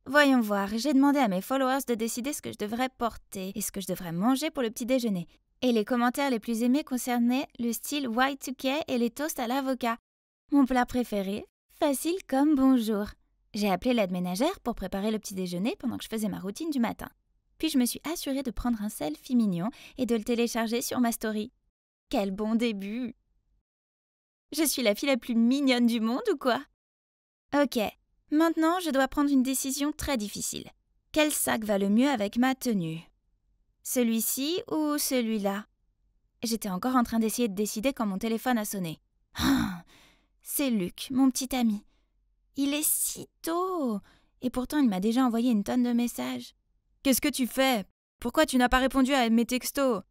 Voyons voir, j'ai demandé à mes followers de décider ce que je devrais porter et ce que je devrais manger pour le petit déjeuner. Et les commentaires les plus aimés concernaient le style Y2K et les toasts à l'avocat. Mon plat préféré, facile comme bonjour. J'ai appelé l'aide ménagère pour préparer le petit déjeuner pendant que je faisais ma routine du matin. Puis je me suis assurée de prendre un selfie mignon et de le télécharger sur ma story. Quel bon début! Je suis la fille la plus mignonne du monde ou quoi? Ok, maintenant je dois prendre une décision très difficile. Quel sac va le mieux avec ma tenue? Celui-ci ou celui-là? J'étais encore en train d'essayer de décider quand mon téléphone a sonné. C'est Luc, mon petit ami. Il est si tôt et pourtant il m'a déjà envoyé une tonne de messages. Qu'est-ce que tu fais? Pourquoi tu n'as pas répondu à mes textos?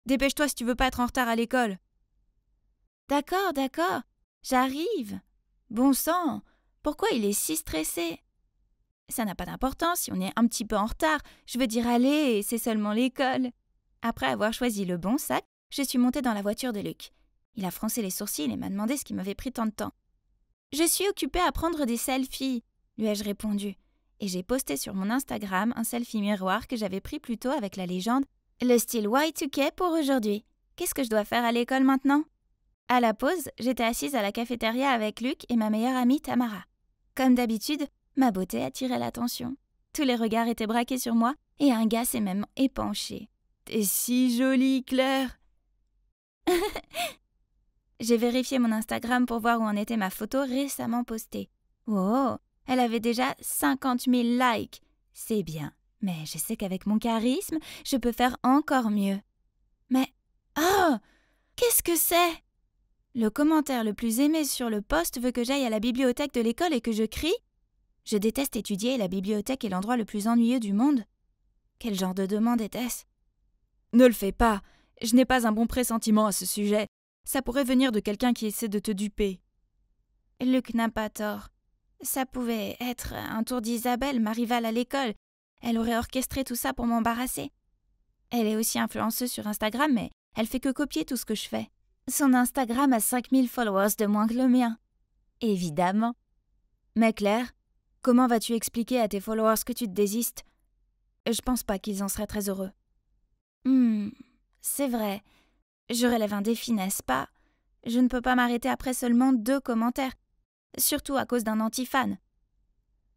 Dépêche-toi si tu veux pas être en retard à l'école. D'accord, j'arrive. Bon sang, pourquoi il est si stressé? Ça n'a pas d'importance si on est un petit peu en retard. Je veux dire, allez, c'est seulement l'école. Après avoir choisi le bon sac, je suis montée dans la voiture de Luc. Il a froncé les sourcils et m'a demandé ce qui m'avait pris tant de temps. Je suis occupée à prendre des selfies, lui ai-je répondu. Et j'ai posté sur mon Instagram un selfie miroir que j'avais pris plus tôt avec la légende « Le style Y2K pour aujourd'hui. Qu'est-ce que je dois faire à l'école maintenant ?» À la pause, j'étais assise à la cafétéria avec Luc et ma meilleure amie Tamara. Comme d'habitude, ma beauté attirait l'attention. Tous les regards étaient braqués sur moi et un gars s'est même épanché. « T'es si jolie, Claire !» J'ai vérifié mon Instagram pour voir où en était ma photo récemment postée. Oh, elle avait déjà 50 000 likes. C'est bien, mais je sais qu'avec mon charisme, je peux faire encore mieux. Mais, oh, qu'est-ce que c'est? Le commentaire le plus aimé sur le post veut que j'aille à la bibliothèque de l'école et que je crie « Je déteste étudier et la bibliothèque est l'endroit le plus ennuyeux du monde. » Quel genre de demande était-ce? Ne le fais pas. Je n'ai pas un bon pressentiment à ce sujet. Ça pourrait venir de quelqu'un qui essaie de te duper. Luc n'a pas tort. Ça pouvait être un tour d'Isabelle, ma rivale à l'école. Elle aurait orchestré tout ça pour m'embarrasser. Elle est aussi influenceuse sur Instagram, mais elle fait que copier tout ce que je fais. Son Instagram a 5000 followers de moins que le mien. Évidemment. Mais Claire, comment vas-tu expliquer à tes followers que tu te désistes? Je pense pas qu'ils en seraient très heureux. C'est vrai. Je relève un défi, n'est-ce pas? Je ne peux pas m'arrêter après seulement 2 commentaires. Surtout à cause d'un anti-fan.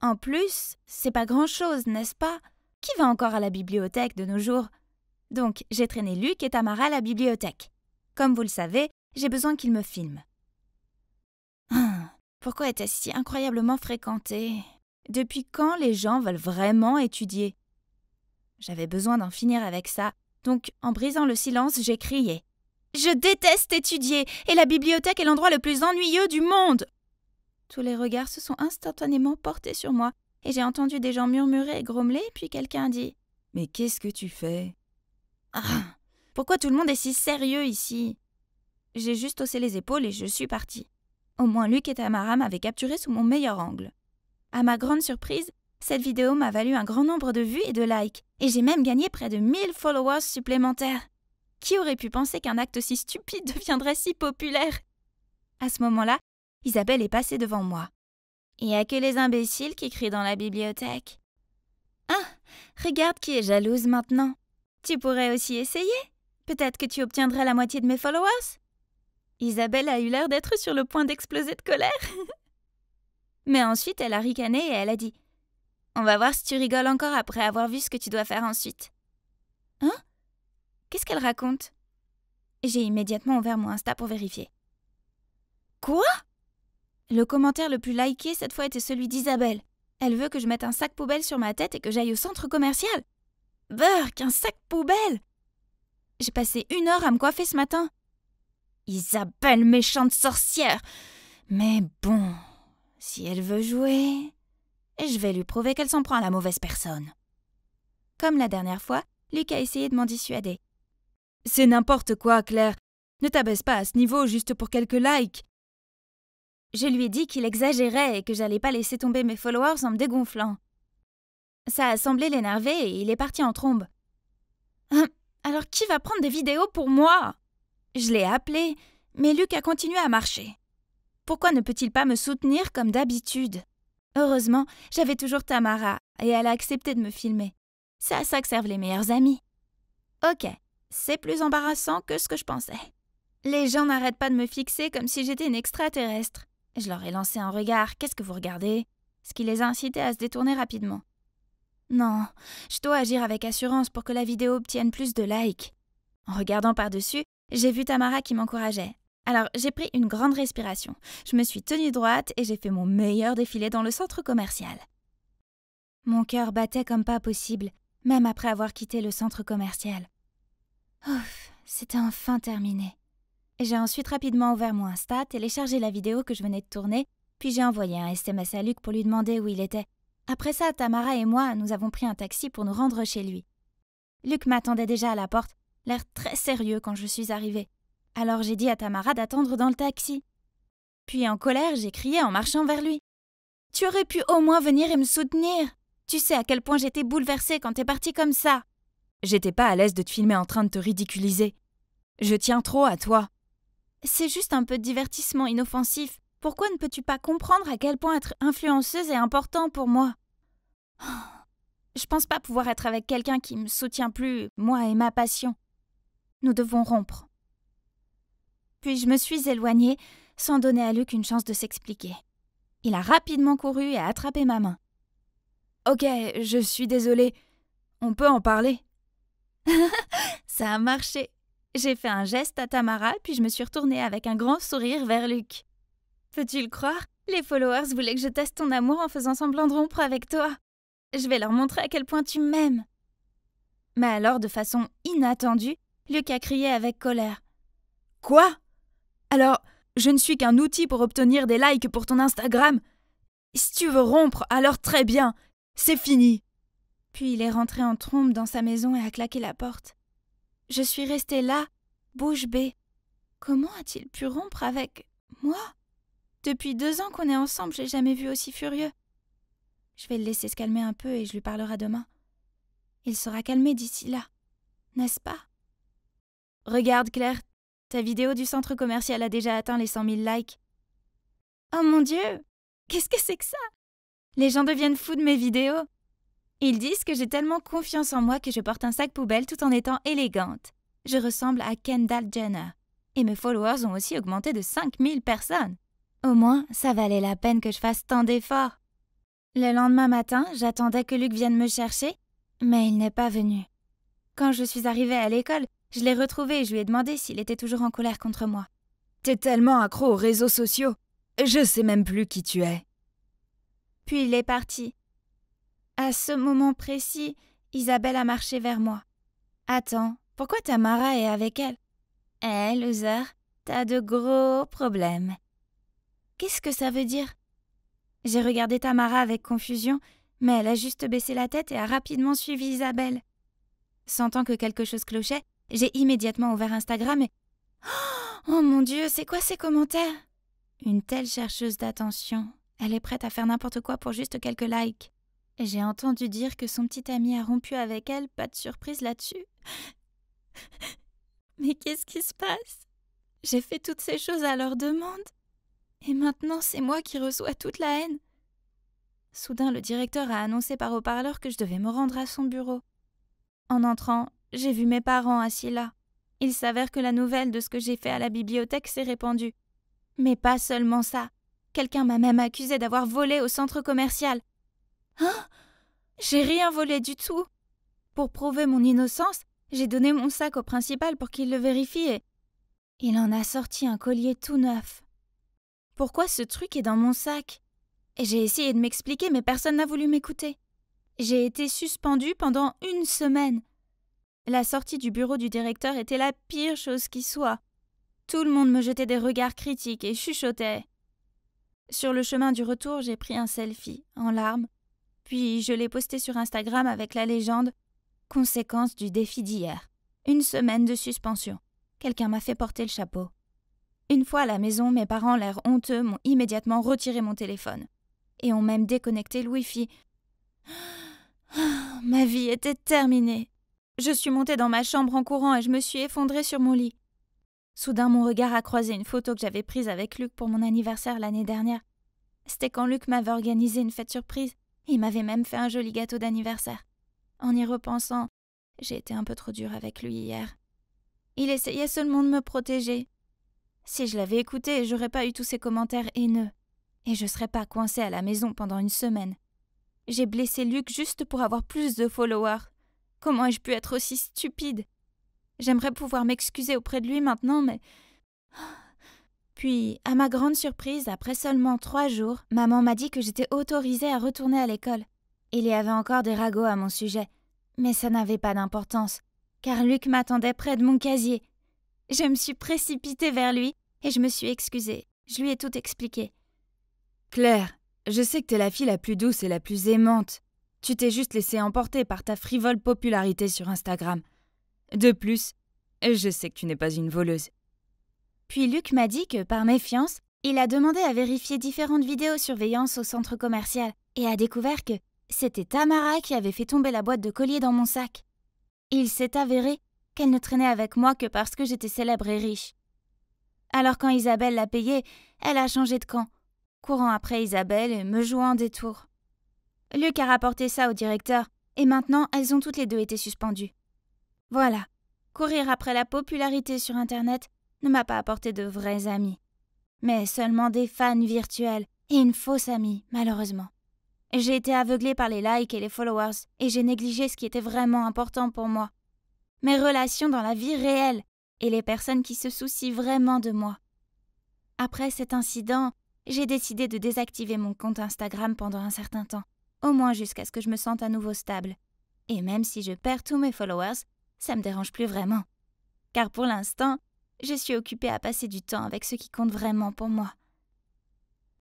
En plus, c'est pas grand-chose, n'est-ce pas? Qui va encore à la bibliothèque de nos jours? Donc, j'ai traîné Luc et Tamara à la bibliothèque. Comme vous le savez, j'ai besoin qu'ils me filment. Pourquoi était-ce si incroyablement fréquenté? Depuis quand les gens veulent vraiment étudier? J'avais besoin d'en finir avec ça, donc en brisant le silence, j'ai crié. Je déteste étudier, et la bibliothèque est l'endroit le plus ennuyeux du monde! Tous les regards se sont instantanément portés sur moi, et j'ai entendu des gens murmurer et grommeler, puis quelqu'un dit « Mais qu'est-ce que tu fais ?»« Pourquoi tout le monde est si sérieux ici ?» J'ai juste haussé les épaules et je suis partie. Au moins Luc et Tamara m'avaient capturé sous mon meilleur angle. À ma grande surprise, cette vidéo m'a valu un grand nombre de vues et de likes, et j'ai même gagné près de 1000 followers supplémentaires. Qui aurait pu penser qu'un acte aussi stupide deviendrait si populaire? À ce moment-là, Isabelle est passée devant moi. Il n'y a que les imbéciles qui crient dans la bibliothèque. Regarde qui est jalouse maintenant. Tu pourrais aussi essayer. Peut-être que tu obtiendrais la moitié de mes followers. Isabelle a eu l'air d'être sur le point d'exploser de colère. Mais ensuite, elle a ricané et elle a dit « On va voir si tu rigoles encore après avoir vu ce que tu dois faire ensuite. » Qu'est-ce qu'elle raconte? J'ai immédiatement ouvert mon Insta pour vérifier. Quoi? Le commentaire le plus liké cette fois était celui d'Isabelle. Elle veut que je mette un sac poubelle sur ma tête et que j'aille au centre commercial. Burk, un sac poubelle! J'ai passé 1 heure à me coiffer ce matin. Isabelle, méchante sorcière! Mais bon, si elle veut jouer, je vais lui prouver qu'elle s'en prend à la mauvaise personne. Comme la dernière fois, Luc a essayé de m'en dissuader. C'est n'importe quoi, Claire. Ne t'abaisse pas à ce niveau juste pour quelques likes. Je lui ai dit qu'il exagérait et que j'allais pas laisser tomber mes followers en me dégonflant. Ça a semblé l'énerver et il est parti en trombe. Alors qui va prendre des vidéos pour moi? Je l'ai appelé, mais Luc a continué à marcher. Pourquoi ne peut-il pas me soutenir comme d'habitude? Heureusement, j'avais toujours Tamara et elle a accepté de me filmer. C'est à ça que servent les meilleurs amis. Ok, c'est plus embarrassant que ce que je pensais. Les gens n'arrêtent pas de me fixer comme si j'étais une extraterrestre. Je leur ai lancé un regard « Qu'est-ce que vous regardez ?» ce qui les a incités à se détourner rapidement. Non, je dois agir avec assurance pour que la vidéo obtienne plus de likes. En regardant par-dessus, j'ai vu Tamara qui m'encourageait. Alors j'ai pris une grande respiration. Je me suis tenue droite et j'ai fait mon meilleur défilé dans le centre commercial. Mon cœur battait comme pas possible, même après avoir quitté le centre commercial. Ouf, c'était enfin terminé. J'ai ensuite rapidement ouvert mon Insta, téléchargé la vidéo que je venais de tourner, puis j'ai envoyé un SMS à Luc pour lui demander où il était. Après ça, Tamara et moi, nous avons pris un taxi pour nous rendre chez lui. Luc m'attendait déjà à la porte, l'air très sérieux quand je suis arrivée. Alors j'ai dit à Tamara d'attendre dans le taxi. Puis en colère, j'ai crié en marchant vers lui. « Tu aurais pu au moins venir et me soutenir. Tu sais à quel point j'étais bouleversée quand t'es parti comme ça. » J'étais pas à l'aise de te filmer en train de te ridiculiser. Je tiens trop à toi. C'est juste un peu de divertissement inoffensif. Pourquoi ne peux-tu pas comprendre à quel point être influenceuse est important pour moi? Je pense pas pouvoir être avec quelqu'un qui me soutient plus, moi et ma passion. Nous devons rompre. Puis je me suis éloignée, sans donner à Luc une chance de s'expliquer. Il a rapidement couru et a attrapé ma main. « Ok, je suis désolée. On peut en parler ?» Ça a marché. J'ai fait un geste à Tamara, puis je me suis retournée avec un grand sourire vers Luc. Peux-tu le croire? Les followers voulaient que je teste ton amour en faisant semblant de rompre avec toi. Je vais leur montrer à quel point tu m'aimes. Mais alors, de façon inattendue, Luc a crié avec colère. « Quoi? Alors, je ne suis qu'un outil pour obtenir des likes pour ton Instagram? Si tu veux rompre, alors très bien, c'est fini. » Puis il est rentré en trombe dans sa maison et a claqué la porte. Je suis restée là, bouche bée. Comment a-t-il pu rompre avec moi? Depuis 2 ans qu'on est ensemble, je l'ai jamais vu aussi furieux. Je vais le laisser se calmer un peu et je lui parlerai demain. Il sera calmé d'ici là, n'est-ce pas? Regarde Claire, ta vidéo du centre commercial a déjà atteint les 100 000 likes. Oh mon Dieu, qu'est-ce que c'est que ça? Les gens deviennent fous de mes vidéos. Ils disent que j'ai tellement confiance en moi que je porte un sac poubelle tout en étant élégante. Je ressemble à Kendall Jenner. Et mes followers ont aussi augmenté de 5000 personnes. Au moins, ça valait la peine que je fasse tant d'efforts. Le lendemain matin, j'attendais que Luc vienne me chercher, mais il n'est pas venu. Quand je suis arrivée à l'école, je l'ai retrouvé et je lui ai demandé s'il était toujours en colère contre moi. « T'es tellement accro aux réseaux sociaux. Je sais même plus qui tu es. » Puis il est parti. À ce moment précis, Isabelle a marché vers moi. « Attends, pourquoi Tamara est avec elle? »« Eh, loser, t'as de gros problèmes. » Qu'est-ce que ça veut dire? J'ai regardé Tamara avec confusion, mais elle a juste baissé la tête et a rapidement suivi Isabelle. Sentant que quelque chose clochait, j'ai immédiatement ouvert Instagram et... Oh mon Dieu, c'est quoi ces commentaires? Une telle chercheuse d'attention. Elle est prête à faire n'importe quoi pour juste quelques likes. J'ai entendu dire que son petit ami a rompu avec elle, pas de surprise là-dessus. Mais qu'est-ce qui se passe? J'ai fait toutes ces choses à leur demande. Et maintenant, c'est moi qui reçois toute la haine. Soudain, le directeur a annoncé par haut-parleur que je devais me rendre à son bureau. En entrant, j'ai vu mes parents assis là. Il s'avère que la nouvelle de ce que j'ai fait à la bibliothèque s'est répandue. Mais pas seulement ça. Quelqu'un m'a même accusé d'avoir volé au centre commercial. Hein? J'ai rien volé du tout. Pour prouver mon innocence, j'ai donné mon sac au principal pour qu'il le vérifie et... Il en a sorti un collier tout neuf. Pourquoi ce truc est dans mon sac? J'ai essayé de m'expliquer, mais personne n'a voulu m'écouter. J'ai été suspendue pendant 1 semaine. La sortie du bureau du directeur était la pire chose qui soit. Tout le monde me jetait des regards critiques et chuchotait. Sur le chemin du retour, j'ai pris un selfie, en larmes, puis je l'ai posté sur Instagram avec la légende « Conséquence du défi d'hier. 1 semaine de suspension. Quelqu'un m'a fait porter le chapeau. » Une fois à la maison, mes parents, l'air honteux, m'ont immédiatement retiré mon téléphone. Et ont même déconnecté le Wi-Fi. Ma vie était terminée. Je suis montée dans ma chambre en courant et je me suis effondrée sur mon lit. Soudain, mon regard a croisé une photo que j'avais prise avec Luc pour mon anniversaire l'année dernière. C'était quand Luc m'avait organisé une fête surprise. Il m'avait même fait un joli gâteau d'anniversaire. En y repensant, j'ai été un peu trop dure avec lui hier. Il essayait seulement de me protéger. Si je l'avais écouté, j'aurais pas eu tous ces commentaires haineux. et je serais pas coincée à la maison pendant une semaine. J'ai blessé Luc juste pour avoir plus de followers. Comment ai-je pu être aussi stupide? J'aimerais pouvoir m'excuser auprès de lui maintenant, mais... Puis, à ma grande surprise, après seulement 3 jours, maman m'a dit que j'étais autorisée à retourner à l'école. Il y avait encore des ragots à mon sujet, mais ça n'avait pas d'importance, car Luc m'attendait près de mon casier. Je me suis précipitée vers lui et je me suis excusée. Je lui ai tout expliqué. « Claire, je sais que t'es la fille la plus douce et la plus aimante. Tu t'es juste laissée emporter par ta frivole popularité sur Instagram. De plus, je sais que tu n'es pas une voleuse. » Puis Luc m'a dit que, par méfiance, il a demandé à vérifier différentes vidéosurveillance au centre commercial et a découvert que c'était Tamara qui avait fait tomber la boîte de collier dans mon sac. Il s'est avéré qu'elle ne traînait avec moi que parce que j'étais célèbre et riche. Alors quand Isabelle l'a payée, elle a changé de camp, courant après Isabelle et me jouant des tours. Luc a rapporté ça au directeur et maintenant elles ont toutes les deux été suspendues. Voilà, courir après la popularité sur Internet ne m'a pas apporté de vrais amis, mais seulement des fans virtuels et une fausse amie, malheureusement. J'ai été aveuglée par les likes et les followers et j'ai négligé ce qui était vraiment important pour moi. Mes relations dans la vie réelle et les personnes qui se soucient vraiment de moi. Après cet incident, j'ai décidé de désactiver mon compte Instagram pendant un certain temps, au moins jusqu'à ce que je me sente à nouveau stable. Et même si je perds tous mes followers, ça me dérange plus vraiment. Car pour l'instant, je suis occupée à passer du temps avec ce qui compte vraiment pour moi.